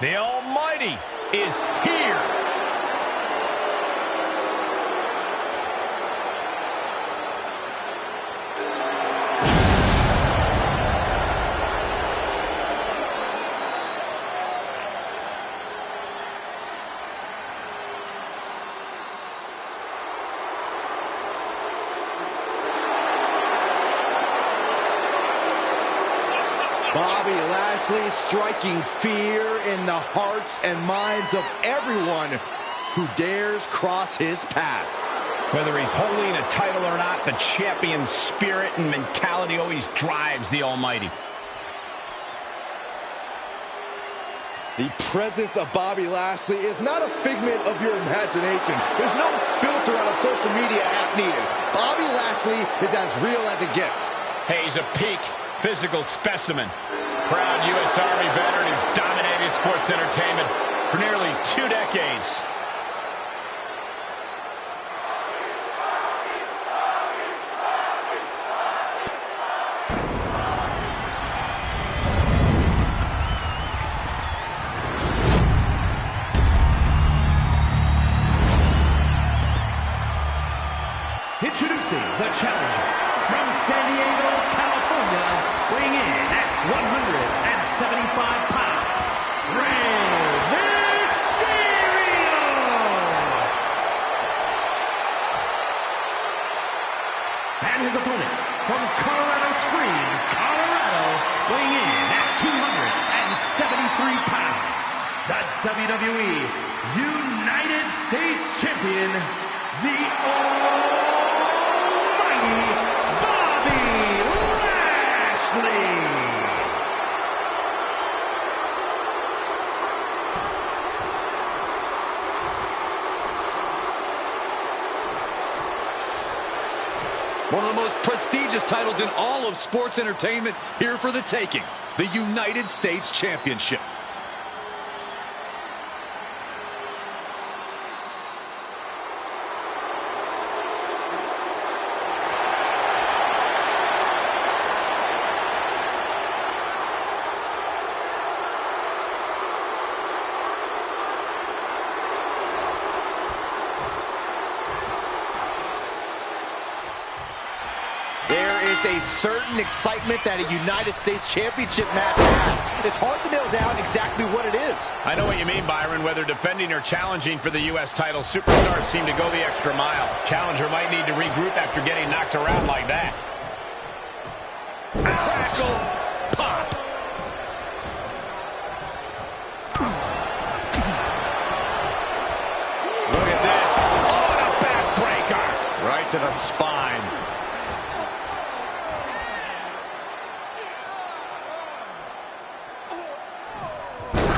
B: The Almighty is here.
C: Bobby Lashley striking fear in the hearts and minds of everyone who dares cross his path.
B: Whether he's holding a title or not, the champion spirit and mentality always drives the Almighty.
C: The presence of Bobby Lashley is not a figment of your imagination. There's no filter on a social media app needed. Bobby Lashley is as real as it gets.
B: Hey, he's a peak physical specimen. Proud U.S. Army veteran who's dominated sports entertainment for nearly 2 decades.
A: Introducing the challenger from San Diego, California, weighing in at 175 pounds, Rey Mysterio! And his opponent from Colorado Springs, Colorado, weighing in at 273 pounds, the WWE United States Champion, the Bobby Lashley!
E: One of the most prestigious titles in all of sports entertainment here for the taking. The United States Championship.
C: There is a certain excitement that a United States Championship match has. It's hard to nail down exactly what it is.
B: I know what you mean, Byron. Whether defending or challenging for the U.S. title, superstars seem to go the extra mile. Challenger might need to regroup after getting knocked around like that. Tackle, pop. Look at this. Oh, and a backbreaker. Right to the spine.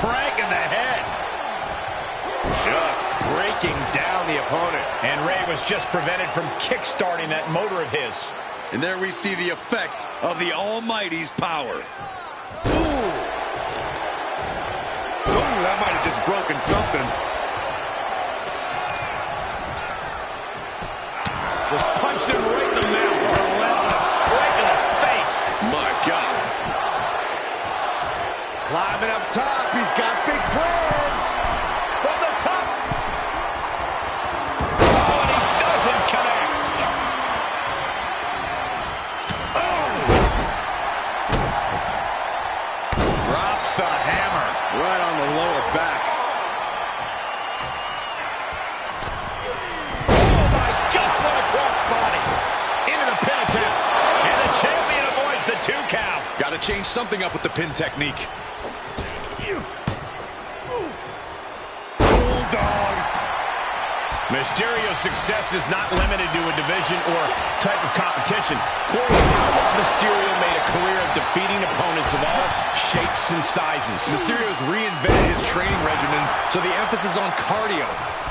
B: Crank in the head. Just breaking down the opponent. And Rey was just prevented from kick-starting that motor of his.
E: And there we see the effects of the Almighty's power.
C: Ooh, that might have just broken something.
B: Just punched him right in the mouth. Relentless. Right in the face.
E: My God.
C: Climbing up top, he's got big plans. From the top.
B: Oh, and he doesn't connect. Oh! Drops the hammer.
C: Right on the lower back.
B: Oh, my God, what a crossbody. Into the pin attempt. And the champion avoids the 2 count.
E: Got to change something up with the pin technique.
B: Bulldog. Mysterio's success is not limited to a division or type of competition. Corey, how has Mysterio made a career of defeating opponents of all shapes and sizes?
E: Mysterio's reinvented his training regimen, so the emphasis on cardio,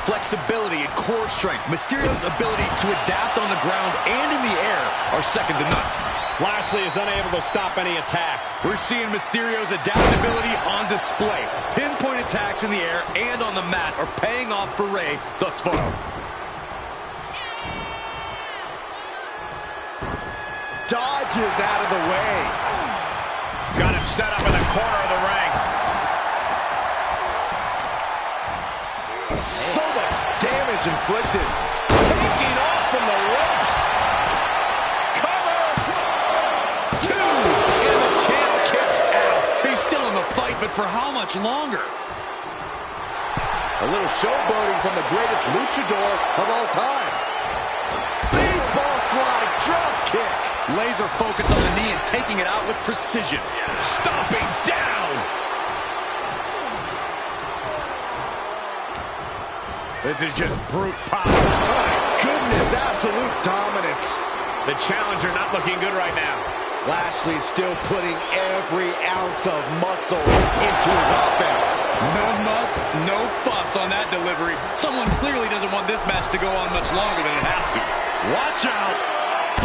E: flexibility, and core strength. Mysterio's ability to adapt on the ground and in the air are second to none.
B: Lashley is unable to stop any attack.
E: We're seeing Mysterio's adaptability on display. Pinpoint attacks in the air and on the mat are paying off for Rey thus far.
C: Dodges out of the way.
B: Got him set up in the corner of the ring.
C: So much damage inflicted. Taking off from the ropes. Cover.
E: 2. And the champ kicks out. He's still in the fight, but for how much longer?
C: A little showboating from the greatest luchador of all time. Baseball slide, drop kick.
E: Laser focused on the knee and taking it out with precision.
B: Stomping down. This is just brute power.
C: My goodness, absolute dominance.
B: The challenger not looking good right now.
C: Lashley still putting every ounce of muscle into his offense.
E: No muss, no fuss on that delivery. Someone clearly doesn't want this match to go on much longer than it has to.
B: Watch out.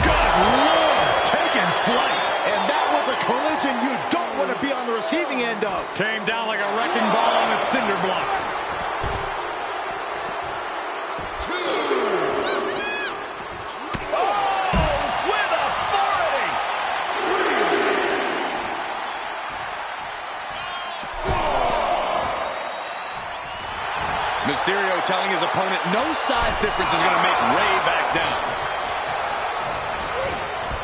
E: Good Lord, taking flight.
C: And that was a collision you don't want to be on the receiving end of.
D: Came down like a wrecking ball on a cinder block.
E: Mysterio telling his opponent no size difference is going to make Ray back down.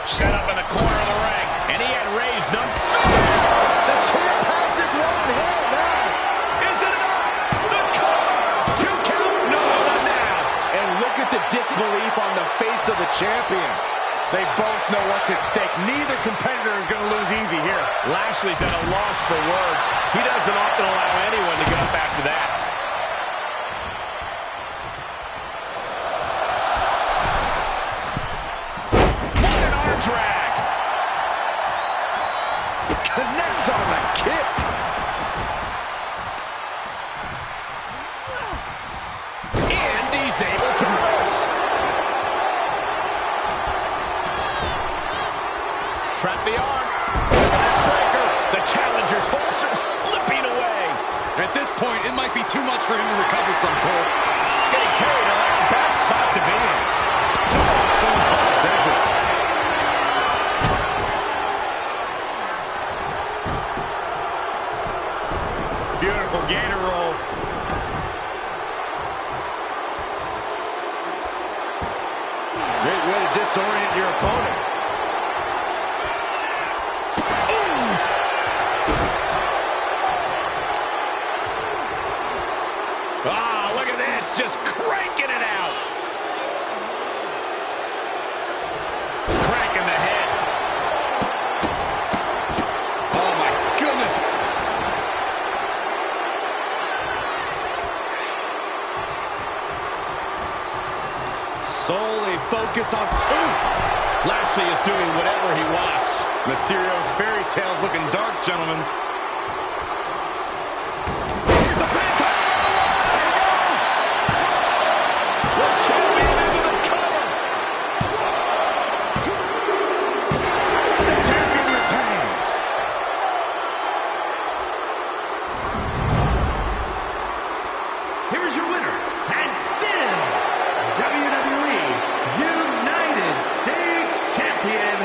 B: Set up in the corner of the ring, and he had Ray's numbers.
C: The champ has his one in hand now.
B: Is it enough? The cover! 2 count? No, not now.
C: And look at the disbelief on the face of the champion. They both know what's at stake. Neither competitor is going to lose easy here.
B: Lashley's at a loss for words. He doesn't often allow anyone to get up after that. Drag.
C: Connects on the kick.
B: And he's able to press. Trap the arm. Breaker. The challenger's hopes are slipping away.
E: At this point, it might be too much for him to recover from, Cole.
B: Getting carried around. Bad spot to be in.
C: Someone call the dentist.
B: Beautiful gator roll.
C: Great way to disorient your opponent.
B: Ah, look at this. Just cranking it out. Cranking the head.
E: Oh, my goodness.
C: Solely focused on...
B: Lashley is doing whatever he wants.
C: Mysterio's fairy tale's looking dark, gentlemen.
A: Here's your winner, and still WWE United States Champion,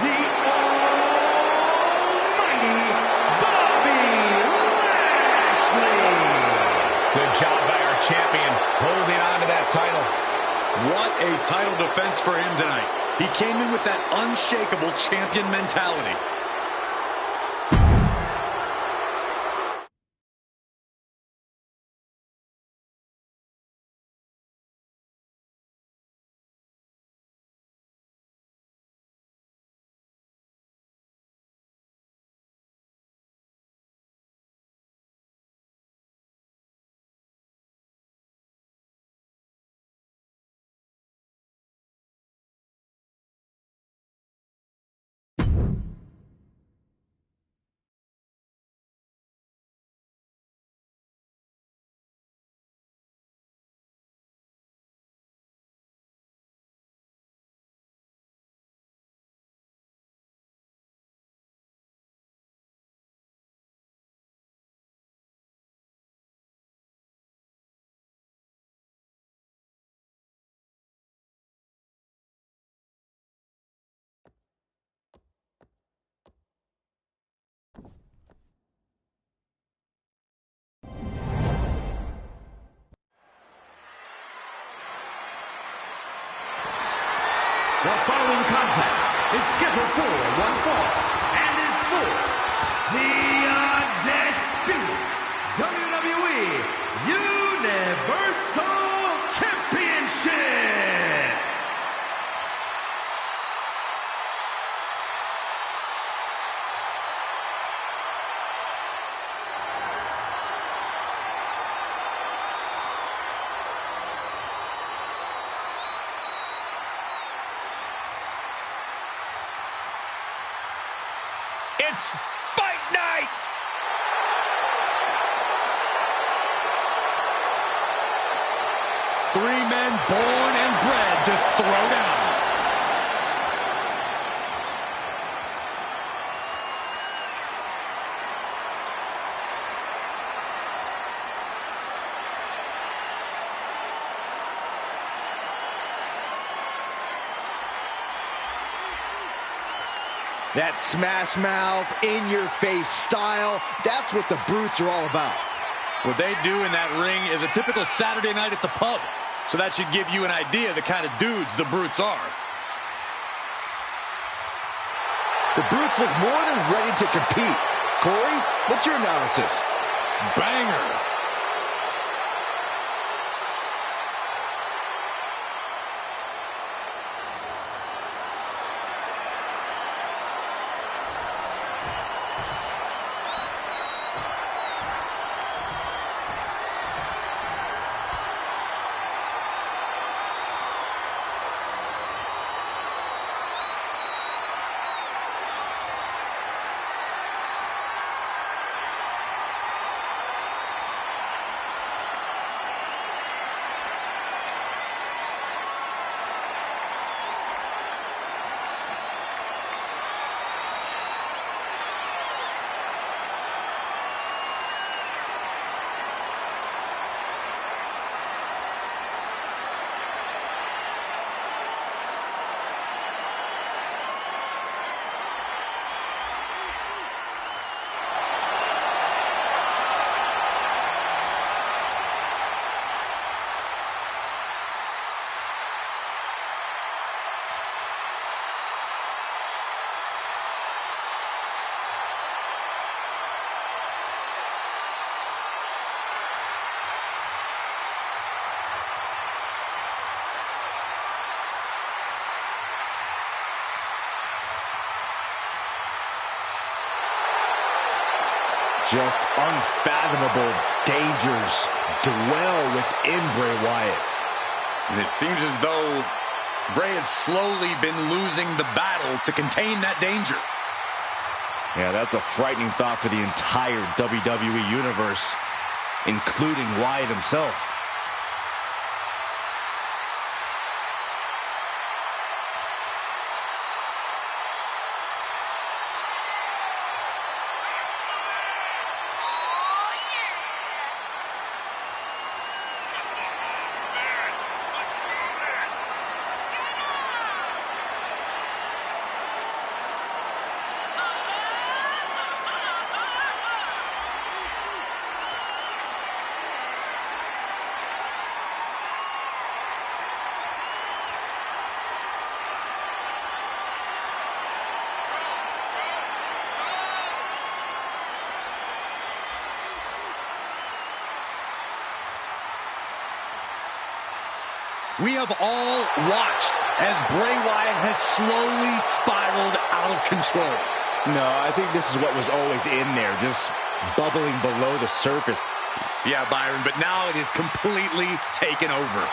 A: the almighty Bobby Lashley.
B: Good job by our champion, holding on to that title.
E: What a title defense for him tonight. He came in with that unshakable champion mentality.
A: The following contest is scheduled for one fall and is for the undisputed WWE Universal Championship.
B: It's fight night!
E: Three men born and bred to throw down.
C: That smash mouth, in-your-face style, that's what the Brutes are all about.
E: What they do in that ring is a typical Saturday night at the pub. So that should give you an idea of the kind of dudes the Brutes are.
C: The Brutes look more than ready to compete. Corey, what's your analysis?
E: Banger.
C: Just unfathomable dangers dwell within Bray Wyatt.
E: And it seems as though Bray has slowly been losing the battle to contain that danger.
C: Yeah, that's a frightening thought for the entire WWE Universe, including Wyatt himself.
E: We have all watched as Bray Wyatt has slowly spiraled out of control.
C: No, I think this is what was always in there, just bubbling below the surface.
E: Yeah, Byron, but now it is completely taken over.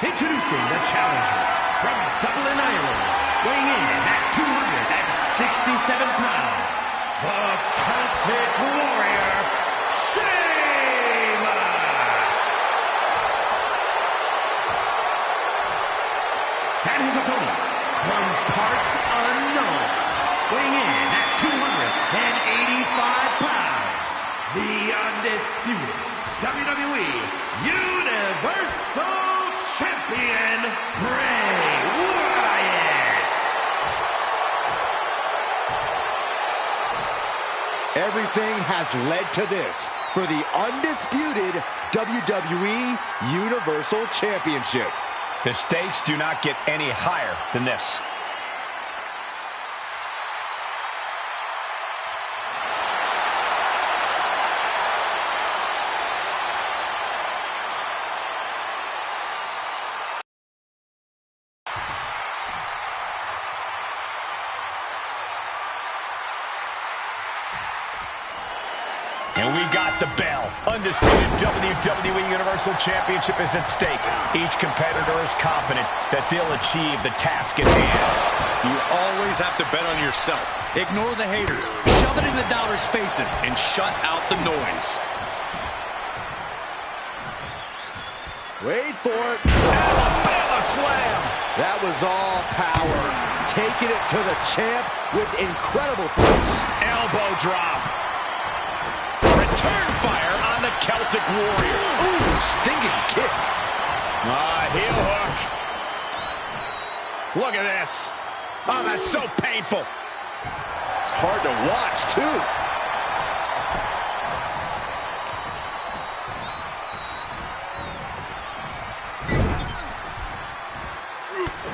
A: Introducing the challenger from Dublin, Ireland, weighing in at 267 pounds, the Celtic Warrior, Sheamus! And his opponent, from parts unknown, weighing in at 285 pounds, the undisputed WWE Universal Champion, Bray Wyatt!
C: Everything has led to this for the undisputed WWE Universal Championship.
B: The stakes do not get any higher than this. And we got the bell. Undisputed WWE Universal Championship is at stake. Each competitor is confident that they'll achieve the task at hand.
E: You always have to bet on yourself. Ignore the haters, shove it in the doubters' faces, and shut out the noise.
C: Wait for it.
B: Alabama slam.
C: That was all power. Taking it to the champ with incredible force.
B: Elbow drop. Return fire on the Celtic Warrior.
C: Ooh, stinging kick.
B: Heel hook. Look at this. Oh, that's so painful.
C: It's hard to watch, too.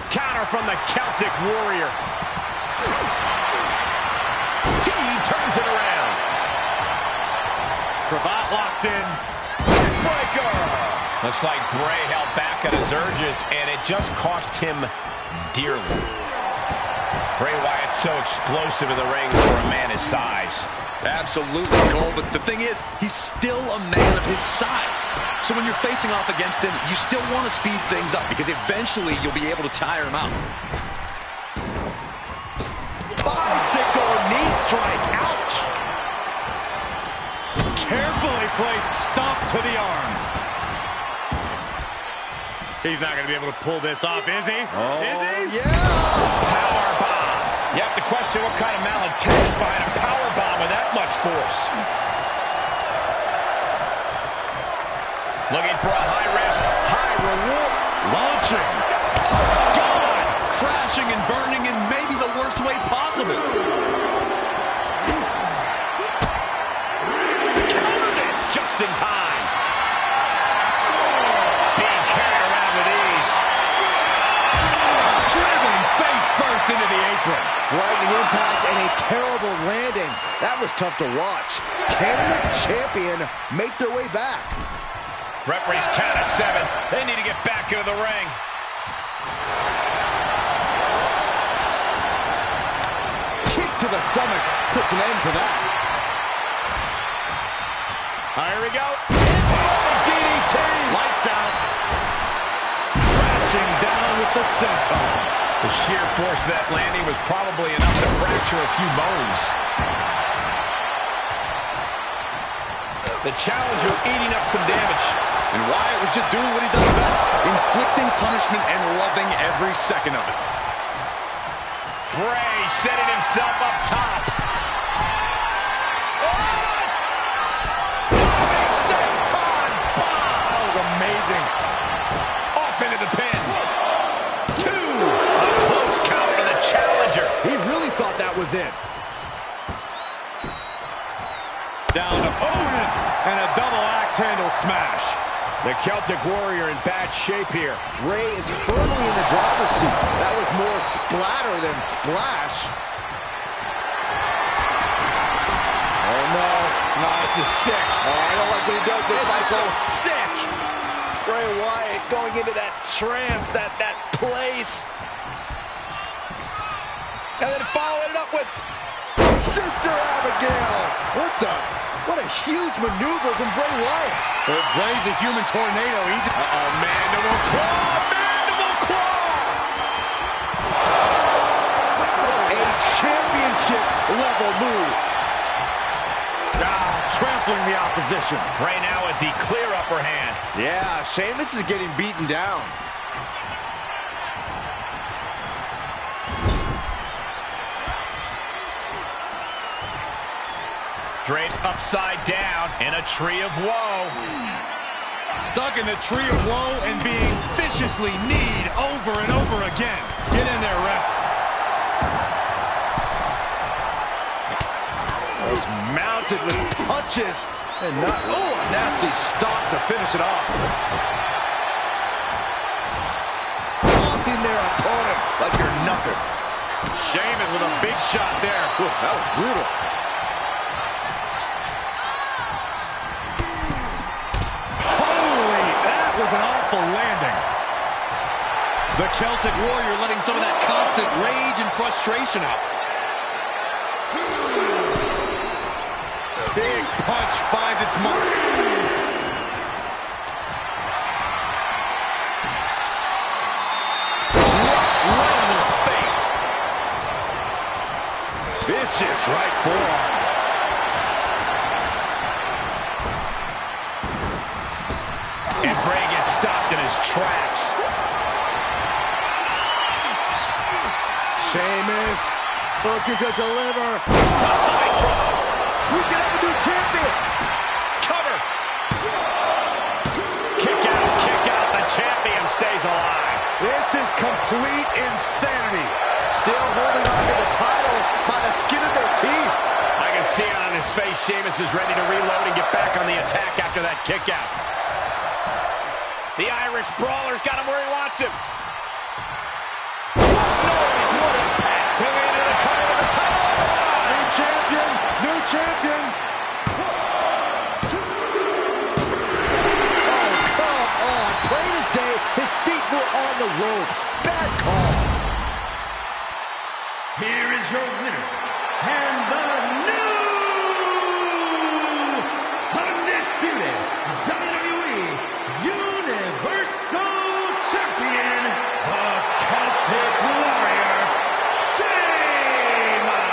B: Counter from the Celtic Warrior. He turns it around.
D: Cravat locked in.
B: Breaker. Looks like Bray held back on his urges, and it just cost him dearly. Bray Wyatt's so explosive in the ring for a man his size.
E: Absolutely, Cole, but the thing is, he's still a man of his size. So when you're facing off against him, you still want to speed things up because eventually you'll be able to tire him out.
C: Bicycle knee strike. Ouch.
D: Carefully placed stomp to the arm. He's not going to be able to pull this off, is he?
C: Oh,
D: is he?
C: Yeah.
B: Power bomb. You have to question what kind of malintent is behind a power bomb with that much force. Looking for a high risk, high reward.
D: Launching.
E: God! Crashing and burning in maybe the worst way possible.
B: Countered it just in time. Being carried around with ease.
D: Driven face first into the apron.
C: Frightening impact and a terrible landing. That was tough to watch. Can the champion make their way back?
B: Referee's count at 7. They need to get back into the ring.
C: Kick to the stomach puts an end to that.
B: Here we go. DDT.
E: Lights out.
D: Crashing down with the senton.
B: The sheer force of that landing was probably enough to fracture a few bones. The challenger eating up some damage.
E: And Wyatt was just doing what he does best, inflicting punishment and loving every second of it.
B: Bray setting himself up top. Senton bomb.
D: That was amazing.
B: Off into the pin. 2. A close counter to the challenger.
C: He really thought that was it.
D: Down to Otis and a double axe handle smash.
B: The Celtic Warrior in bad shape here.
C: Bray is firmly in the driver's seat. That was more splatter than splash. Oh, no.
B: No, this is sick.
C: Oh, I don't like when he does this, Michael.
B: Sick.
C: Bray Wyatt going into that trance, that place. And then following it up with Sister Abigail. What the? What a huge maneuver from Bray Wyatt.
D: Well, Bray's a human tornado.
B: Uh-oh, mandible claw! Mandible claw!
C: A championship level move.
D: Trampling the opposition.
B: Bray now with the clear upper hand.
C: Yeah, Sheamus is getting beaten down.
B: Draped upside down in a tree of woe.
D: Stuck in the tree of woe and being viciously kneed over and over again. Get in there, ref.
C: He's mounted with punches and not, oh, a nasty stop to finish it off. Tossing their opponent like they're nothing.
D: Sheamus with a big shot there.
C: Ooh, that was brutal.
D: Holy, that was an awful landing. The Celtic Warrior letting some of that constant rage and frustration out. Big punch finds its mark. Drop right in their face. Vicious right forearm.
B: And Bray gets stopped in his tracks.
C: Sheamus looking to deliver.
B: High cross.
C: We can have a new champion.
B: Cover. Kick out. The champion stays alive.
C: This is complete insanity. Still holding on to the title by the skin of their teeth.
B: I can see it on his face. Sheamus is ready to reload and get back on the attack after that kick out. The Irish Brawler's got him where he wants him.
C: Noise, what impact. Going into the corner of the title.
D: New champion, new champion.
C: Oh, come on. Plain as day, his feet were on the ropes. Bad call.
A: Here is your winner, and the new undisputed WWE Universal Champion, the Celtic Warrior, Sheamus.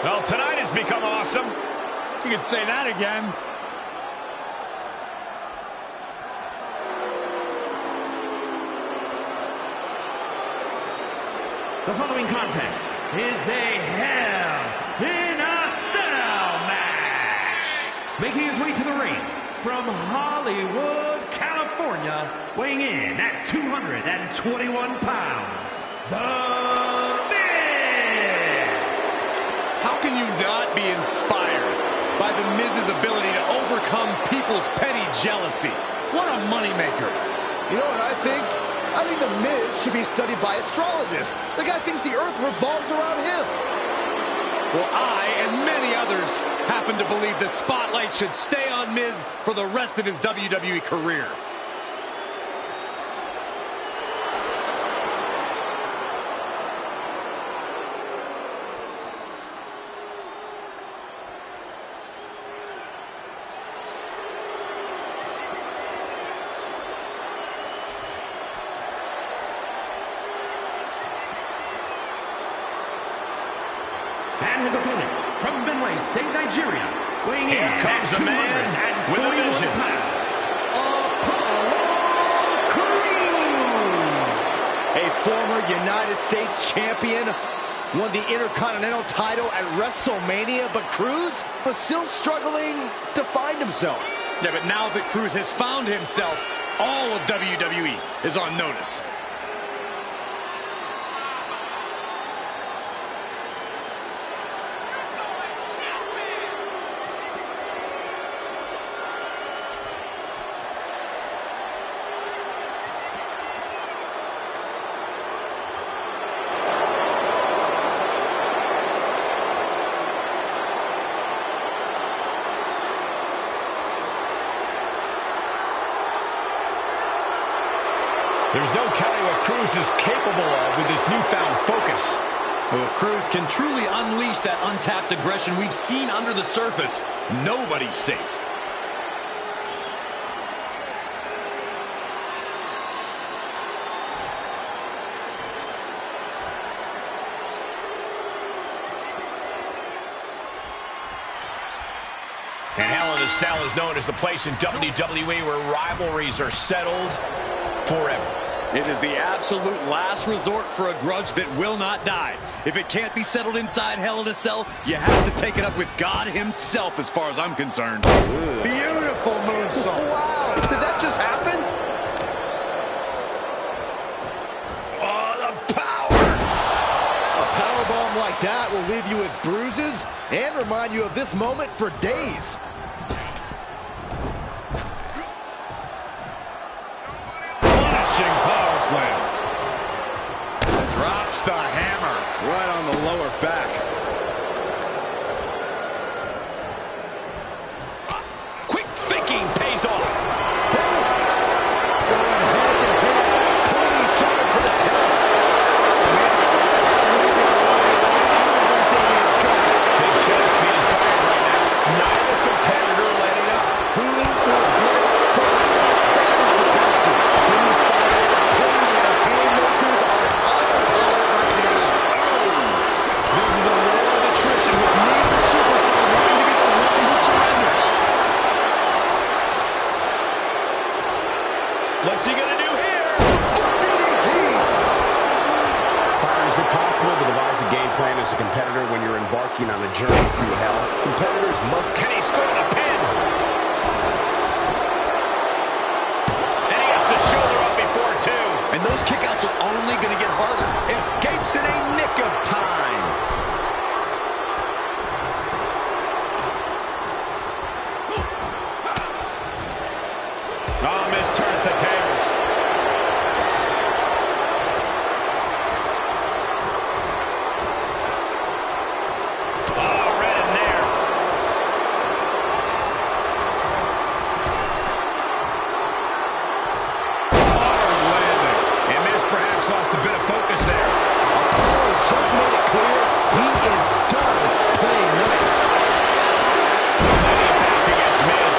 B: Well, tonight has become awesome.
D: You could say that again.
A: The following contest is a Hell in a Cell match. Making his way to the ring from Hollywood, California, weighing in at 221 pounds, The Miz.
D: How can you not be inspired by The Miz's ability to overcome people's petty jealousy? What a moneymaker.
C: You know what I think? I think The Miz should be studied by astrologists. The guy thinks the earth revolves around him.
D: Well, I and many others happen to believe the spotlight should stay on Miz for the rest of his WWE career.
A: And his opponent from Benue State, Nigeria, weighing in
B: Here comes
A: at
B: a man with a
A: 241
B: vision.
A: pounds,
C: A former United States champion, won the Intercontinental title at Wrestlemania, but Cruz was still struggling to find himself.
E: Yeah, but now that Cruz has found himself, all of WWE is on notice.
B: There's no telling what Cruz is capable of with his newfound focus.
E: So if Cruz can truly unleash that untapped aggression we've seen under the surface, nobody's safe.
B: And Hell in a Cell is known as the place in WWE where rivalries are settled forever.
E: It is the absolute last resort for a grudge that will not die. If it can't be settled inside Hell in a Cell, you have to take it up with God himself as far as I'm concerned.
C: Beautiful moonsault. Wow, did that just happen?
B: Oh, the power!
C: A powerbomb like that will leave you with bruises and remind you of this moment for days.
D: Punishing power slam. Drops the hammer right on the lower back.
B: Quick thinking pays off.
C: Going hand in hand, putting each other to the test.
B: Big shots being fired right now. Neither competitor letting up.
C: Who will break first? That is the question. Two fighters putting their haymakers on autopilot right now.
B: This is a war of attrition with neither superstar wanting to be the one who surrenders. What's he gonna do here?
C: DDT.
F: Byron, is it possible to devise a game plan as a competitor when you're embarking on a journey through hell? Competitors must...
B: Can he score the pin? And he gets the shoulder up before two.
E: And those kickouts are only going to get harder.
B: Escapes in a nick of time. Oh, Miz turns the tables. Oh, right in there.
D: Hard landing.
B: And Miz perhaps lost a bit of focus there.
C: Apollo just made it clear he is done playing nice.
B: Fighting back against Miz.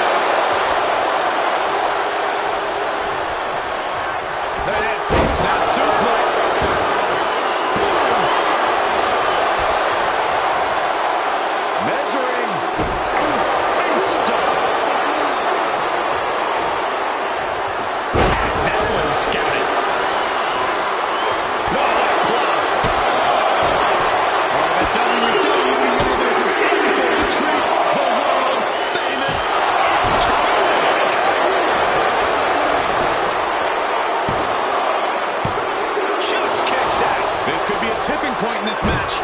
B: That's snap suplex.
C: Measuring. Face stop.
B: That one's scouted. No, what a club.
E: Oh, the WWE Universe is in for a treat. The world-famous
B: Just kicks out.
E: This could be a tipping point in this match.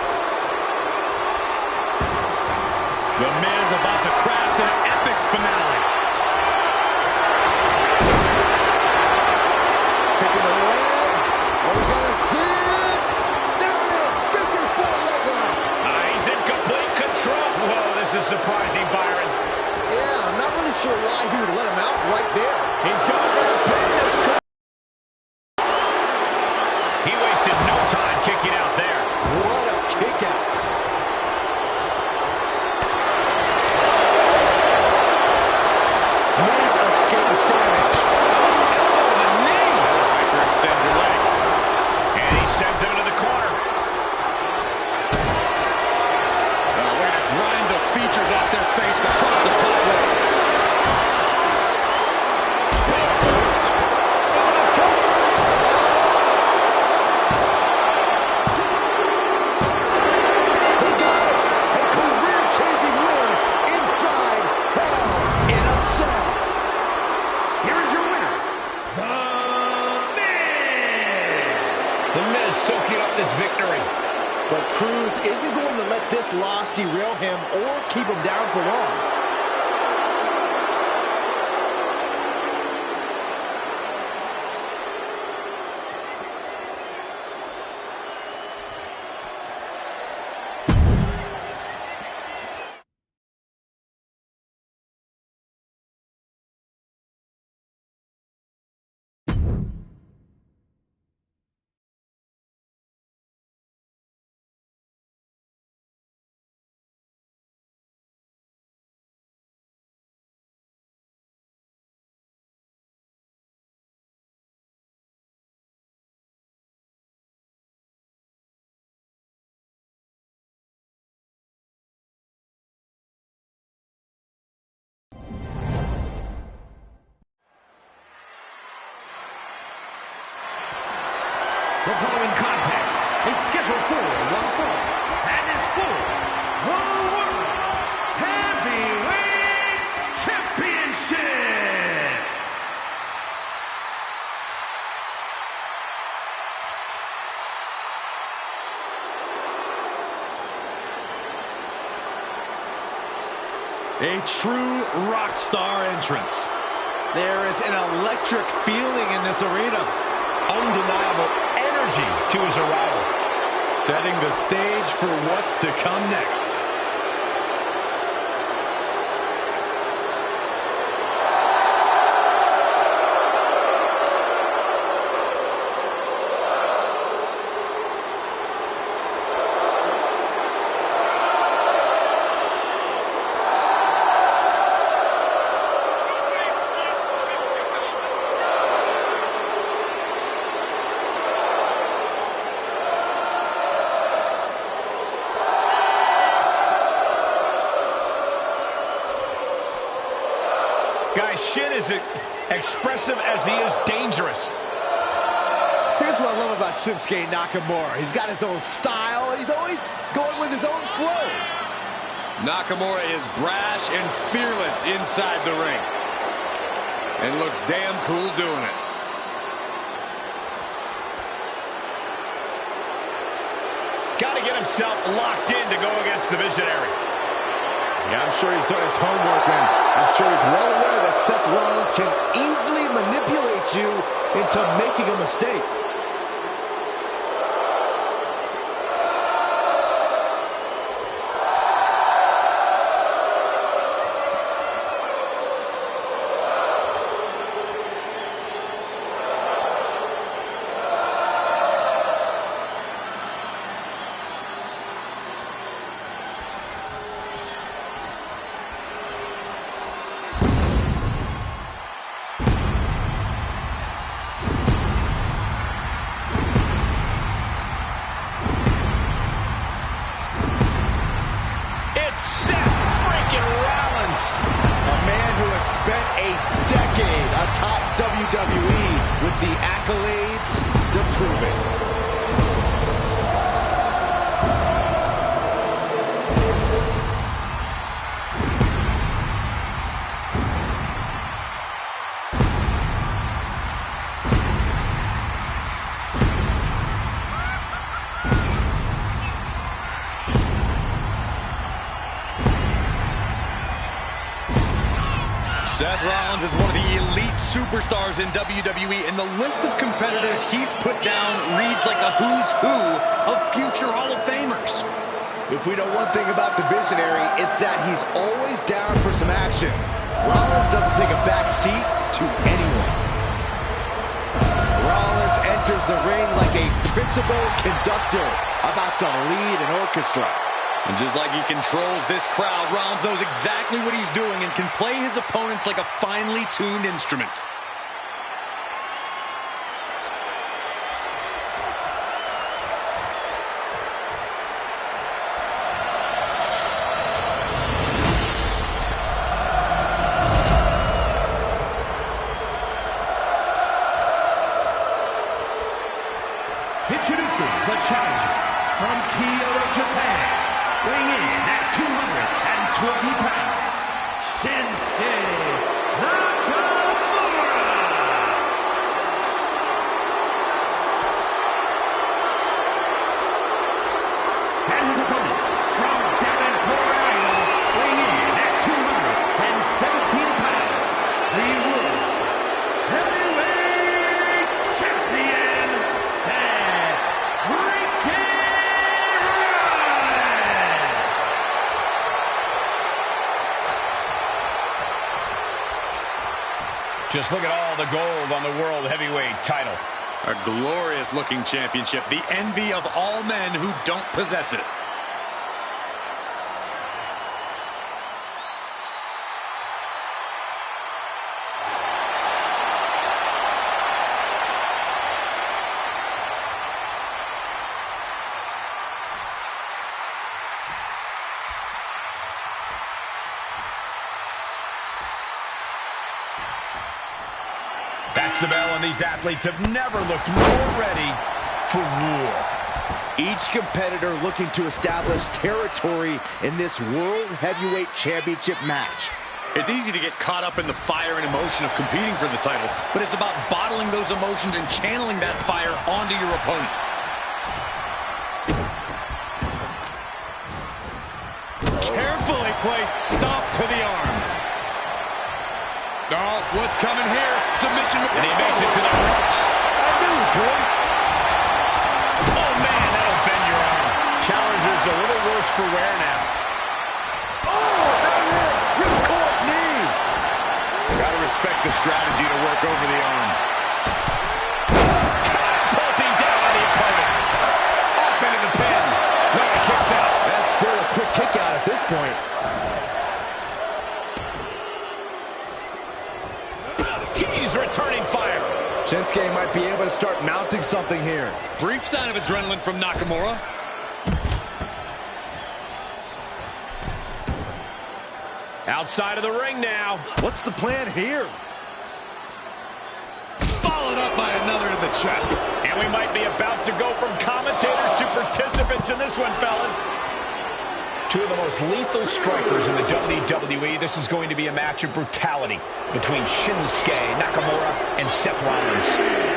E: The Miz about to craft an epic finale.
C: Picking the leg. Are we going to see it? There it is. Figure four leg lock.
B: He's in complete control. Whoa, this is surprising, Byron.
C: Yeah, I'm not really sure why he would let him out right there.
B: He's going for the pin. He wasted no time kicking out there.
C: What a kick out. Miz escapes damage.
B: Elbow to the knee. Hyperextend your leg. And he sends him into the corner.
C: Cruz isn't going to let this loss derail him or keep him down for long.
A: The following contest is scheduled for one fall and is for the World Heavyweight Championship.
D: A true rock star entrance.
C: There is an electric feeling in this arena.
B: Undeniable energy to his arrival.
D: Setting the stage for what's to come next.
B: Guys, Shin is expressive as he is dangerous.
C: Here's what I love about Shinsuke Nakamura. He's got his own style, and he's always going with his own flow.
E: Nakamura is brash and fearless inside the ring. And looks damn cool doing it.
B: Got to get himself locked in to go against the Visionary.
C: Yeah, I'm sure he's done his homework, and I'm sure he's well aware that Seth Rollins can easily manipulate you into making a mistake. Spent a decade atop WWE with the accolades to prove it.
E: Seth Rollins is one of the elite superstars in WWE, and the list of competitors he's put down reads like a who's who of future Hall of Famers.
C: If we know one thing about the Visionary, it's that he's always down for some action. Rollins doesn't take a back seat to anyone. Rollins enters the ring like a principal conductor about to lead an orchestra.
E: And just like he controls this crowd, Rollins knows exactly what he's doing and can play his opponents like a finely tuned instrument.
A: Introducing the challenger from Kyoto, Japan, weighing in at 220 pounds, Shinsuke Nakamura.
B: Just look at all the gold on the World Heavyweight title.
E: A glorious-looking championship, the envy of all men who don't possess it.
B: That's the bell, and these athletes have never looked more ready for war.
C: Each competitor looking to establish territory in this World Heavyweight Championship match.
E: It's easy to get caught up in the fire and emotion of competing for the title, but it's about bottling those emotions and channeling that fire onto your opponent.
D: Carefully placed stomp to the arm. Oh, what's coming here? Submission.
B: And he makes it to the ropes.
C: I knew it was good.
B: Oh, man, that'll bend your arm. Challenger's a little worse for wear now.
C: Oh, there it is. Ripcord knee.
B: You gotta respect the strategy to work over the arm. Catapulting down on the opponent. Off into the pin. No, he kicks out.
C: That's still a quick kick out at this point.
B: He's returning fire.
C: Shinsuke might be able to start mounting something here.
E: Brief sign of adrenaline from Nakamura.
B: Outside of the ring now.
C: What's the plan here?
E: Followed up by another to the chest.
B: And we might be about to go from commentators to participants in this one, fellas. Two of the most lethal strikers in the WWE. This is going to be a match of brutality between Shinsuke Nakamura and Seth Rollins.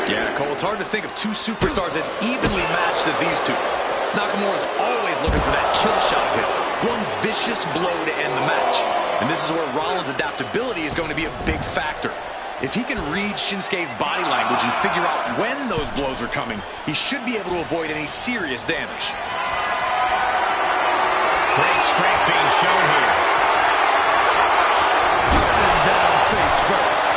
E: Yeah, Cole, it's hard to think of two superstars as evenly matched as these two. Nakamura's always looking for that kill shot hits, one vicious blow to end the match. And this is where Rollins' adaptability is going to be a big factor. If he can read Shinsuke's body language and figure out when those blows are coming, he should be able to avoid any serious damage.
B: Great strength being shown here.
C: Turning down face first.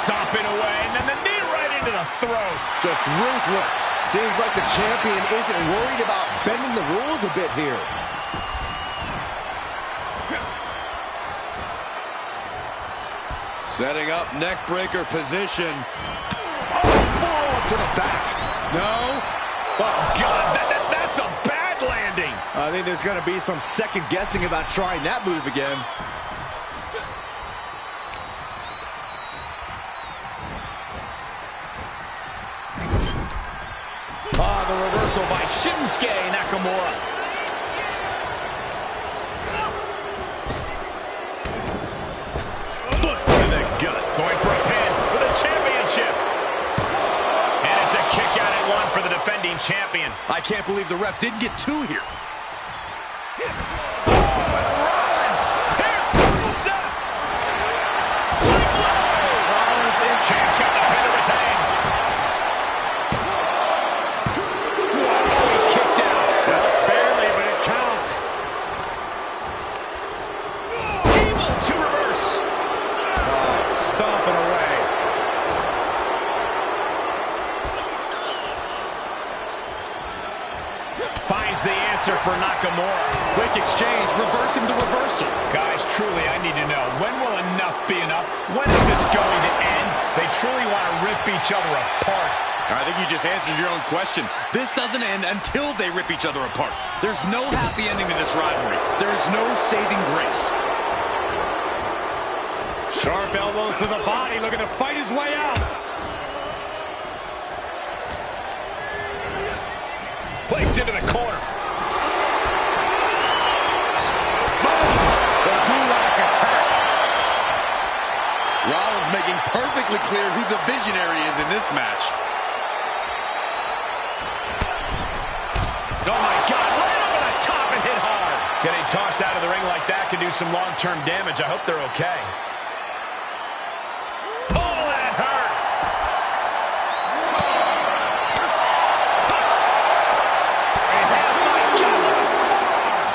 B: Stomping away, and then the knee right into the throat.
C: Just ruthless. Seems like the champion isn't worried about bending the rules a bit here.
D: Setting up neck breaker position.
C: Oh, forearm to the back.
D: No.
B: Oh, God, that's a bad landing.
C: I think there's going to be some second guessing about trying that move again.
B: The reversal by Shinsuke Nakamura. Foot to the gut. Going for a pin for the championship. And it's a kick out at one for the defending champion.
E: I can't believe the ref didn't get two here.
B: Rollins, here comes Seth. Sling low. Rollins in. Champ's got the pin to retain. Finds the answer for Nakamura.
E: Quick exchange, reverse him to reversal.
B: Guys, truly, I need to know, when will enough be enough? When is this going to end? They truly want to rip each other apart.
E: I think you just answered your own question. This doesn't end until they rip each other apart. There's no happy ending to this rivalry. There is no saving grace.
D: Sharp elbows to the body, looking to fight his way out.
B: Placed into the corner.
E: The Gulak attack. Rollins making perfectly clear who the visionary is in this match.
B: Oh my God, right over the top and hit hard. Getting tossed out of the ring like that can do some long-term damage. I hope they're okay. Oh, that hurt.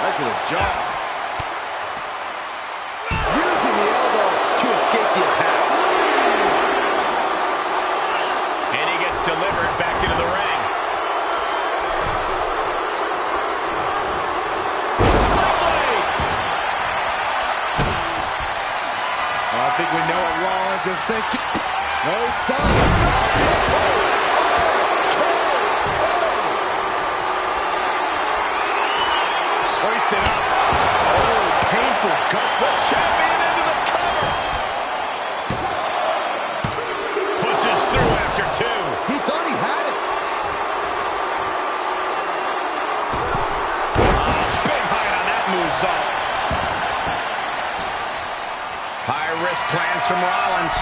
C: Right to the jaw. Using the elbow to escape the we know what Rollins is thinking. No stop. No.
B: Hoisted up. Oh, painful gut. The champion into the cover. Pushes through after two.
C: He thought he had it.
B: Big height on that moonsault. High risk plans from Rollins.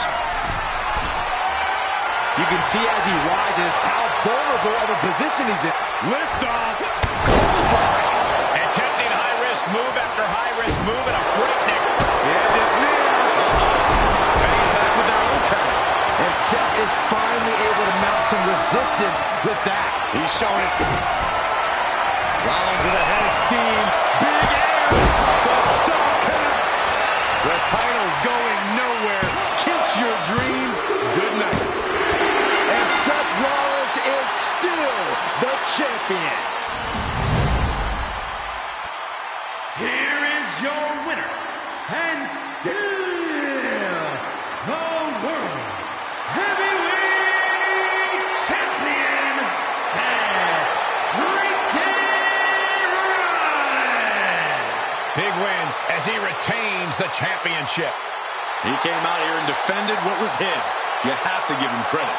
C: You can see as he rises how vulnerable of a position he's in.
B: Lift off. Attempting high risk move after high risk move and a breakneck.
C: And it's near.
B: Banging back with their own counter.
C: And Seth is finally able to mount some resistance with that.
B: He's showing it.
C: Rollins with a head of steam. Big air. The stomp connects.
B: The title's going nowhere. Kiss your dreams. Good night.
C: And Seth Rollins is still the champion.
A: Here is your winner, and still the World Heavyweight Champion, Seth freaking Rollins.
B: Big win as he retains the championship.
E: He came out here and defended what was his. You have to give him credit.